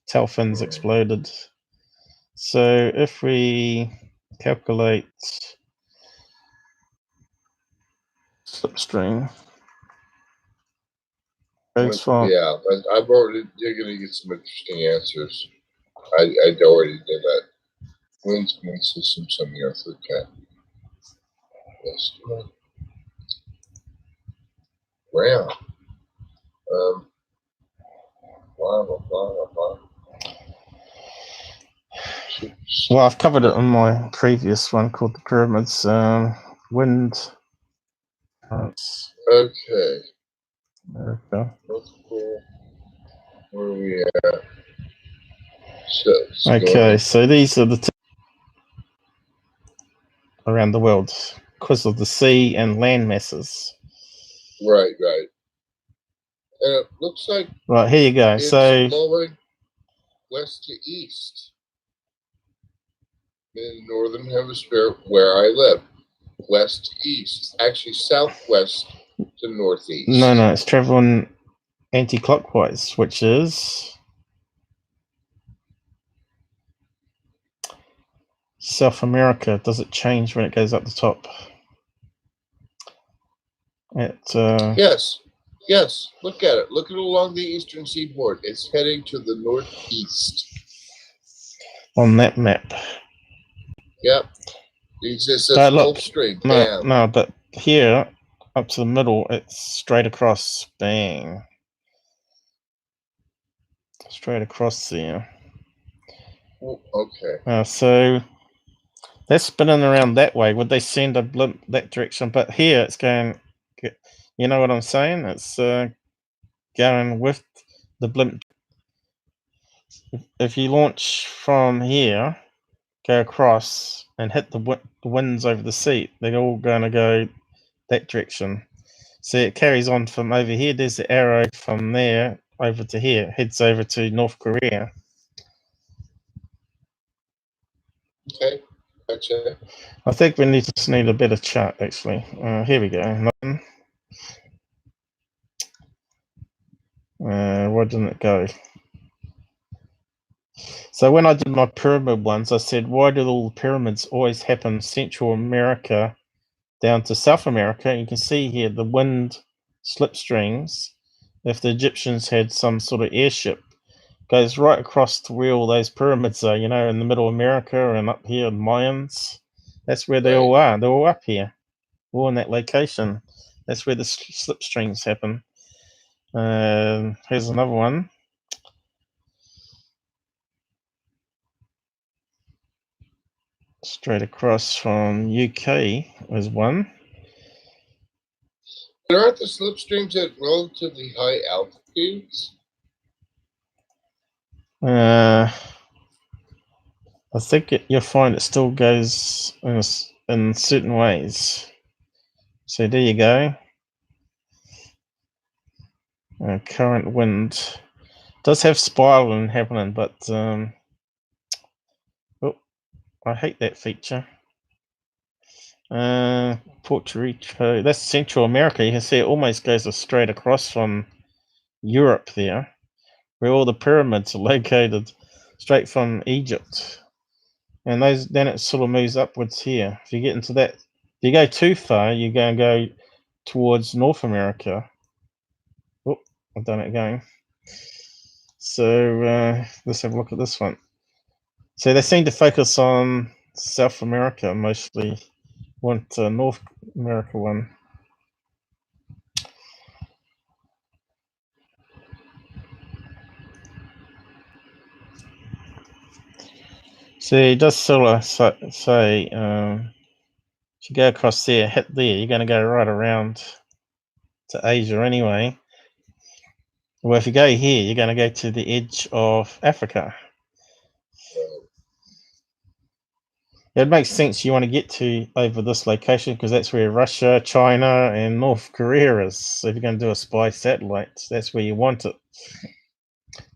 Tail fins exploded. So if we calculate slipstream, goes from
yeah, but you're going to get some interesting answers. I already did that. Winds, wind system, something else. Okay. Yes. Wow. Blah.
Well, I've covered it on my previous one called the pyramids. Wind France,
Okay.
America.
Multiple. Where are we at? So,
Okay, so these are the around the world because of the sea and land masses.
right. And it looks like
Right, here you go.
it's
So
flowing west to east in the northern hemisphere where I live. West to east. Actually, southwest to northeast.
no, it's traveling anti-clockwise, which is South America. Does it change when it goes up the top?
Yes. Look at it. Look at it along the eastern seaboard. It's heading to the northeast.
On that map.
Yep. It's just a
But
Gulf
look,
Stream. Bam.
no, but here up to the middle, it's straight across. Bang. Straight across there.
Oh, okay.
So they're spinning around that way. Would they send a blimp that direction? But here it's going. You know what I'm saying? It's going with the blimp. If you launch from here, go across and hit the winds over the sea, they're all going to go that direction. So it carries on from over here. There's the arrow from there over to here. Heads over to North Korea.
Okay. Gotcha.
I think we just need a better chart, actually. Here we go. Why didn't it go? So when I did my pyramid ones, I said, why did all the pyramids always happen Central America down to South America? You can see here the wind slipstreams. If the Egyptians had some sort of airship, goes right across to where all those pyramids are, you know, in the middle of America and up here in Mayans. That's where they all are. They're all up here, all in that location. That's where the slipstreams happen. Here's another one. Straight across from UK is one.
But aren't the slipstreams at relatively high altitudes?
I think you'll find it still goes in certain ways. So there you go. Current wind does have spiraling happening, but oh, I hate that feature. Puerto Rico, that's Central America. You can see it almost goes straight across from Europe there, where all the pyramids are located, straight from Egypt. And those, then it sort of moves upwards here. If you get into that, if you go too far, you're going to go towards North America. Oh, I've done it again. So let's have a look at this one. So they seem to focus on South America mostly. Want North America one. So it does sort of say if you go across there, hit there, you're going to go right around to Asia anyway. Well, if you go here, you're going to go to the edge of Africa. It makes sense you want to get to over this location because that's where Russia, China, and North Korea is. So if you're going to do a spy satellite, that's where you want it.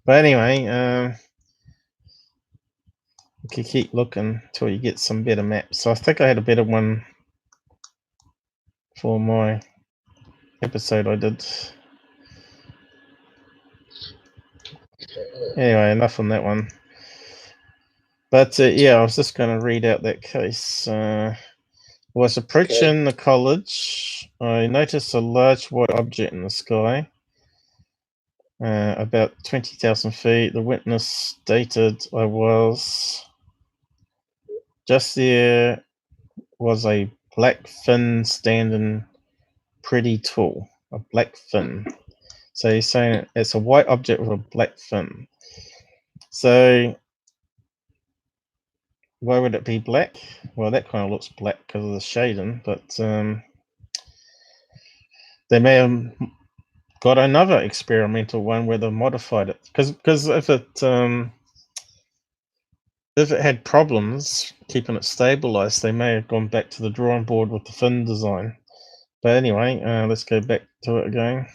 But anyway, you can keep looking until you get some better maps. So I think I had a better one for my episode I did. Anyway, enough on that one. But yeah, I was just going to read out that case. Was approaching the college. I noticed a large white object in the sky, about 20,000 feet. The witness stated I was just there. Was a black fin standing pretty tall. A black fin. So he's saying it's a white object with a black fin. So why would it be black? Well, that kind of looks black because of the shading, but they may have got another experimental one where they modified it. Because if it had problems keeping it stabilized, they may have gone back to the drawing board with the fin design. But anyway, let's go back to it again.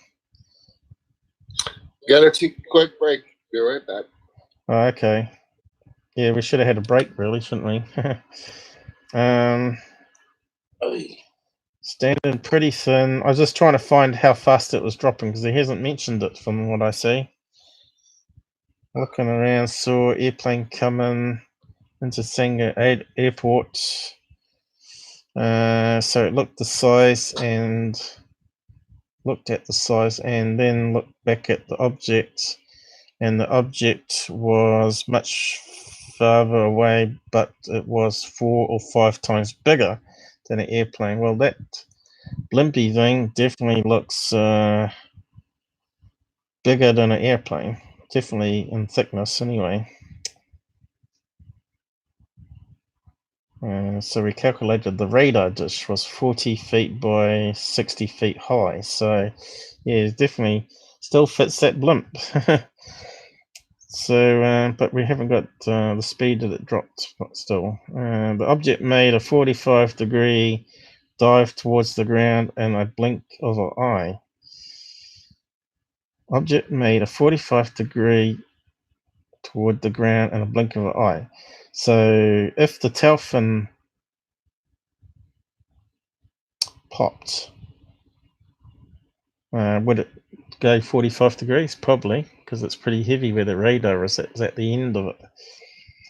Gotta take a quick break. Be right back.
Okay. Yeah, we should have had a break, really, shouldn't we? Standard pretty thin. I was just trying to find how fast it was dropping because he hasn't mentioned it from what I see. Looking around, saw airplane coming into Sangha Airport. So it looked at the size and then looked back at the object, and the object was much farther away, but it was 4 or 5 times bigger than an airplane. Well, that blimpy thing definitely looks bigger than an airplane, definitely in thickness anyway. So we calculated the radar dish was 40 feet by 60 feet high. So yeah, it definitely still fits that blimp. So, but we haven't got the speed that it dropped, but still. The object made a 45-degree dive towards the ground and a blink of an eye. Object made a 45-degree toward the ground and a blink of an eye. So if the tail fin popped, would it go 45 degrees? Probably, because it's pretty heavy where the radar is at the end of it.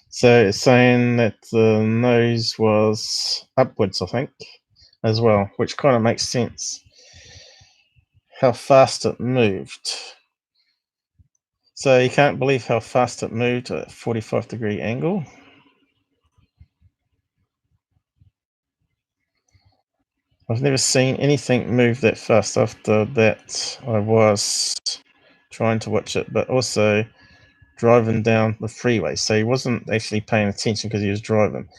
So it's saying that the nose was upwards, I think, as well, which kind of makes sense. How fast it moved. So you can't believe how fast it moved at a 45-degree angle. I've never seen anything move that fast. After that, I was trying to watch it, but also driving down the freeway. So he wasn't actually paying attention because he was driving.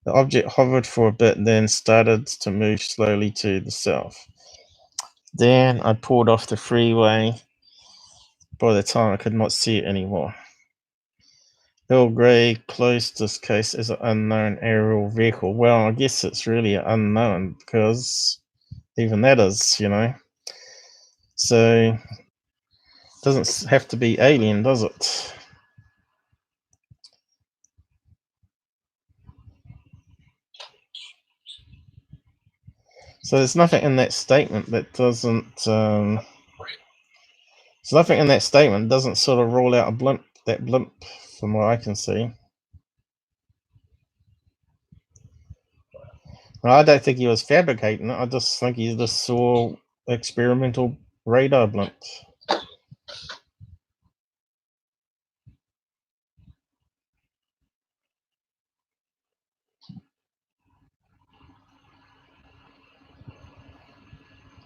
The object hovered for a bit, then started to move slowly to the south. Then I pulled off the freeway. By the time I could not see it anymore. Earl Grey closed this case as an unknown aerial vehicle. Well, I guess it's really unknown because even that is, you know. So it doesn't have to be alien, does it? So there's nothing in that statement that doesn't. There's nothing in that statement doesn't sort of rule out a blimp. That blimp, from what I can see. I don't think he was fabricating it. I just think he just saw experimental radar blimp.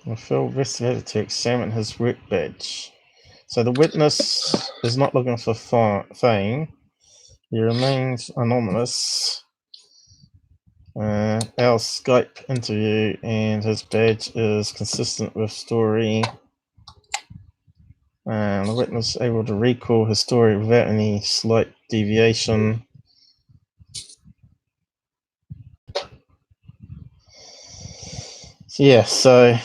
I feel investigated to examine his work badge. So the witness is not looking for fame. He remains anonymous. Our Skype interview and his badge is consistent with story. The witness is able to recall his story without any slight deviation. Yeah, so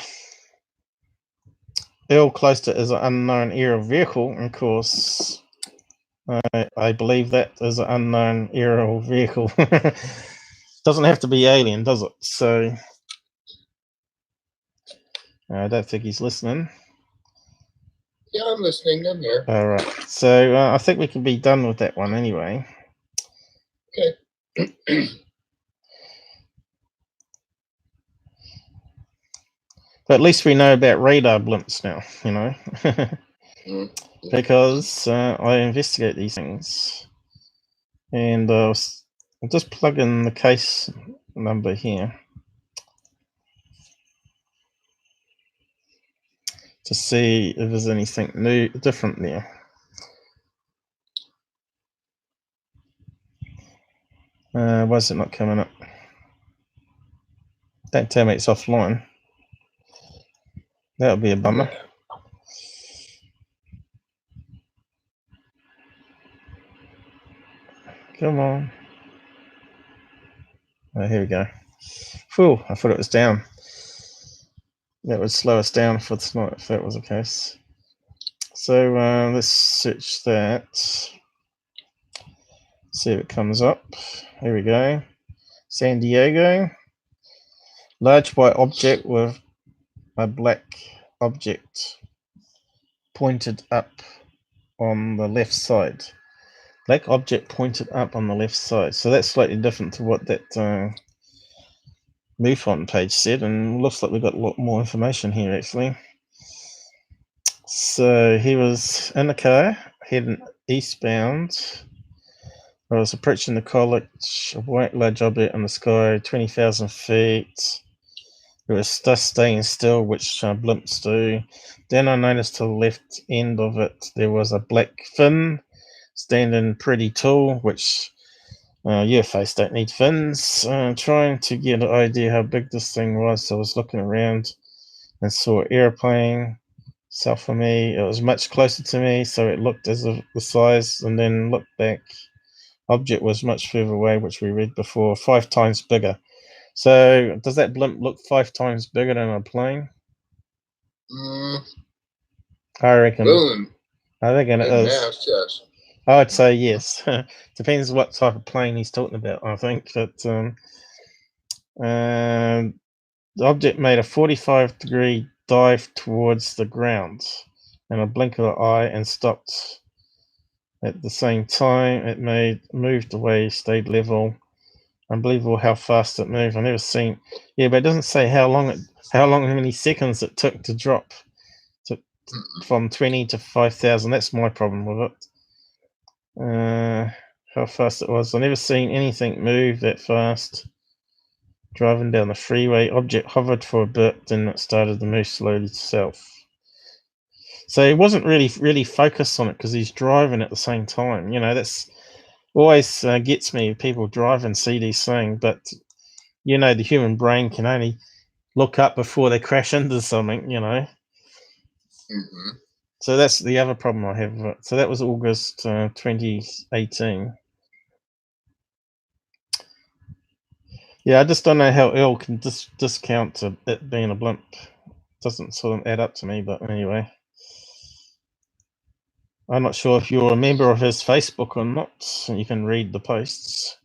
Earl closed it as an unknown aerial vehicle, and of course, I believe that is an unknown aerial vehicle. Doesn't have to be alien, does it? So I don't think he's listening.
Yeah, I'm listening. I'm here.
All right. So I think we can be done with that one anyway.
Okay.
But at least we know about radar blimps now, you know, because I investigate these things. And I'll just plug in the case number here to see if there's anything new, different there. Why is it not coming up? Don't tell me it's offline. That would be a bummer. Come on. Oh, here we go. Phew, I thought it was down. That would slow us down if it's not, if that was the case. So let's search that. See if it comes up. Here we go. San Diego. Large white object with a black object pointed up on the left side. Black object pointed up on the left side. So that's slightly different to what that MUFON page said, and looks like we've got a lot more information here actually. So he was in the car, heading eastbound. I was approaching the college, a white large object in the sky, 20,000 feet. It was just staying still, which blimps do. Then I noticed to the left end of it, there was a black fin standing pretty tall, which UFOs don't need fins. Trying to get an idea how big this thing was, so I was looking around and saw an airplane south of me. It was much closer to me, so it looked as if the size, and then looked back. Object was much further away, which we read before, 5 times bigger. So does that blimp look 5 times bigger than a plane? I reckon. I reckon it is.
Mass, yes.
I would say yes. Depends what type of plane he's talking about, I think. But the object made a 45-degree dive towards the ground in a blink of an eye and stopped. At the same time, it moved away, stayed level. Unbelievable how fast it moved. I've never seen. Yeah, but it doesn't say how many seconds it took to drop from 20 to 5,000. That's my problem with it. How fast it was. I've never seen anything move that fast. Driving down the freeway, object hovered for a bit, then it started to move slowly south. So he wasn't really focused on it because he's driving at the same time. You know, that's always gets me. People drive and see these things, but you know, the human brain can only look up before they crash into something. You know.
Mm-hmm.
So that's the other problem I have. So that was August 2018. Yeah, I just don't know how Earl can discount it being a blimp. Doesn't sort of add up to me, but anyway. I'm not sure if you're a member of his Facebook or not. You can read the posts.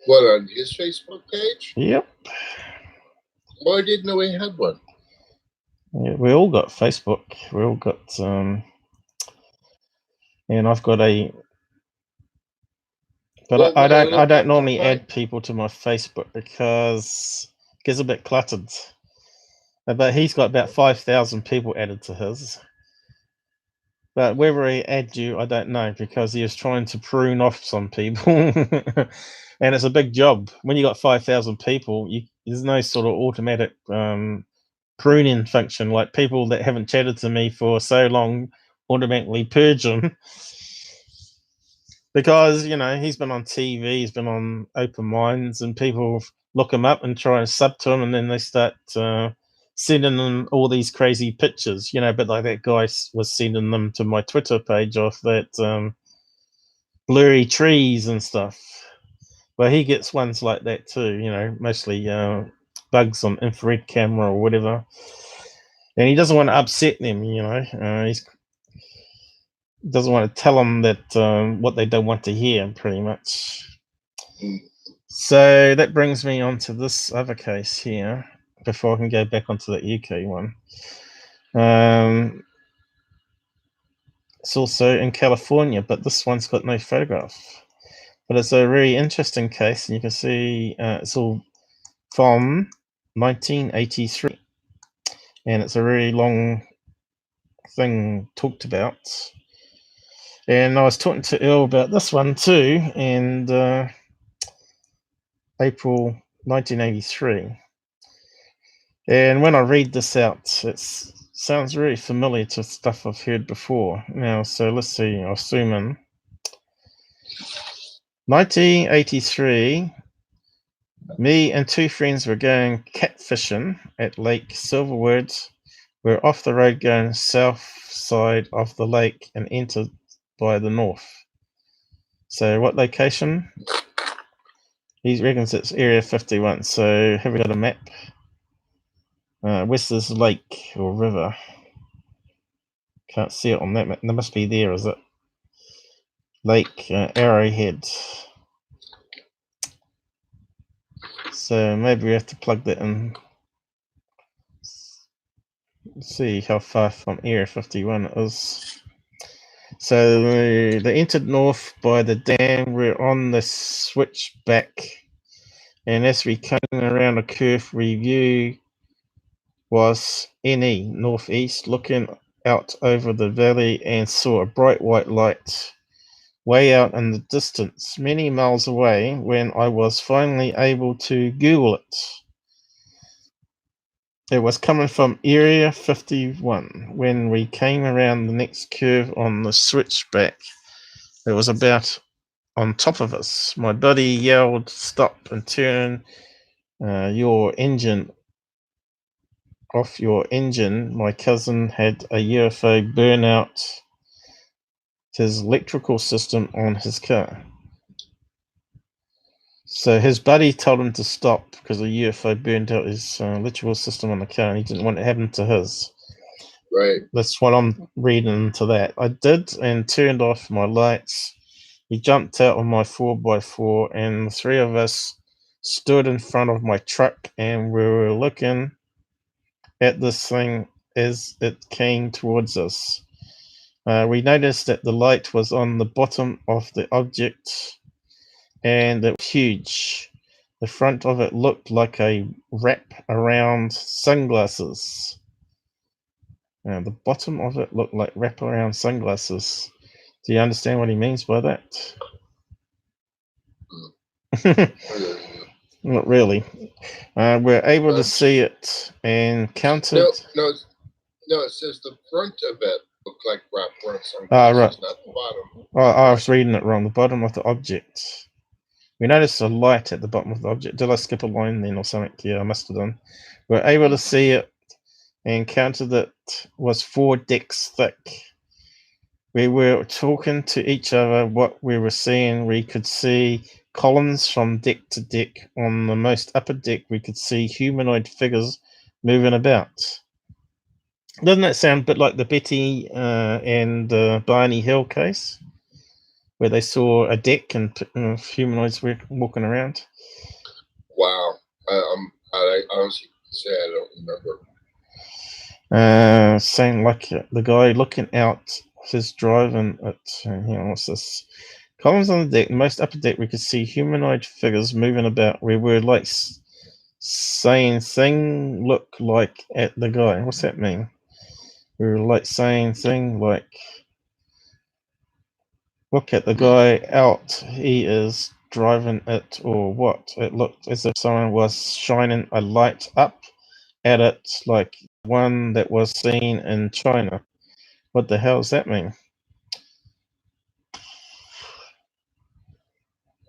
What, on his Facebook page?
Yep.
Well, I didn't know he had one.
Yeah, we all got Facebook. We all got and I've got a. But well, I don't normally add people to my Facebook because it gets a bit cluttered. But he's got about 5,000 people added to his. But whether he add you, I don't know, because he was trying to prune off some people. And it's a big job. When you got 5,000 people, there's no sort of automatic pruning function. Like people that haven't chatted to me for so long automatically purge them. Because, you know, he's been on TV, he's been on Open Minds, and people look him up and try and sub to him, and then they start sending them all these crazy pictures, you know, but like that guy was sending them to my Twitter page of that blurry trees and stuff. But he gets ones like that too, you know, mostly bugs on infrared camera or whatever. And he doesn't want to upset them, you know. He doesn't want to tell them that what they don't want to hear, pretty much. So that brings me on to this other case here, before I can go back onto the UK one. It's also in California, but this one's got no photograph. But it's a really interesting case, and you can see it's all from 1983. And it's a really long thing talked about. And I was talking to Earl about this one too, and April 1983. And when I read this out, it sounds very familiar to stuff I've heard before. Now, so let's see, I'll zoom in. 1983, Me and two friends were going catfishing at Lake Silverwood. We're off the road going south side of the lake and entered by the north. So what location? He reckons it's Area 51. So have we got a map? Where's this lake or river? Can't see it on that map. There must be there, is it? Lake Arrowhead. So maybe we have to plug that in. Let's see how far from Area 51 it is. So they entered north by the dam. We're on the switchback. And as we came around a curve, review was NE, northeast, looking out over the valley and saw a bright white light way out in the distance, many miles away, when I was finally able to Google it. It was coming from Area 51. When we came around the next curve on the switchback, it was about on top of us. My buddy yelled, "Stop and turn your engine off your engine." My cousin had a UFO burn out his electrical system on his car. So his buddy told him to stop because a UFO burned out his electrical system on the car, and he didn't want it to happen to his.
Right.
That's what I'm reading into that. I did and turned off my lights. He jumped out of my 4x4, and the three of us stood in front of my truck, and we were looking at this thing as it came towards us. We noticed that the light was on the bottom of the object, and it was huge. The front of it looked like a wrap around sunglasses. The bottom of it looked like wrap around sunglasses. Do you understand what he means by that? Not really. We're able to see it and counted.
No, it says the front of it looked like wrap around sunglasses,
right.
not the bottom.
I was reading it wrong. The bottom of the object. We noticed a light at the bottom of the object. Did I skip a line then or something? Yeah, I must have done. We're able to see it and counted that it was 4 decks thick. We were talking to each other what we were seeing. We could see columns from deck to deck. On the most upper deck, we could see humanoid figures moving about. Doesn't that sound a bit like the Betty and Barney Hill case, where they saw a deck and humanoids were walking around?
Wow. I honestly say I don't
remember. Saying like the guy looking out his driving at, what's this? Columns on the deck, most upper deck, we could see humanoid figures moving about. We were like saying thing look like at the guy. What's that mean? We were like saying thing like look at the guy out. He is driving it or what? It looked as if someone was shining a light up at it, like one that was seen in China. What the hell does that mean?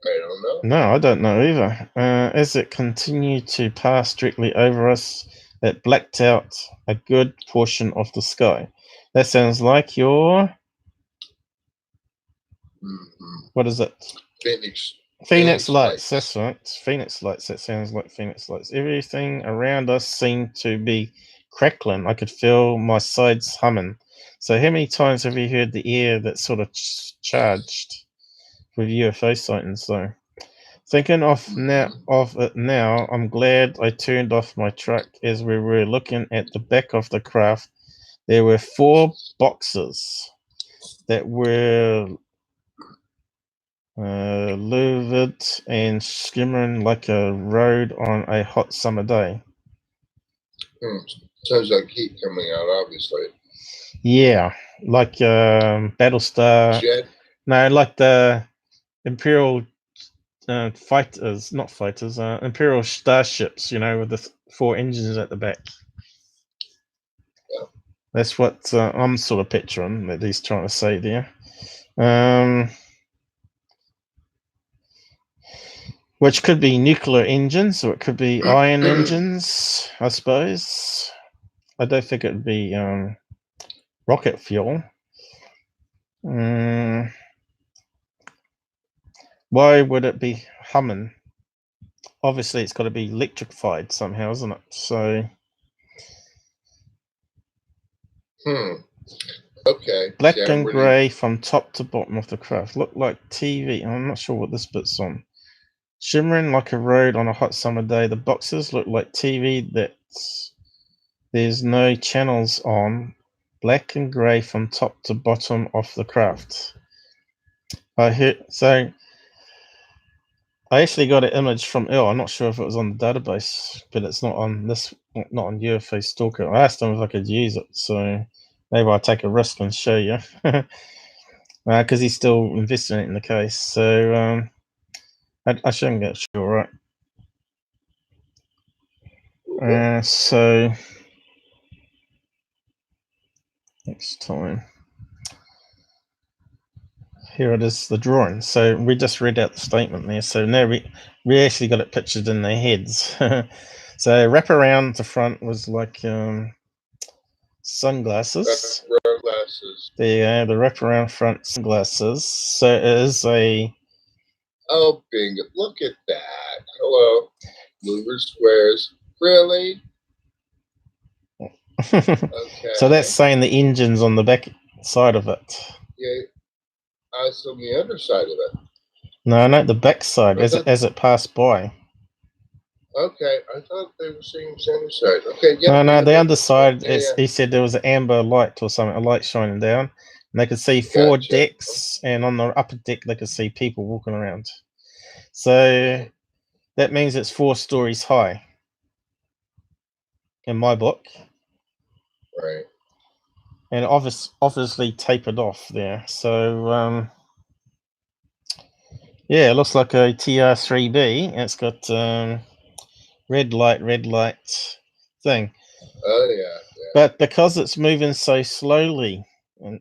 I don't know.
No, I don't know either. As it continued to pass directly over us, it blacked out a good portion of the sky. That sounds like your... What is it? Phoenix lights. That's right. Phoenix lights. That sounds like Phoenix lights. Everything around us seemed to be crackling. I could feel my sides humming. So how many times have you heard the air that's sort of charged with UFO sightings though? Thinking of it now, I'm glad I turned off my truck. As we were looking at the back of the craft, there were 4 boxes that were lurid and skimming like a road on a hot summer day.
Sounds like heat coming out, obviously.
Yeah, like Battlestar.
Jet?
No, like the Imperial fighters, not fighters, Imperial starships, with the 4 engines at the back.
Yeah.
That's what I'm sort of picturing that he's trying to say there. which could be nuclear engines or it could be iron engines, I suppose. I don't think it would be rocket fuel. Why would it be humming? Obviously, it's got to be electrified somehow, isn't it? So,
Okay.
black and grey from top to bottom of the craft. Look like TV. I'm not sure what this bit's on. Shimmering like a road on a hot summer day. The boxes look like TV there's no channels on. Black and grey from top to bottom of the craft. I actually got an image from Earl. I'm not sure if it was on the database, but it's not on not on UFO Stalker. I asked him if I could use it, so maybe I'll take a risk and show you, because he's still investigating the case. So I shouldn't get sure, right? So next time. Here it is, the drawing. So we just read out the statement there. So now we actually got it pictured in their heads. So wrap around the front was like sunglasses. There you go, the wrap around front sunglasses. So it is a...
Oh, bingo. Look at that. Hello. Mover squares. Really? Okay.
So that's saying the engine's on the back side of it.
Yeah. I was on the underside of it.
No, the back side as it passed by.
Okay, I thought they were saying center side. Okay, yeah.
No, the underside. He said there was an amber light or something, a light shining down, and they could see four decks, and on the upper deck they could see people walking around. So that means it's 4 stories high. In my book.
Right.
And obviously tapered off there. So yeah, it looks like a TR3b. It's got red light thing.
Oh yeah.
But because it's moving so slowly and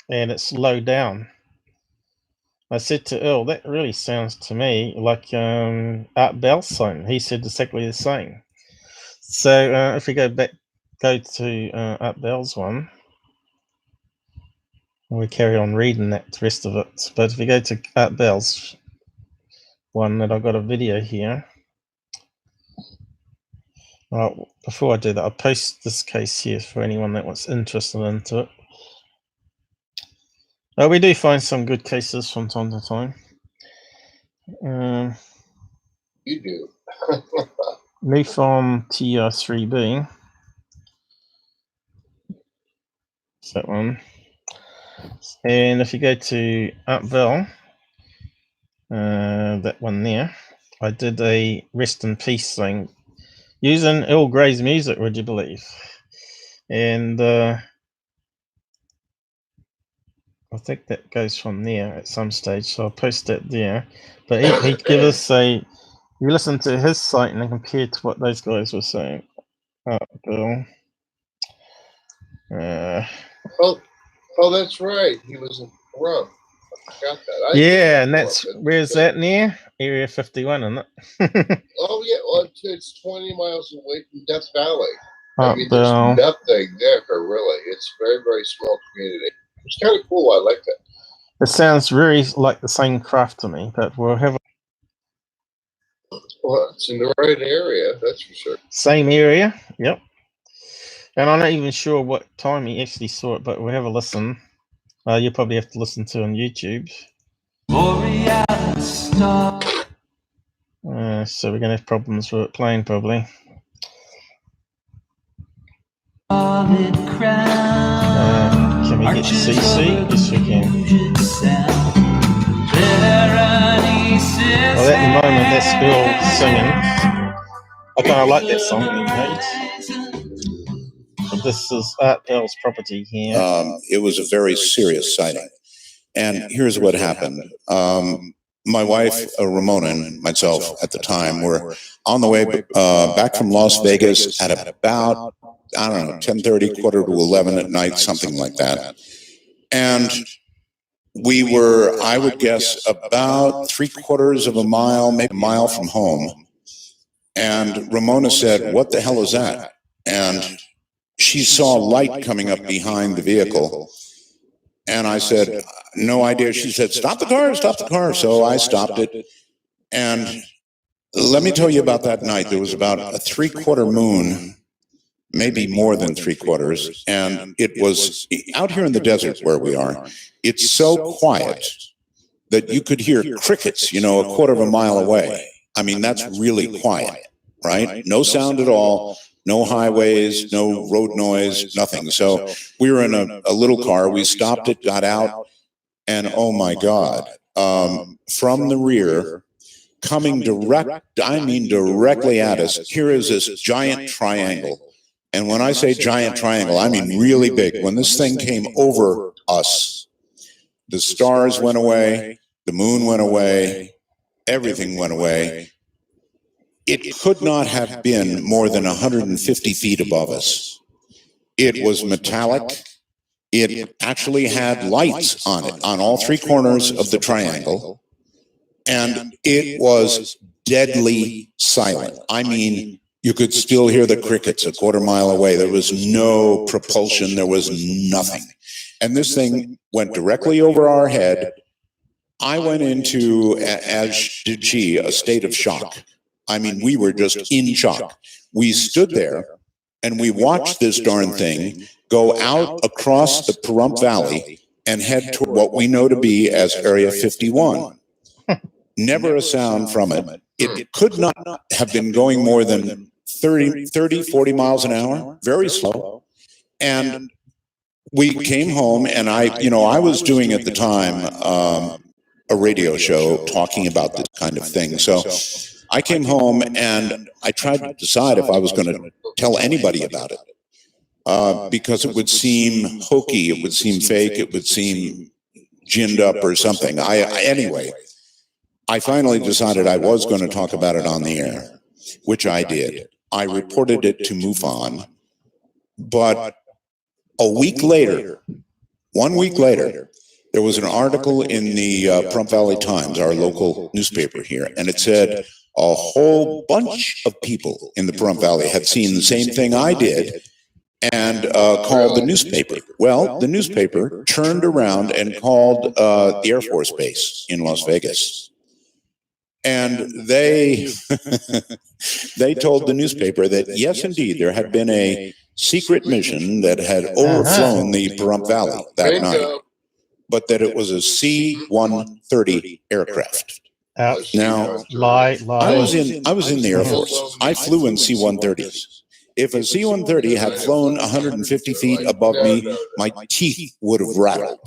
it's low down, I said to Earl, that really sounds to me like Art Bell's sign. He said exactly the same. So if we go to Art Bell's one, and we carry on reading that rest of it. But if we go to Art Bell's one, that I've got a video here. Well, before I do that, I'll post this case here for anyone that was interested into it. We do find some good cases from time to time.
You do.
MUFON TR3b. It's that one. And if you go to Art Bell, that one there, I did a rest in peace thing using Earl Grey's music, would you believe? And I think that goes from there at some stage, so I'll post that there. But he'd give us you listen to his site and then compare to what those guys were saying. Bill.
Oh, that's right. He was in Rum. I forgot that.
Yeah, and where's that near? Area 51, isn't it?
Oh yeah, well, it's 20 miles away from Death Valley.
I
mean, there's nothing there, really. It's a very, very small community. It's kind of cool. I like that.
It sounds very like the same craft to me, but we'll have
Well, it's in the right area, that's for sure.
Same area, yep. And I'm not even sure what time he actually saw it, but we'll have a listen. You'll probably have to listen to it on YouTube. So we're going to have problems with it playing, probably. Can we get CC? Yes, we can. Well, at the moment, that's Earl singing. I kind of like that song he made. But this is Art Bell's property here.
It was a very serious sighting. And here's what happened. My wife, Ramona, and myself at the time were on the way back from Las Vegas at about, I don't know, 10:30, quarter to 11 at night, something like that. And we were, I would guess, about 3/4 of a mile, maybe a mile from home. And Ramona said, "What the hell is that?" And she saw light coming up behind the vehicle. And I said, "No idea." She said, "Stop the car, stop the car." So I stopped it. And let me tell you about that night. There was about a 3/4 moon, maybe more than 3/4. And it was out here in the desert where we are. It's so quiet that you could hear crickets, you know, a 1/4 of a mile away. I mean, that's really quiet, right? No sound at all, no highways, no road noise, nothing. So we were in a little car. We stopped it, got out, and oh my God, from the rear, coming directly at us, here is this giant triangle. And when I say giant triangle, I mean really big. When this thing came over us, the stars went away, the moon went away, everything went away. It could not have been more than 150 feet above us. It was metallic. It actually had lights on it, on all 3 corners of the triangle. And it was deadly silent. I mean, you could still hear the crickets a 1/4 mile away. There was no propulsion. There was nothing. And this thing went directly over our head. I went into, as did she, a state of shock. I mean, we were just in shock. We stood there and we watched this darn thing go out across the Pahrump Valley and head toward what we know to be as Area 51. Never a sound from it. It could not have been going more than 30, 40 miles an hour, very slow. And we came home, and I was doing at the time a radio show talking about this kind of thing. So I came home and I tried to decide if I was going to tell anybody about it, because it would seem hokey, it would seem fake, it would seem ginned up or something. Anyway, I finally decided I was going to talk about it on the air, which I did. I reported it to MUFON, but a week later, 1 week later, there was an article in the Pahrump Valley Times, our local newspaper here, and it said a whole bunch of people in the Pahrump Valley had seen the same thing I did and called the newspaper. Well, the newspaper turned around and called the Air Force Base in Las Vegas. And they they told the newspaper that, yes, indeed, there had been a secret mission that had overflown the Pahrump Valley that night, but that it was a C-130 aircraft. Now,
lie.
I was in the Air Force. I flew in C-130s. If a C-130 had flown 150 feet above me, my teeth would have rattled.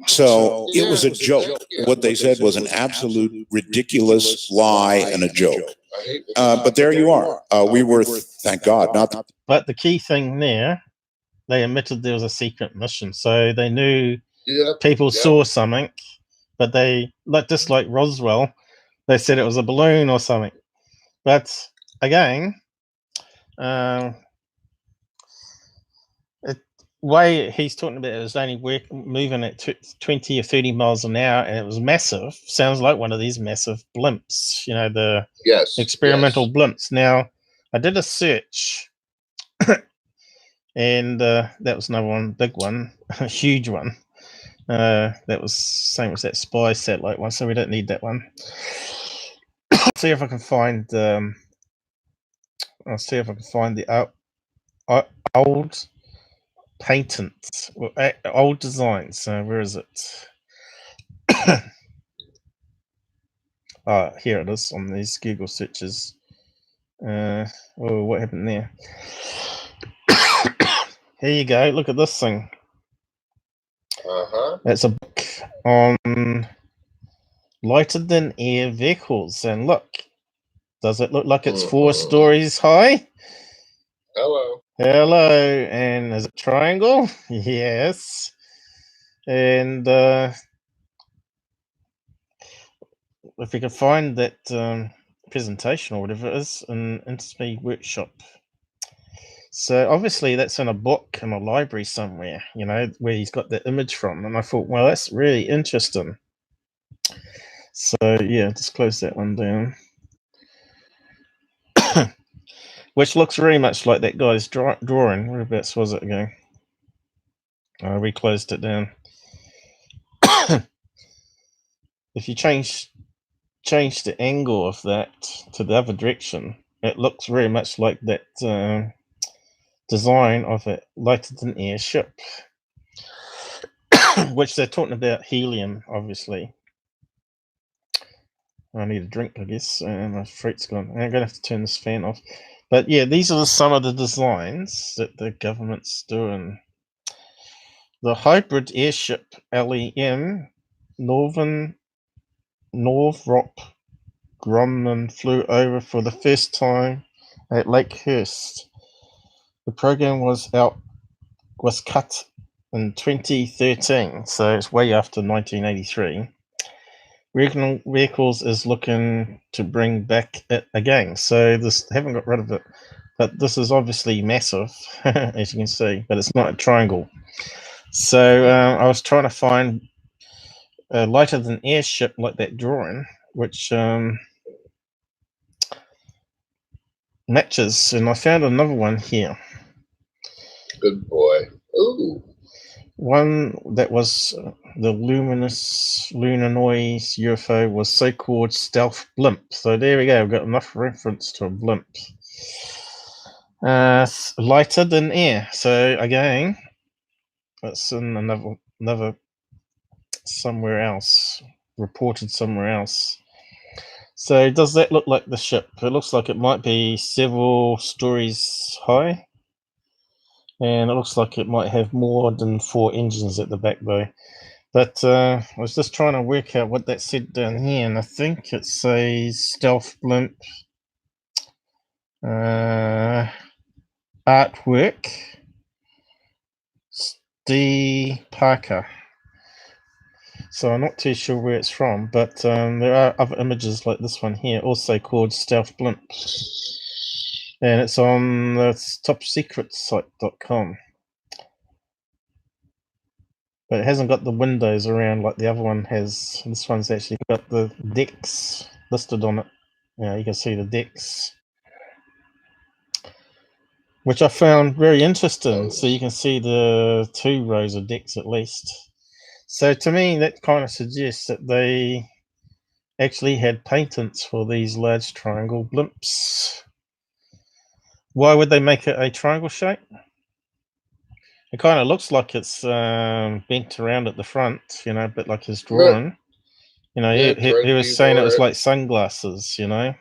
So it was a joke. What they said was an absolute ridiculous lie and a joke. But there you are. We were, thank God, not.
But the key thing there, they admitted there was a secret mission, so they knew people saw something, but they, just like Roswell, they said it was a balloon or something. But again, way he's talking about, it was only moving at 20 or 30 miles an hour, and it was massive. Sounds like one of these massive blimps, you know, the experimental blimps. Now, I did a search, and that was another one, big one, a huge one. That was same as that spy satellite one, so we don't need that one. See if I can find. I'll see if I can find the old patents, old designs. Where is it? Here it is on these Google searches. Oh, what happened there? Here you go. Look at this thing. It's a book on lighter than air vehicles, and look, does it look like it's 4 stories high? Hello, and is it triangle? Yes. And if we can find that presentation or whatever it is in Interspeed Workshop. So obviously that's in a book in a library somewhere, you know, where he's got the image from. And I thought, well, that's really interesting. So yeah, just close that one down. Which looks very much like that guy's drawing. Whereabouts was it again? We closed it down. If you change the angle of that to the other direction, it looks very much like that design of a lighter-than-air ship, which they're talking about helium, obviously. I need a drink, I guess, and my fruit's gone. I'm going to have to turn this fan off. But yeah, these are some of the designs that the government's doing. The hybrid airship LEM Northrop Grumman flew over for the first time at Lakehurst. The program was cut in 2013, so it's way after 1983. Regional Vehicles is looking to bring back it again, so this haven't got rid of it, but this is obviously massive, as you can see, but it's not a triangle. So I was trying to find a lighter than air ship like that drawing, which matches, and I found another one here.
Good boy. Ooh.
One that was the luminous lunar noise UFO was so-called stealth blimp. So there we go. We've got enough reference to a blimp. Lighter than air. So again, it's in another somewhere else, reported somewhere else. So does that look like the ship? It looks like it might be several stories high. And it looks like it might have more than 4 engines at the back though. But I was just trying to work out what that said down here, and I think it says stealth blimp artwork D. Parker. So I'm not too sure where it's from, but there are other images like this one here, also called stealth blimp. And it's on the topsecretsite.com. But it hasn't got the windows around like the other one has. This one's actually got the decks listed on it. You can see the decks, which I found very interesting. So you can see the 2 rows of decks at least. So to me, that kind of suggests that they actually had patents for these large triangle blimps. Why would they make it a triangle shape? It kind of looks like it's bent around at the front, a bit like his drawing.
Yeah,
he was saying it was like sunglasses, Right.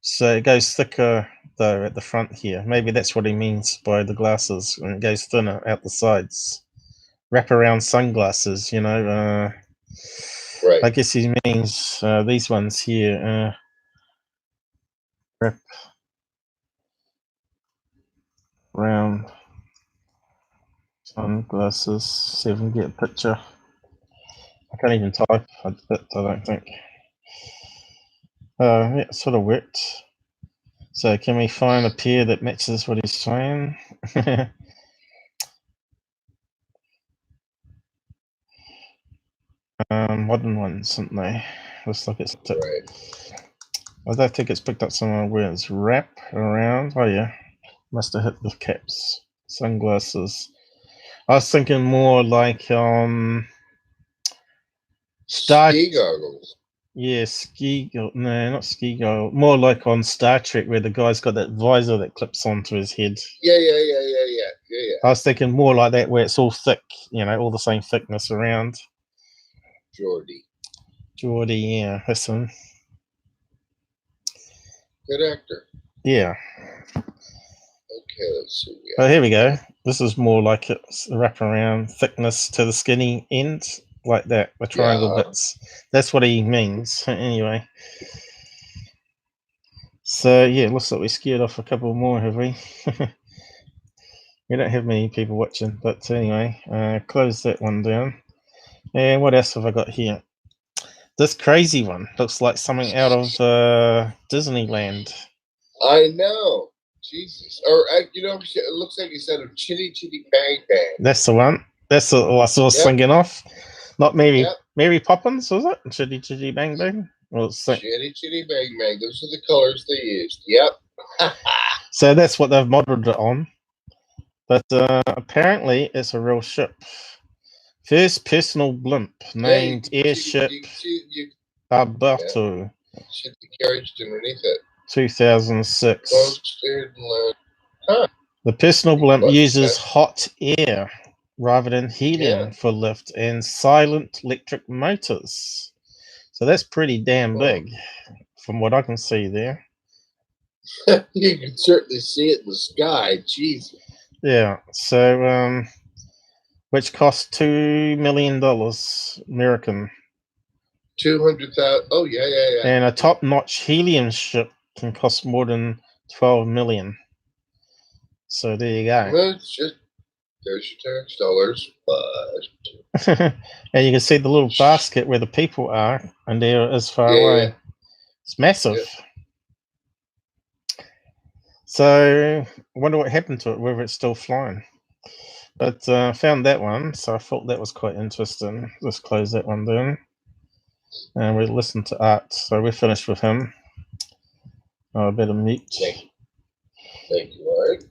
So it goes thicker though at the front here. Maybe that's what he means by the glasses, when it goes thinner out the sides. Wraparound sunglasses,
Right.
I guess he means these ones here. Wrap round sunglasses. See if we can get a picture. I can't even type. I don't think. Yeah, it sort of worked. So can we find a pair that matches what he's saying? Modern ones, aren't they? Looks like it's
Right.
I don't think it's picked up somewhere where it's wrap around. Oh yeah, must have hit the caps. Sunglasses. I was thinking more like
ski goggles.
Yeah, no, not ski goggles. More like on Star Trek, where the guy's got that visor that clips onto his head.
Yeah.
I was thinking more like that, where it's all thick, all the same thickness around. Geordie, yeah, that's him.
Good actor.
Yeah.
Okay, let's see.
Oh, here we go. This is more like it's wraparound thickness to the skinny end, like that, the triangle bits. That's what he means, anyway. So, yeah, looks like we scared off a couple more, have we? We don't have many people watching, but anyway, close that one down. And what else have I got here? This crazy one looks like something out of Disneyland.
I know. Jesus. Or, you know, it looks like he said of Chitty Chitty Bang Bang.
That's the one. That's the I was
Yep.
thinking of. Not Mary
Yep.
Mary Poppins, was it? Chitty Chitty Bang Bang? Well,
Chitty Chitty Bang Bang. Those are the colors they used. Yep.
so that's what they've modeled it on. But apparently it's a real ship. First personal blimp named Airship Aperture.
See the carriage underneath it.
2006.
Huh.
The personal blimp uses hot air rather than helium for lift and silent electric motors. So that's pretty damn big from what I can see there.
You can certainly see it in the sky. Jesus.
Yeah, so which cost $2 million American.
200,000. Oh yeah.
And a top-notch helium ship can cost more than 12 million. So there you go.
Well, it's just there's your tax dollars. But
and you can see the little basket where the people are, and they're as far away.
Yeah.
It's massive. Yeah. So I wonder what happened to it, whether it's still flying. But I found that one, so I thought that was quite interesting. Let's close that one down. And we'll listen to Art. So we're finished with him. Oh, I better mute.
Thank you, Art.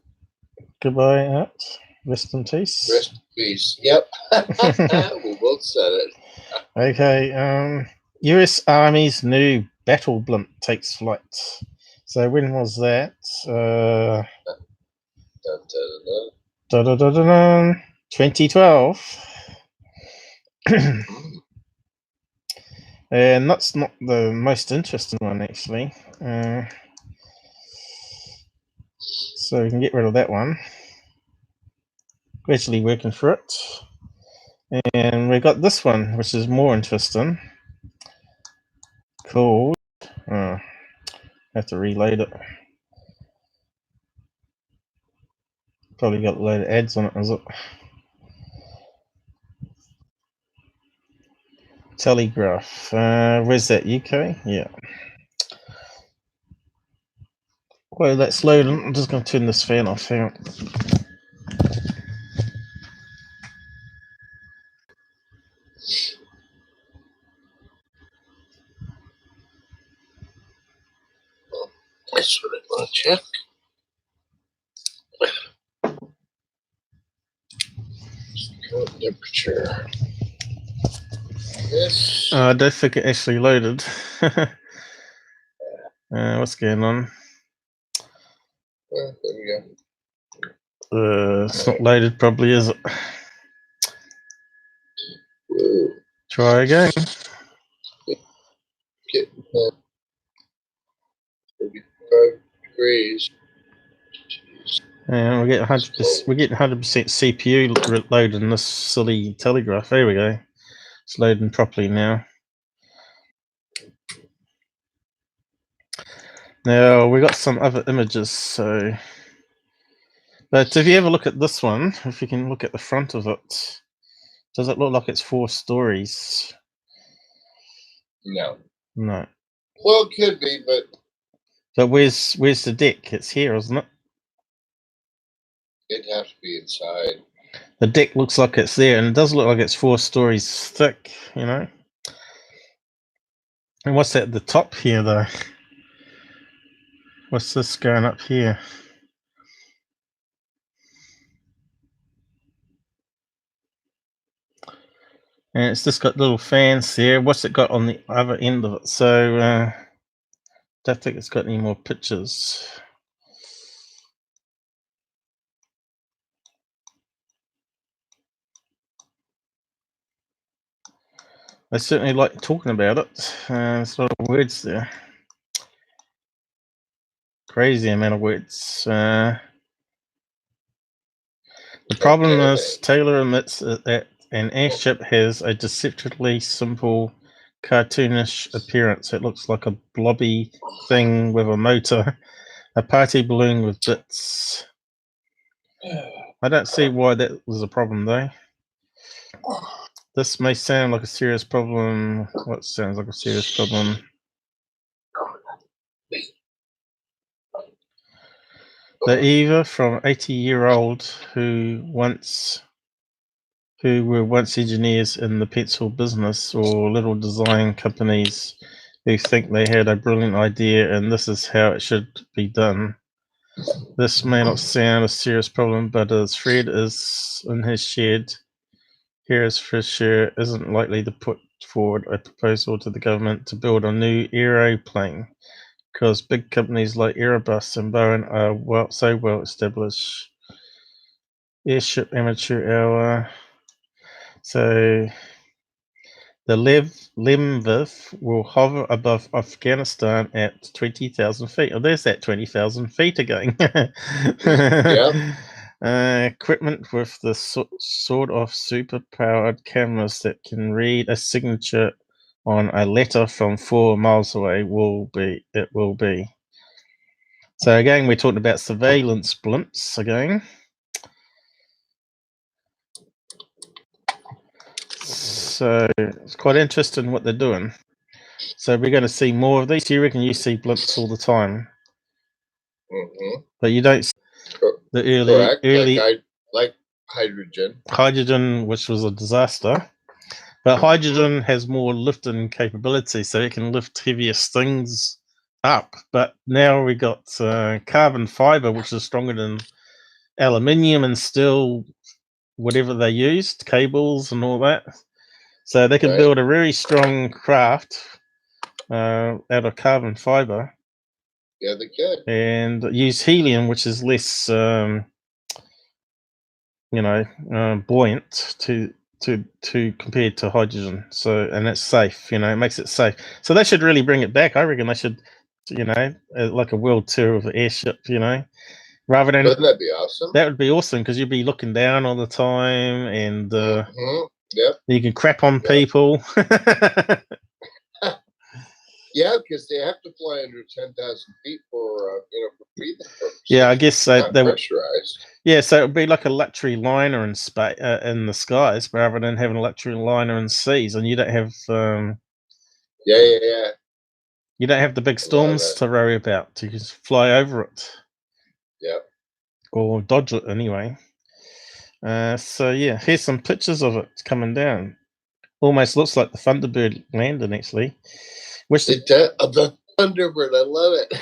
Goodbye, Art. Rest in peace.
Rest in peace. Yep. We both said it.
Okay. US Army's new battle blimp takes flight. So when was that? 2012. And that's not the most interesting one, actually. So we can get rid of that one. Gradually working for it. And we got this one, which is more interesting. Called. Have to reload it. Probably got a load of ads on it, is it? Telegraph. Where's that? UK? Yeah. Well, that's loading. I'm just going to turn this fan off here.
That's what I want to check. Temperature. Yes.
I don't think it actually loaded. What's going on?
Well, there we go.
It's not loaded, probably, is it?
Whoa.
Try again.
Getting 35 degrees.
And we're getting 100%. We're getting 100% CPU load in this silly telegraph. There we go. It's loading properly now. Now we got some other images. So, but if you ever look at this one, if you can look at the front of it, does it look like it's 4 stories?
No.
No.
Well, it could be, but.
But where's the deck? It's here, isn't it?
It'd have to be inside.
The deck looks like it's there, and it does look like it's 4 stories thick, you know. And what's that at the top here, though? What's this going up here? And it's just got little fans there. What's it got on the other end of it? So, don't think it's got any more pictures. I certainly like talking about it. There's a lot of words there. Crazy amount of words. The problem is Taylor admits that an airship has a deceptively simple, cartoonish appearance. It looks like a blobby thing with a motor, a party balloon with bits. I don't see why that was a problem, though. This may sound like a serious problem. What sounds like a serious problem? They're either from 80-year-old who were once engineers in the pencil business, or little design companies who think they had a brilliant idea and this is how it should be done. This may not sound a serious problem, but as Fred is in his shed, Harris Fisher isn't likely to put forward a proposal to the government to build a new aeroplane, because big companies like Airbus and Boeing are so well established. Airship amateur hour. So the Lemvith will hover above Afghanistan at 20,000 feet. Oh, there's that 20,000 feet again.
Yeah.
Equipment with the sort of super-powered cameras that can read a signature on a letter from 4 miles away will be. So again, we're talking about surveillance blimps again. So it's quite interesting what they're doing. So we're going to see more of these. You reckon you see blimps all the time, but you don't see the early
like hydrogen.
Hydrogen, which was a disaster. But hydrogen has more lifting capability, so it can lift heaviest things up. But now we got carbon fiber, which is stronger than aluminium and steel, whatever they used, cables and all that. So they can build a very strong craft out of carbon fiber.
Yeah, they can.
And use helium, which is less, buoyant to compared to hydrogen. So, and it's safe. It makes it safe. So they should really bring it back. I reckon they should, like a world tour of the airship. Rather than.
Wouldn't that be awesome?
That would be awesome, because you'd be looking down all the time, and
Yep.
you can crap on people.
Yeah, because they have to fly under 10,000 feet for breathing purposes.
Yeah, I guess they were
pressurized.
Yeah, so it would be like a luxury liner in space, in the skies, rather than having a luxury liner in seas, and you don't have.
Yeah.
You don't have the big storms to worry about. You just fly over it.
Yep.
Or dodge it anyway. So yeah, here's some pictures of it coming down. Almost looks like the Thunderbird landing, actually.
The Thunderbird, I love it.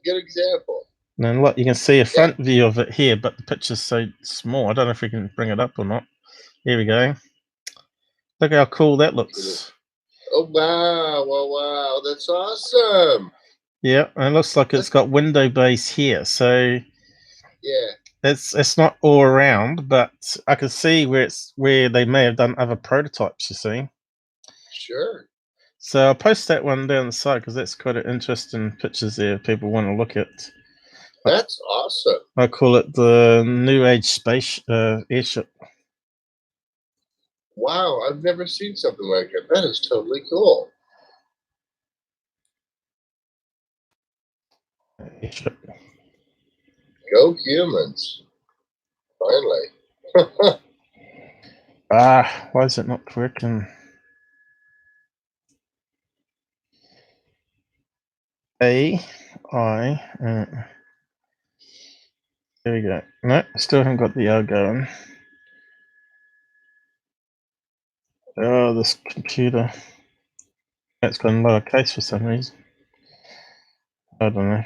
Good example.
And look, you can see a front view of it here, but the picture's so small. I don't know if we can bring it up or not. Here we go. Look how cool that looks.
Oh, wow. That's awesome.
Yeah, and it looks like it's got window bays here. So
yeah,
it's not all around, but I can see where they may have done other prototypes, you see.
Sure.
So I'll post that one down the side, because that's quite an interesting pictures there if people want to look at.
That's awesome.
I call it the New Age space airship.
Wow, I've never seen something like it. That is totally cool.
Airship.
Go humans. Finally.
Why is it not working? There we go. No, still haven't got the R going. Oh, this computer. It's gone lowercase for some reason. I don't know.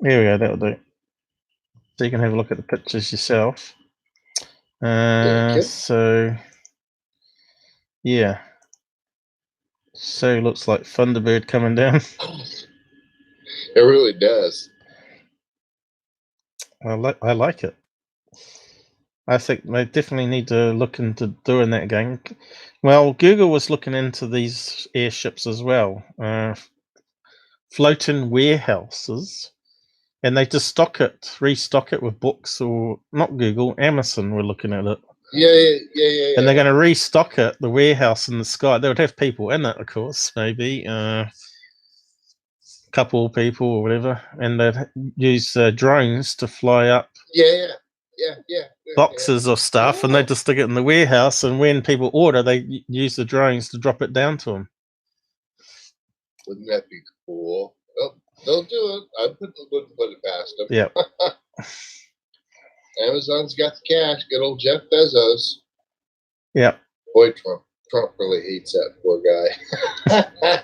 Here we go, that'll do. So you can have a look at the pictures yourself. So, yeah. So looks like Thunderbird coming down.
It really does.
I like it. I think they definitely need to look into doing that again. Well, Google was looking into these airships as well. Floating warehouses. And they just restock it with books, or not Google, Amazon were looking at it.
Yeah.
And they're going to restock it, the warehouse in the sky. They would have people in it, of course, maybe a couple of people or whatever, and they'd use drones to fly up.
Yeah.
Boxes of stuff, and they just stick it in the warehouse. And when people order, they use the drones to drop it down to them.
Wouldn't that be cool? Oh, They'll do it. I wouldn't put it past them.
Yeah.
Amazon's got the cash. Good old Jeff Bezos.
Yeah.
Boy, Trump really hates that poor guy.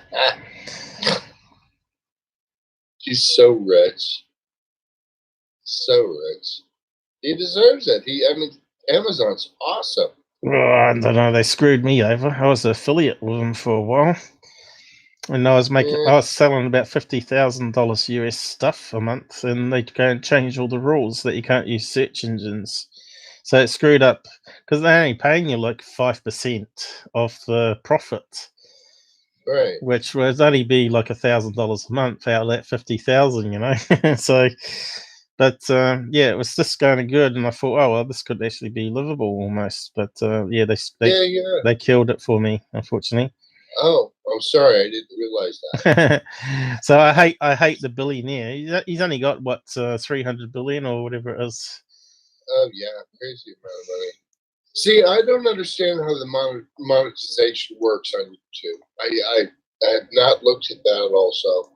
He's so rich. So rich. He deserves it. I mean, Amazon's awesome.
Oh, I don't know. They screwed me over. I was an affiliate with them for a while, and I was selling about $50,000 US stuff a month, and they go and change all the rules that you can't use search engines. So it screwed up because they're only paying you like 5% of the profit,
Right.
which would only be like $1,000 a month out of that 50,000, you know. So, but yeah, it was just going good, and I thought, oh well, this could actually be livable almost. But yeah, they killed it for me, unfortunately.
Oh, I'm sorry, I didn't realize that.
So I hate the billionaire. He's only got what 300 billion or whatever it is.
Oh yeah, crazy amount of money. See, I don't understand how the monetization works on YouTube. I have not looked at that at all, so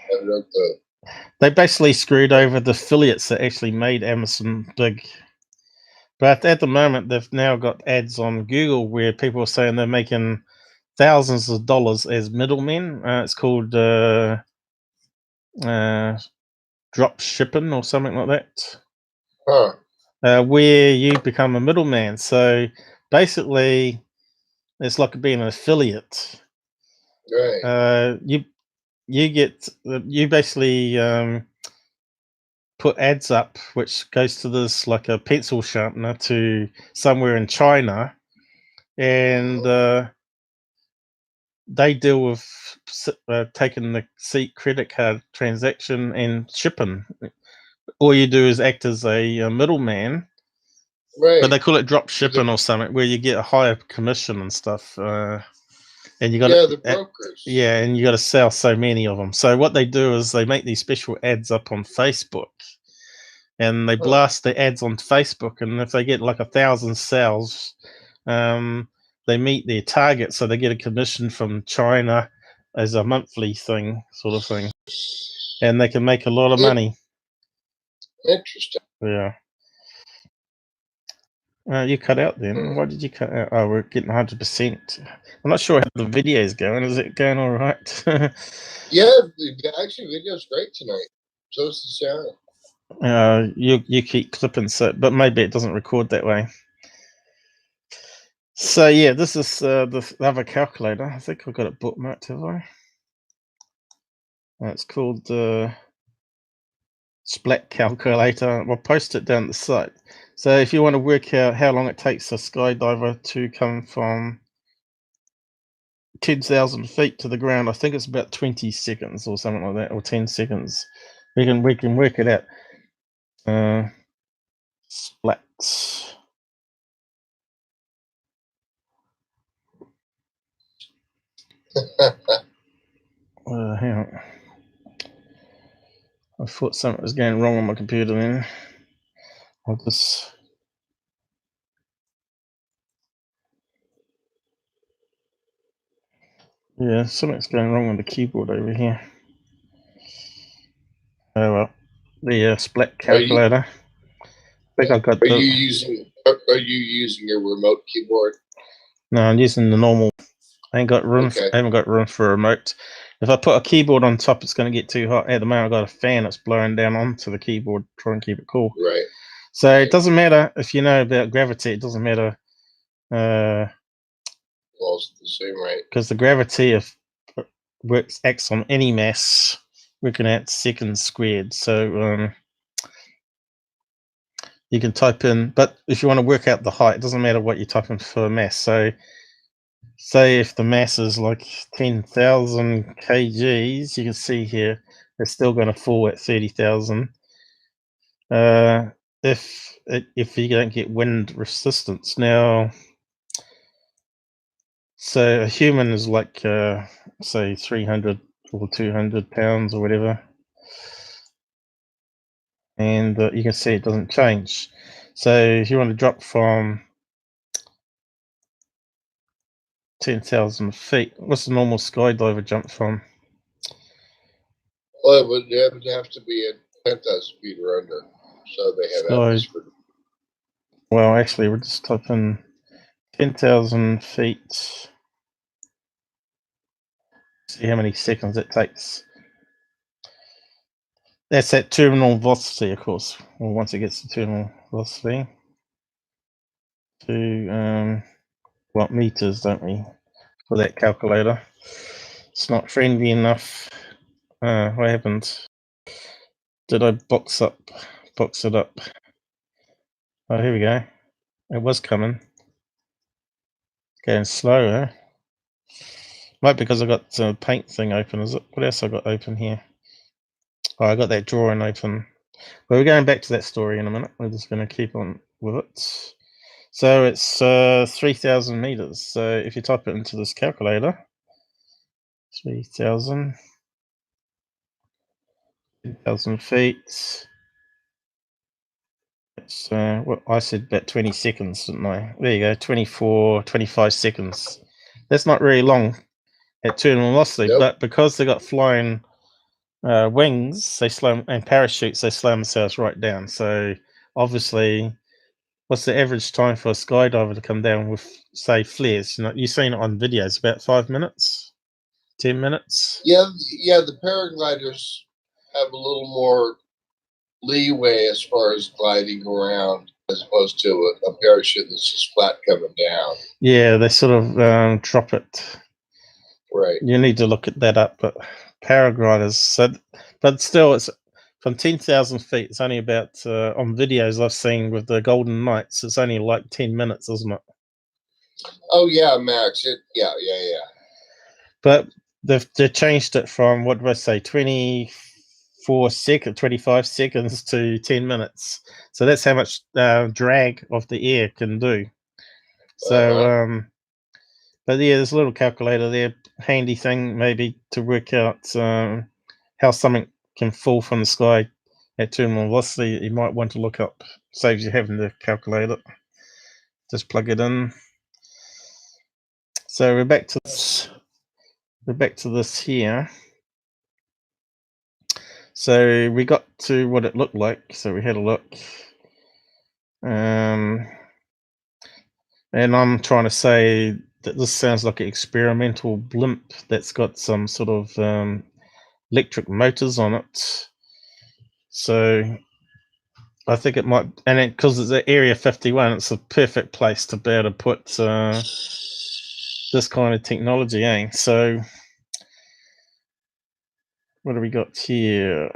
I don't know.
They basically screwed over the affiliates that actually made Amazon big. But at the moment, they've now got ads on Google where people are saying they're making thousands of dollars as middlemen. It's called drop shipping or something like that.
Huh.
Where you become a middleman. So basically, it's like being an affiliate.
Right.
You basically put ads up, which goes to this like a pencil sharpener to somewhere in China, and they deal with taking the credit card transaction and shipping. All you do is act as a middleman,
Right.
but they call it drop shipping or something, where you get a higher commission and stuff. And you got
the brokers.
And you got to sell so many of them. So what they do is they make these special ads up on Facebook, and they blast the ads on Facebook. And if they get like 1,000 sales, they meet their target, so they get a commission from China as a monthly thing, sort of thing, and they can make a lot of money.
Interesting.
Yeah. You cut out then. Why did you cut out? Oh, we're getting 100%. I'm not sure how the video is going. Is it going all right?
Yeah, actually, video's great tonight. So is the sound.
You keep clipping, so but maybe it doesn't record that way. So yeah, this is the other calculator. I think I've got it bookmarked, have I? It's called the Splat calculator. I'll post it down the site. So if you want to work out how long it takes a skydiver to come from 10,000 feet to the ground, I think it's about 20 seconds or something like that, or 10 seconds. We can work it out. Splats. Hang on. I thought something was going wrong on my computer then. I'll just. Yeah, something's going wrong on the keyboard over here. Oh well. The splat calculator. I think I've got.
Are you using your remote keyboard?
No, I'm using the normal. I ain't got room.
Okay.
I haven't got room for a remote. If I put a keyboard on top, it's going to get too hot. At the moment, I've got a fan that's blowing down onto the keyboard, trying to keep it cool.
Right.
So it doesn't matter if you know about gravity. It doesn't matter.
Well, it's the same, right?
Because the gravity acts on any mass, working out seconds squared. So you can type in, but if you want to work out the height, it doesn't matter what you type in for mass. So say if the mass is like 10,000 kgs, you can see here it's still going to fall at 30,000. If you don't get wind resistance now, so a human is like say 300 or 200 pounds or whatever, and you can see it doesn't change. So if you want to drop from 10,000 feet, what's the normal skydiver jump from?
Well, it would have to be at 10,000 feet or under, so they have
So,
atmosphere.
well, actually, we're just typing 10,000 feet. See how many seconds it takes. That's at terminal velocity, of course. Well, once it gets to terminal velocity. To what meters, don't we? For that calculator. It's not friendly enough. What happened? Did I box it up? Oh, here we go. It was coming. Going slower. Might be because I got the paint thing open, is it? What else I got open here? Oh, I got that drawing open. Well, we're going back to that story in a minute. We're just going to keep on with it. So it's 3,000 meters. So if you type it into this calculator, 3,000, 10,000 feet. It's what I said, about 20 seconds, didn't I? There you go, 24, 25 seconds. That's not very long at terminal velocity,
Nope.
but because they got flying wings, they slow, and parachutes, they slow themselves right down. So obviously, what's the average time for a skydiver to come down with, say, flares? You know, you've seen it on videos, about 5 minutes, 10 minutes.
Yeah, the paragliders have a little more leeway as far as gliding around as opposed to a parachute that's just flat coming down.
Yeah, they sort of drop it.
Right.
You need to look at that up, but paragliders. So, but still, it's from 10,000 feet. It's only about on videos I've seen with the Golden Knights. It's only like 10 minutes, isn't it?
Oh yeah, max. Yeah.
But they've changed it from, what did I say, 25 seconds to 10 minutes. So that's how much drag of the air can do. So, but yeah, there's a little calculator there, handy thing maybe to work out how something can fall from the sky at terminal velocity. You might want to look up. Saves you having to calculate it. Just plug it in. So we're back to this. We're back to this here. So we got to what it looked like. So we had a look. And I'm trying to say that this sounds like an experimental blimp that's got some sort of electric motors on it. So I think it might, and because it's at Area 51, it's a perfect place to be able to put this kind of technology, eh? So what do we got here?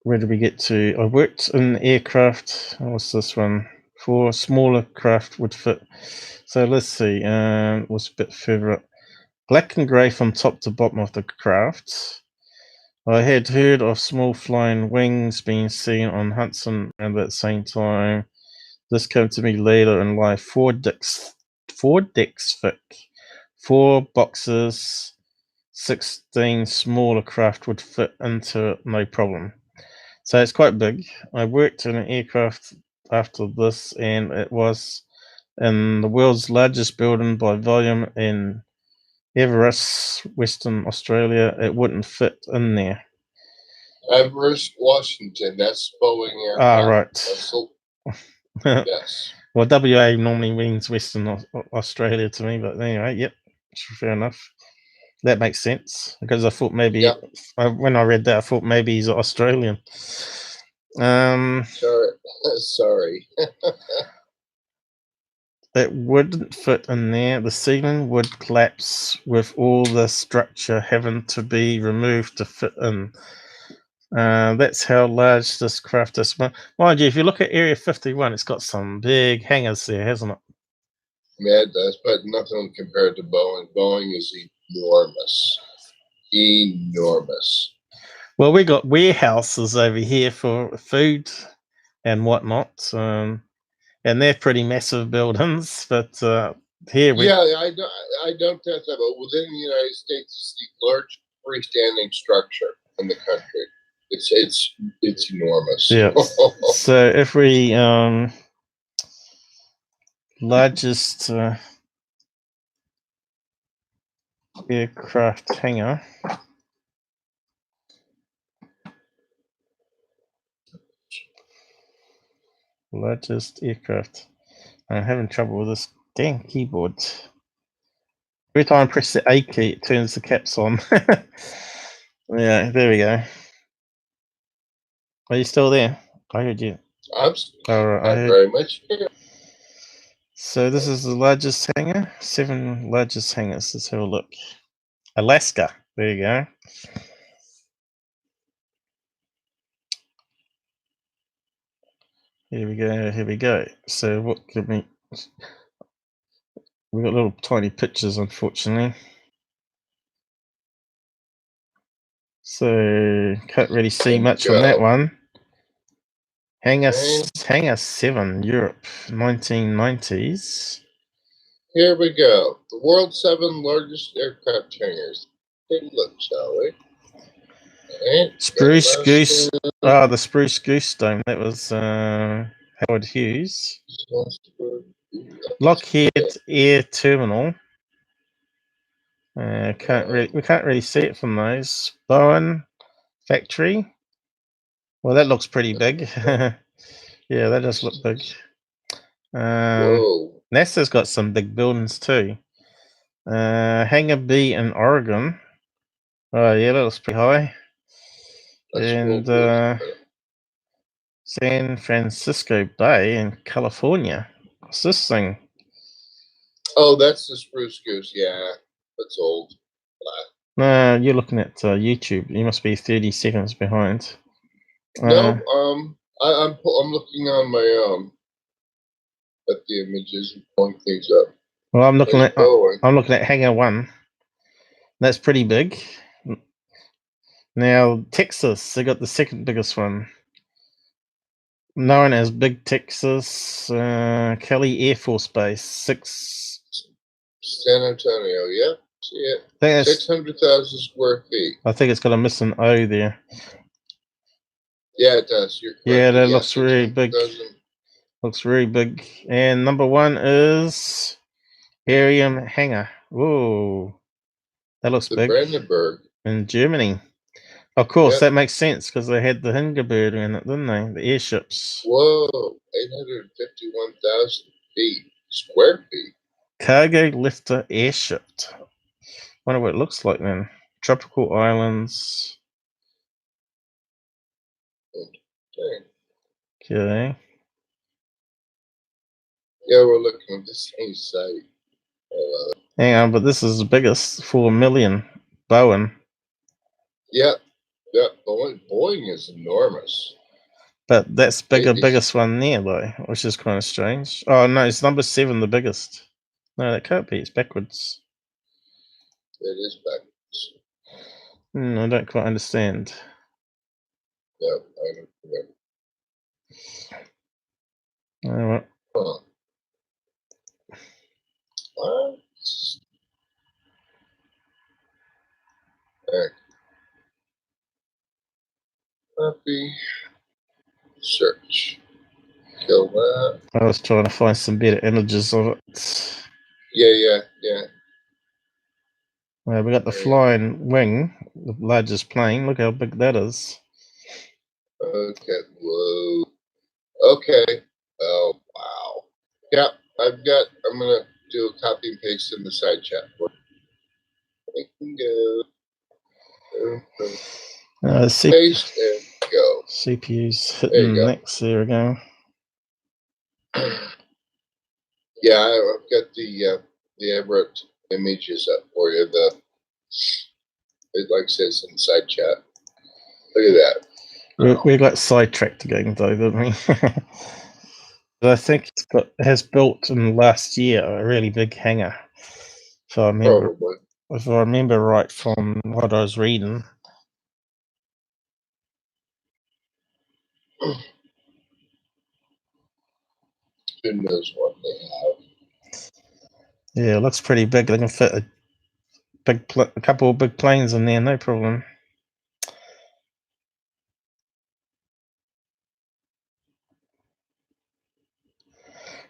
Where did we get to? I worked in aircraft. What's this one? For smaller craft would fit. So let's see. Was a bit further up. Black and grey from top to bottom of the craft. I had heard of small flying wings being seen on Hudson, and at the same time, this came to me later in life. 4 decks thick, 4 boxes, 16 smaller craft would fit into it, no problem. So it's quite big. I worked in an aircraft after this, and it was in the world's largest building by volume in Everest, Western Australia. It wouldn't fit in there.
Everest, Washington. That's Boeing aircraft.
Ah, right.
So, yes.
Well, WA normally means Western Australia to me, but anyway, yep, fair enough. That makes sense, because I thought maybe,
Yep.
when I read that, I thought maybe he's Australian.
Sorry.
It wouldn't fit in there. The ceiling would collapse with all the structure having to be removed to fit in. That's how large this craft is. Mind you, if you look at Area 51, it's got some big hangars there, hasn't it?
Yeah, it does, but nothing compared to Boeing. Boeing is enormous. Enormous.
Well, we got warehouses over here for food and whatnot, and they're pretty massive buildings. But here we
I don't doubt that, but within the United States, it's the large freestanding structure in the country. It's enormous.
Yeah. So if we largest aircraft hangar. Largest aircraft. I'm having trouble with this damn keyboard. Every time I press the A key, it turns the caps on. Yeah, there we go. Are you still there? I heard you.
I'm
All right, I
not
heard.
very much here.
So this is the largest hangar. 7 largest hangars. Let's have a look. Alaska. There you go. Here we go. Here we go. So what can we? We got little tiny pictures, unfortunately. So can't really see
There we
much on that
go.
one. Hangar
Okay.
Hangar 7, Europe, 1990s.
Here we go. The world's 7 largest aircraft hangars. Take a look, shall we? Right.
Spruce Goose. Oh, the Spruce Goose Dome. That was Howard Hughes. Lockheed Air Terminal. We can't really see it from those. Bowen Factory. Well, that looks pretty big. Yeah, that does look big.
Whoa.
NASA's got some big buildings too. Hangar B in Oregon. Oh yeah, that looks pretty high.
That's
And
cool.
San Francisco Bay in California. What's this thing?
Oh, that's the Spruce Goose. Yeah, that's old.
No, you're looking at YouTube. You must be 30 seconds behind.
No, I'm looking on my at the images and pulling things up.
Well, I'm looking
There's
at
Boeing.
I'm looking at Hangar 1. That's pretty big. Now Texas, they got the second biggest one, known as Big Texas. Kelly Air Force Base, 6.
San Antonio. Yeah, see it.
I think
600,000 square feet.
I think it's got a missing O there.
Yeah, it does. You're correct.
Yeah, that looks really big.
600,000.
Looks really big. And number 1 is Arium Hangar. Whoa, that looks
The
big.
Brandenburg.
In Germany. Of course,
Yep.
that makes sense because they had the Hindenburg in it, didn't they? The airships.
Whoa, 851,000 feet, square feet.
Cargo lifter airship. Wonder what it looks like then. Tropical islands.
Okay.
Okay.
Yeah, we're looking at the same site.
Hang on, but this is the biggest, 4 million. Bowen.
Yep. Boeing is enormous.
But that's
It's-
biggest one there though, which is kind of strange. Oh no, it's number 7, the biggest. No, that can't be. It's backwards.
It is backwards.
I don't quite understand.
Yep, I don't remember.
Oh, well.
Huh. What? Back. Copy. Search. Kill that.
I was trying to find some better images of it.
Yeah.
We got the flying wing, the largest plane. Look how big that is.
Okay. Whoa. Okay. Oh, wow. Yeah, I'm gonna do a copy and paste in the side chat. We can go. Paste and go.
CPU's
There you
hitting
go.
next. There we go.
Yeah, I've got the Everett images up for you. Like I said, it's in the side chat. Look at that.
We got sidetracked again, though, didn't we? But I think it has built in the last year a really big hangar. If I remember right from what I was reading.
Who knows what they have?
Yeah, it looks pretty big. They can fit a couple of big planes in there, no problem.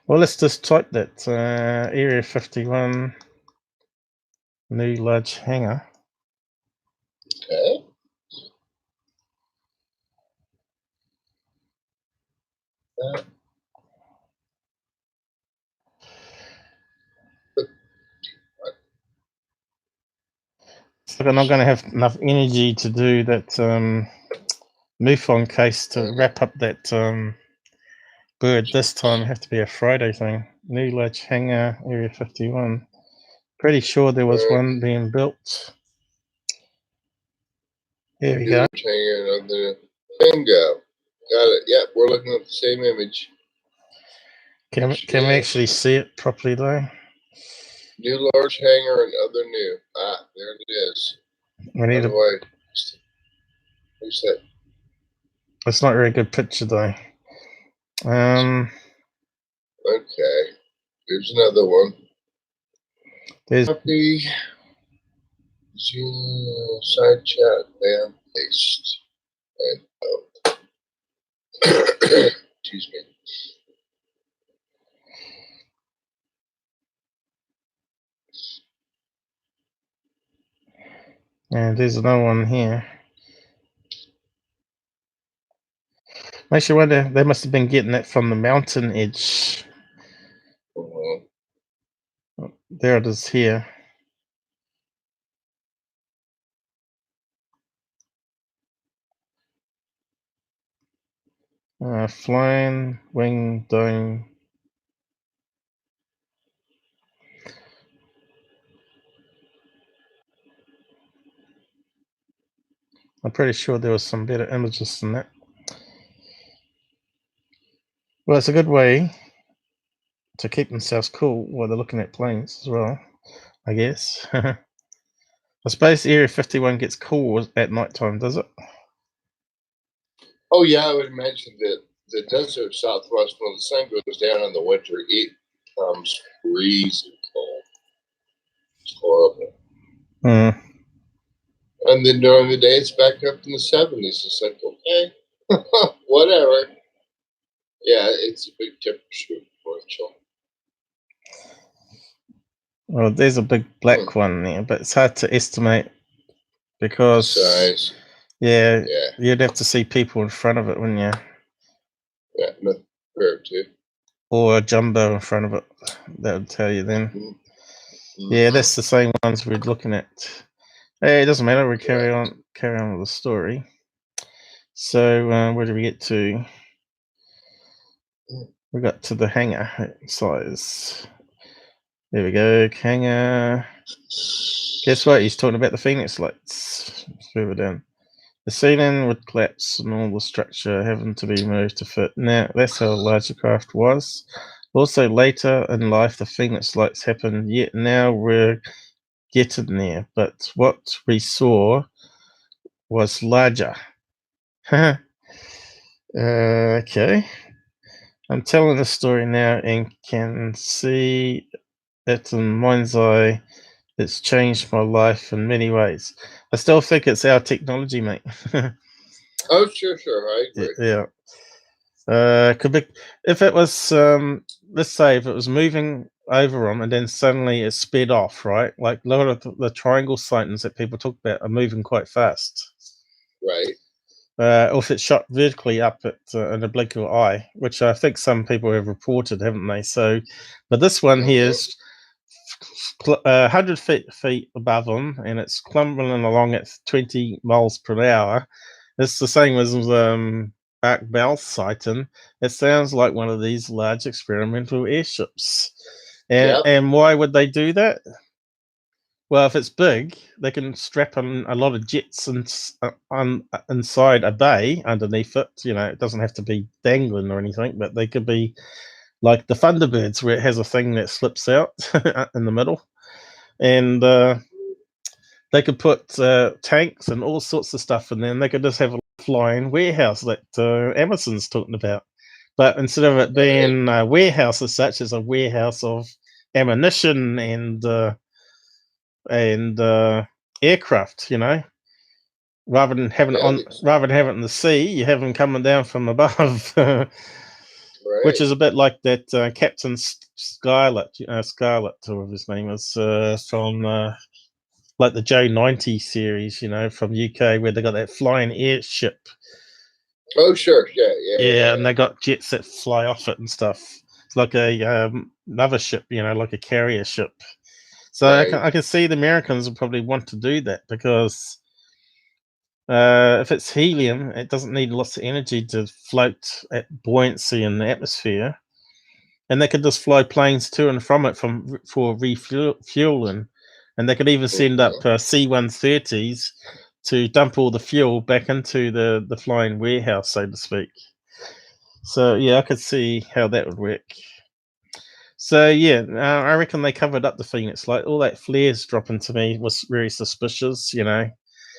Well, let's just type that Area 51 New large hangar.
Okay.
So I'm not going to have enough energy to do that MUFON case to wrap up that bird this time. Have to be a Friday thing. New large hangar, Area 51. Pretty sure there was one being built. Here we go.
Hanging on the bingo. Got it. Yep, we're looking at the same image.
Can we actually see it properly though?
New large hangar and other new. Ah, there it is.
We need
By the way, who's that?
It's not a very good picture though.
Okay. Here's another one.
There's
Copy. Side chat. Bam. Paste. And excuse me.
and there's another one here. Makes you wonder, they must have been getting that from the mountain edge. There it is here. Flying wing dome. I'm pretty sure there was some better images than that. Well, it's a good way to keep themselves cool while they're looking at planes as well, I guess. I suppose Area 51 gets cool at night time, does it?
Oh yeah, I would imagine that the desert southwest, when the sun goes down in the winter, it becomes freezing cold. It's horrible. And then during the day, it's back up in the 70s. It's like, okay, whatever. Yeah, it's a big temperature differential.
Well, there's a big black one there, but it's hard to estimate because
size.
Yeah, you'd have to see people in front of it, wouldn't you?
Yeah, no, fair too.
Or a jumbo in front of it. That would tell you then.
Mm-hmm.
Yeah, that's the same ones we're looking at. Hey, it doesn't matter. We carry on with the story. So where did we get to? We got to the hangar size. There we go, hangar. Guess what? He's talking about the Phoenix lights. Further down. The ceiling would collapse and all the structure having to be moved to fit. Now, that's how large the craft was. Also, later in life, the Phoenix lights happened, yet now we're getting there. But what we saw was larger. Okay. I'm telling the story now and can see it in mind's eye. It's changed my life in many ways. I still think it's our technology, mate.
Oh, sure, I agree.
Yeah. Could be if it was. Let's say if it was moving over them and then suddenly it sped off, right? Like a lot of the triangle sightings that people talk about are moving quite fast.
Right.
Or if it shot vertically up at in a blink of an eye, which I think some people have reported, haven't they? So, but this one here is 100 feet above them, and it's clumbling along at 20 miles per hour. It's the same as Ark Bell sighting. It sounds like one of these large experimental airships. And why would they do that? Well, if it's big, they can strap on a lot of jets inside a bay underneath it. You know, it doesn't have to be dangling or anything, but they could be like the Thunderbirds, where it has a thing that slips out in the middle. And they could put tanks and all sorts of stuff in there, and they could just have a flying warehouse that Amazon's talking about. But instead of it being a warehouse as such, it's a warehouse of ammunition and aircraft, you know. Rather than having it in the sea, you have them coming down from above. Right. Which is a bit like that Captain Scarlet, or whatever his name is, from like the J90 series, from UK, where they got that flying airship.
Oh, sure.
Yeah, and they got jets that fly off it and stuff. It's like a another ship, like a carrier ship. So
Right.
I can see the Americans will probably want to do that because if it's helium, it doesn't need lots of energy to float at buoyancy in the atmosphere, and they could just fly planes to and from it for refueling, and they could even send up C-130s to dump all the fuel back into the flying warehouse, so to speak. So yeah, I could see how that would work. So yeah, I reckon they covered up the Phoenix. Like all that flares dropping to me was very suspicious,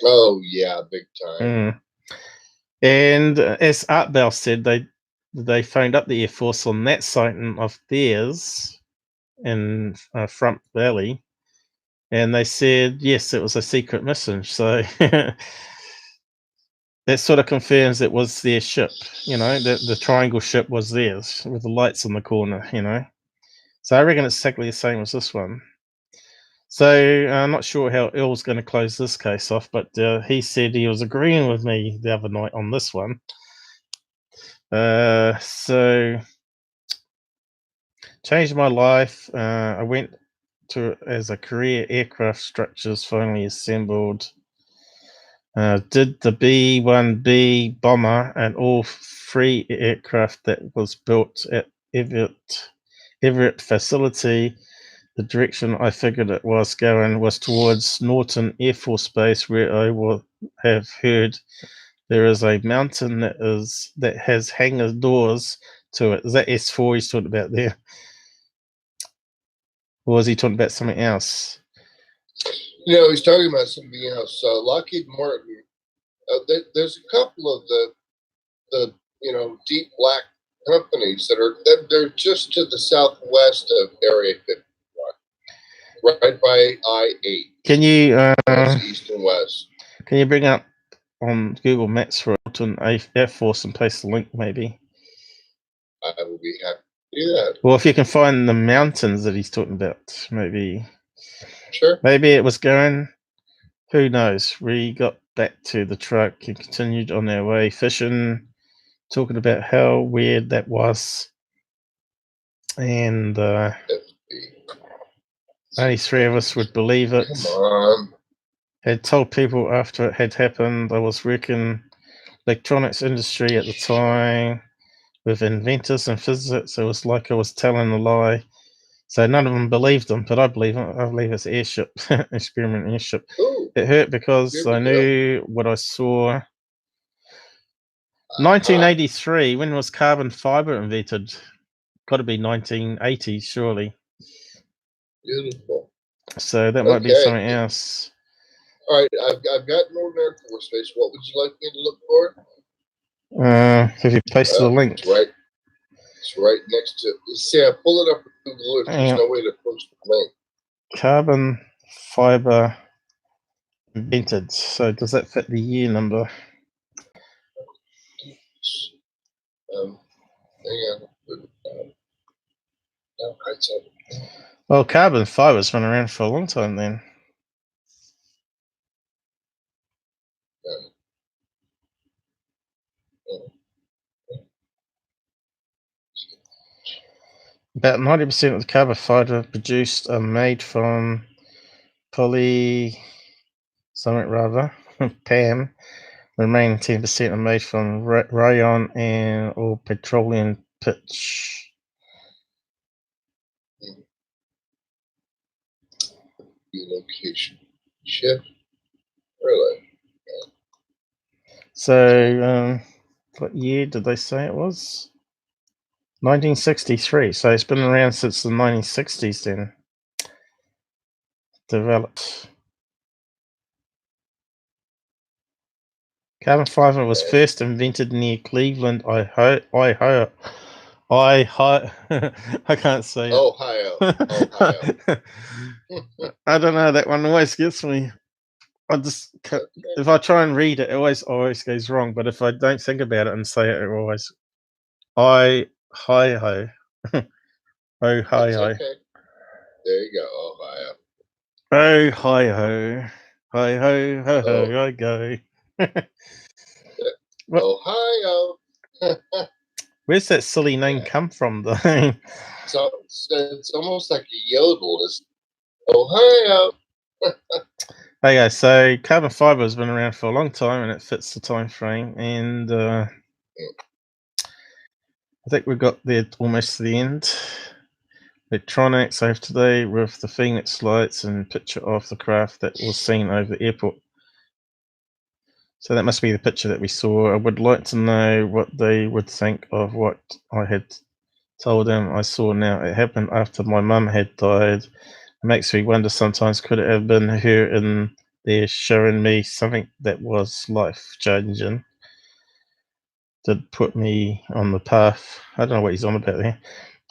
Oh yeah, big time.
And as Art Bell said, they phoned up the Air Force on that sighting of theirs in Front Valley, and they said yes, it was a secret mission. So that sort of confirms it was their ship. The triangle ship was theirs with the lights on the corner. So I reckon it's exactly the same as this one. So I'm not sure how Earl's going to close this case off, but he said he was agreeing with me the other night on this one. So changed my life. I went to as a career aircraft structures finally assembled. Did the B-1B bomber and all 3 aircraft that was built at Everett facility. The direction I figured it was going was towards Norton Air Force Base, where I will have heard there is a mountain that has hangar doors to it. Is that S4 he's talking about there? Or was he talking about something else?
He's talking about something else. Lockheed Martin, there's a couple of the deep black companies they're just to the southwest of Area 51, right by I-8.
Can you
east and west?
Can you bring up on Google Maps for Norton Air Force and place the link, maybe?
I will be happy to do that.
Well, if you can find the mountains that he's talking about, maybe.
Sure.
Maybe it was going. Who knows? We got back to the truck and continued on our way fishing, talking about how weird that was. And only 3 of us would believe it.
Come on.
Had told people after it had happened. I was working electronics industry at the time with inventors and physicists. It was like I was telling a lie. So none of them believed them, but I believe it. I believe it's airship, experiment airship.
Ooh,
it hurt because I knew what I saw. 1983, when was carbon fiber invented? Got to be 1980, surely.
Beautiful.
So that might be something else.
All right, I've got Northern Air Force Base. What would you like me to look for?
Have you pasted the link?
It's right next to. See, I pull it up with Google Earth. There's no way to post the link.
Carbon fiber invented. So does that fit the year number?
Hang on.
Well, carbon fiber's been around for a long time then. About 90% of the carbon fiber produced are made from poly something rather, PAM. The remaining 10% are made from rayon and or petroleum pitch.
Location. Ship. Really?
So, what year did they say it was? 1963. So it's been around since the 1960s then. Developed. Carbon fiber was first invented near Cleveland, Ohio. I can't say it.
Ohio.
I don't know. That one always gets me. I just if I try and read it, it always goes wrong. But if I don't think about it and say it, it always Ohio.
Okay. There you go, Ohio.
Oh, hi ho. Hi ho, ho ho,
Oh.
I go.
Ohio.
Where's that silly name come from, though?
So it's almost like a yodel. It's Ohio.
Okay, so carbon fiber has been around for a long time and it fits the time frame. And I think we got there almost to the end. Electronics over today with the Phoenix lights and picture of the craft that was seen over the airport. So that must be the picture that we saw. I would like to know what they would think of what I had told them I saw now. It happened after my mum had died. It makes me wonder sometimes, could it have been her in there showing me something that was life changing? Did put me on the path. I don't know what he's on about there.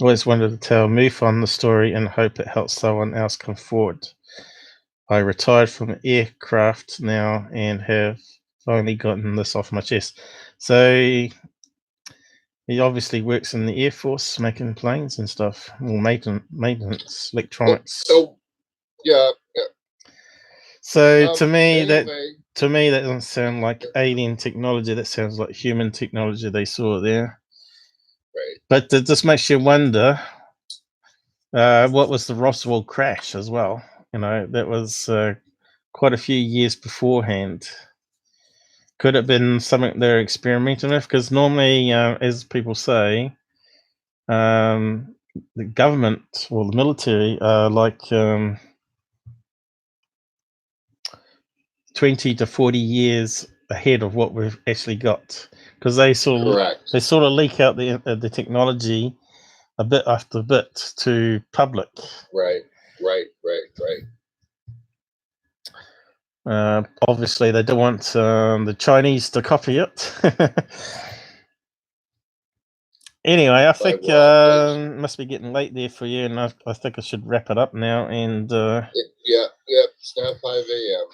Always wanted to tell MUFON the story and hope it helps someone else come forward. I retired from aircraft now and have finally gotten this off my chest. So he obviously works in the Air Force making planes and stuff, or maintenance, electronics.
So yeah.
So to me that
anyway,
doesn't sound like alien technology. That sounds like human technology they saw there.
right.
But it just makes you wonder, what was the Roswell crash as well? You know, that was quite a few years beforehand. Could it have been something they're experimenting with? Because normally, as people say, the government or the military are like 20 to 40 years ahead of what we've actually got, because they sort of leak out the technology a bit after bit to public.
Right.
Obviously, they don't want the Chinese to copy it. Anyway, I think must be getting late there for you, and I think I should wrap it up now. And
yeah, it's now 5 a.m.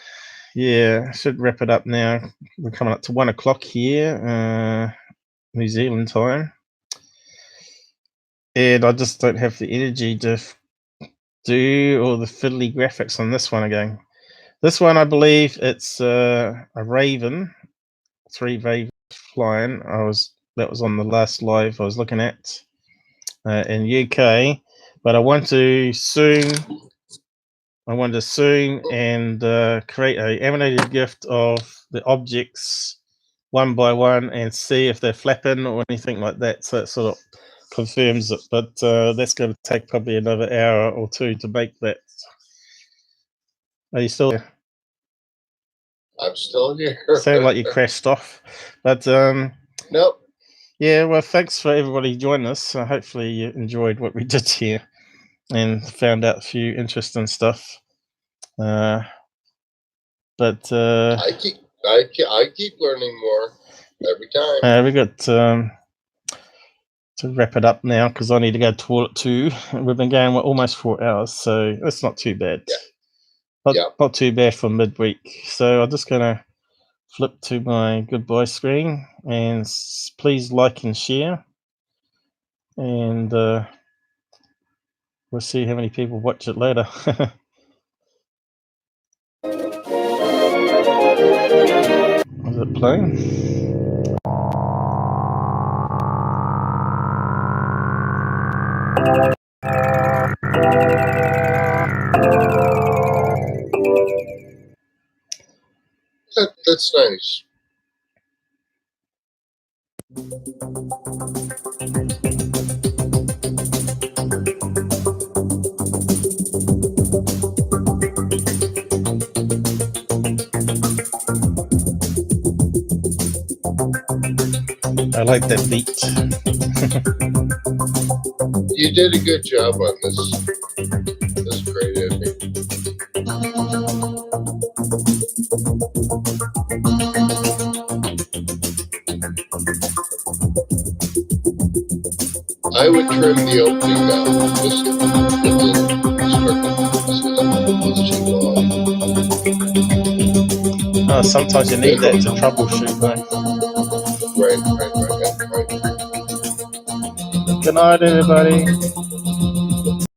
Yeah, I should wrap it up now. We're coming up to 1 o'clock here, New Zealand time, and I just don't have the energy to do all the fiddly graphics on this one again. This one, I believe it's a Raven, 3 Ravens flying. That was on the last live I was looking at in UK, but I want to soon and create a emanated gift of the objects one by one and see if they're flapping or anything like that. So it sort of confirms it, but that's going to take probably another hour or two to make that. Are you still there?
I'm still here.
Sound like you crashed off, but
nope.
Yeah, well, thanks for everybody joining us. Hopefully you enjoyed what we did here and found out a few interesting stuff. But
I keep learning more every time.
We got to wrap it up now because I need to go to toilet too. We've been going almost 4 hours, so that's not too bad. Not too bad for midweek. So I'm just gonna flip to my goodbye screen and please like and share, and we'll see how many people watch it later. Is it playing?
That's nice.
I like that beat.
You did a good job on this. This is great ending. I would trim the opening down.
Oh, sometimes you need that to troubleshoot, though.
Right.
Good night, everybody.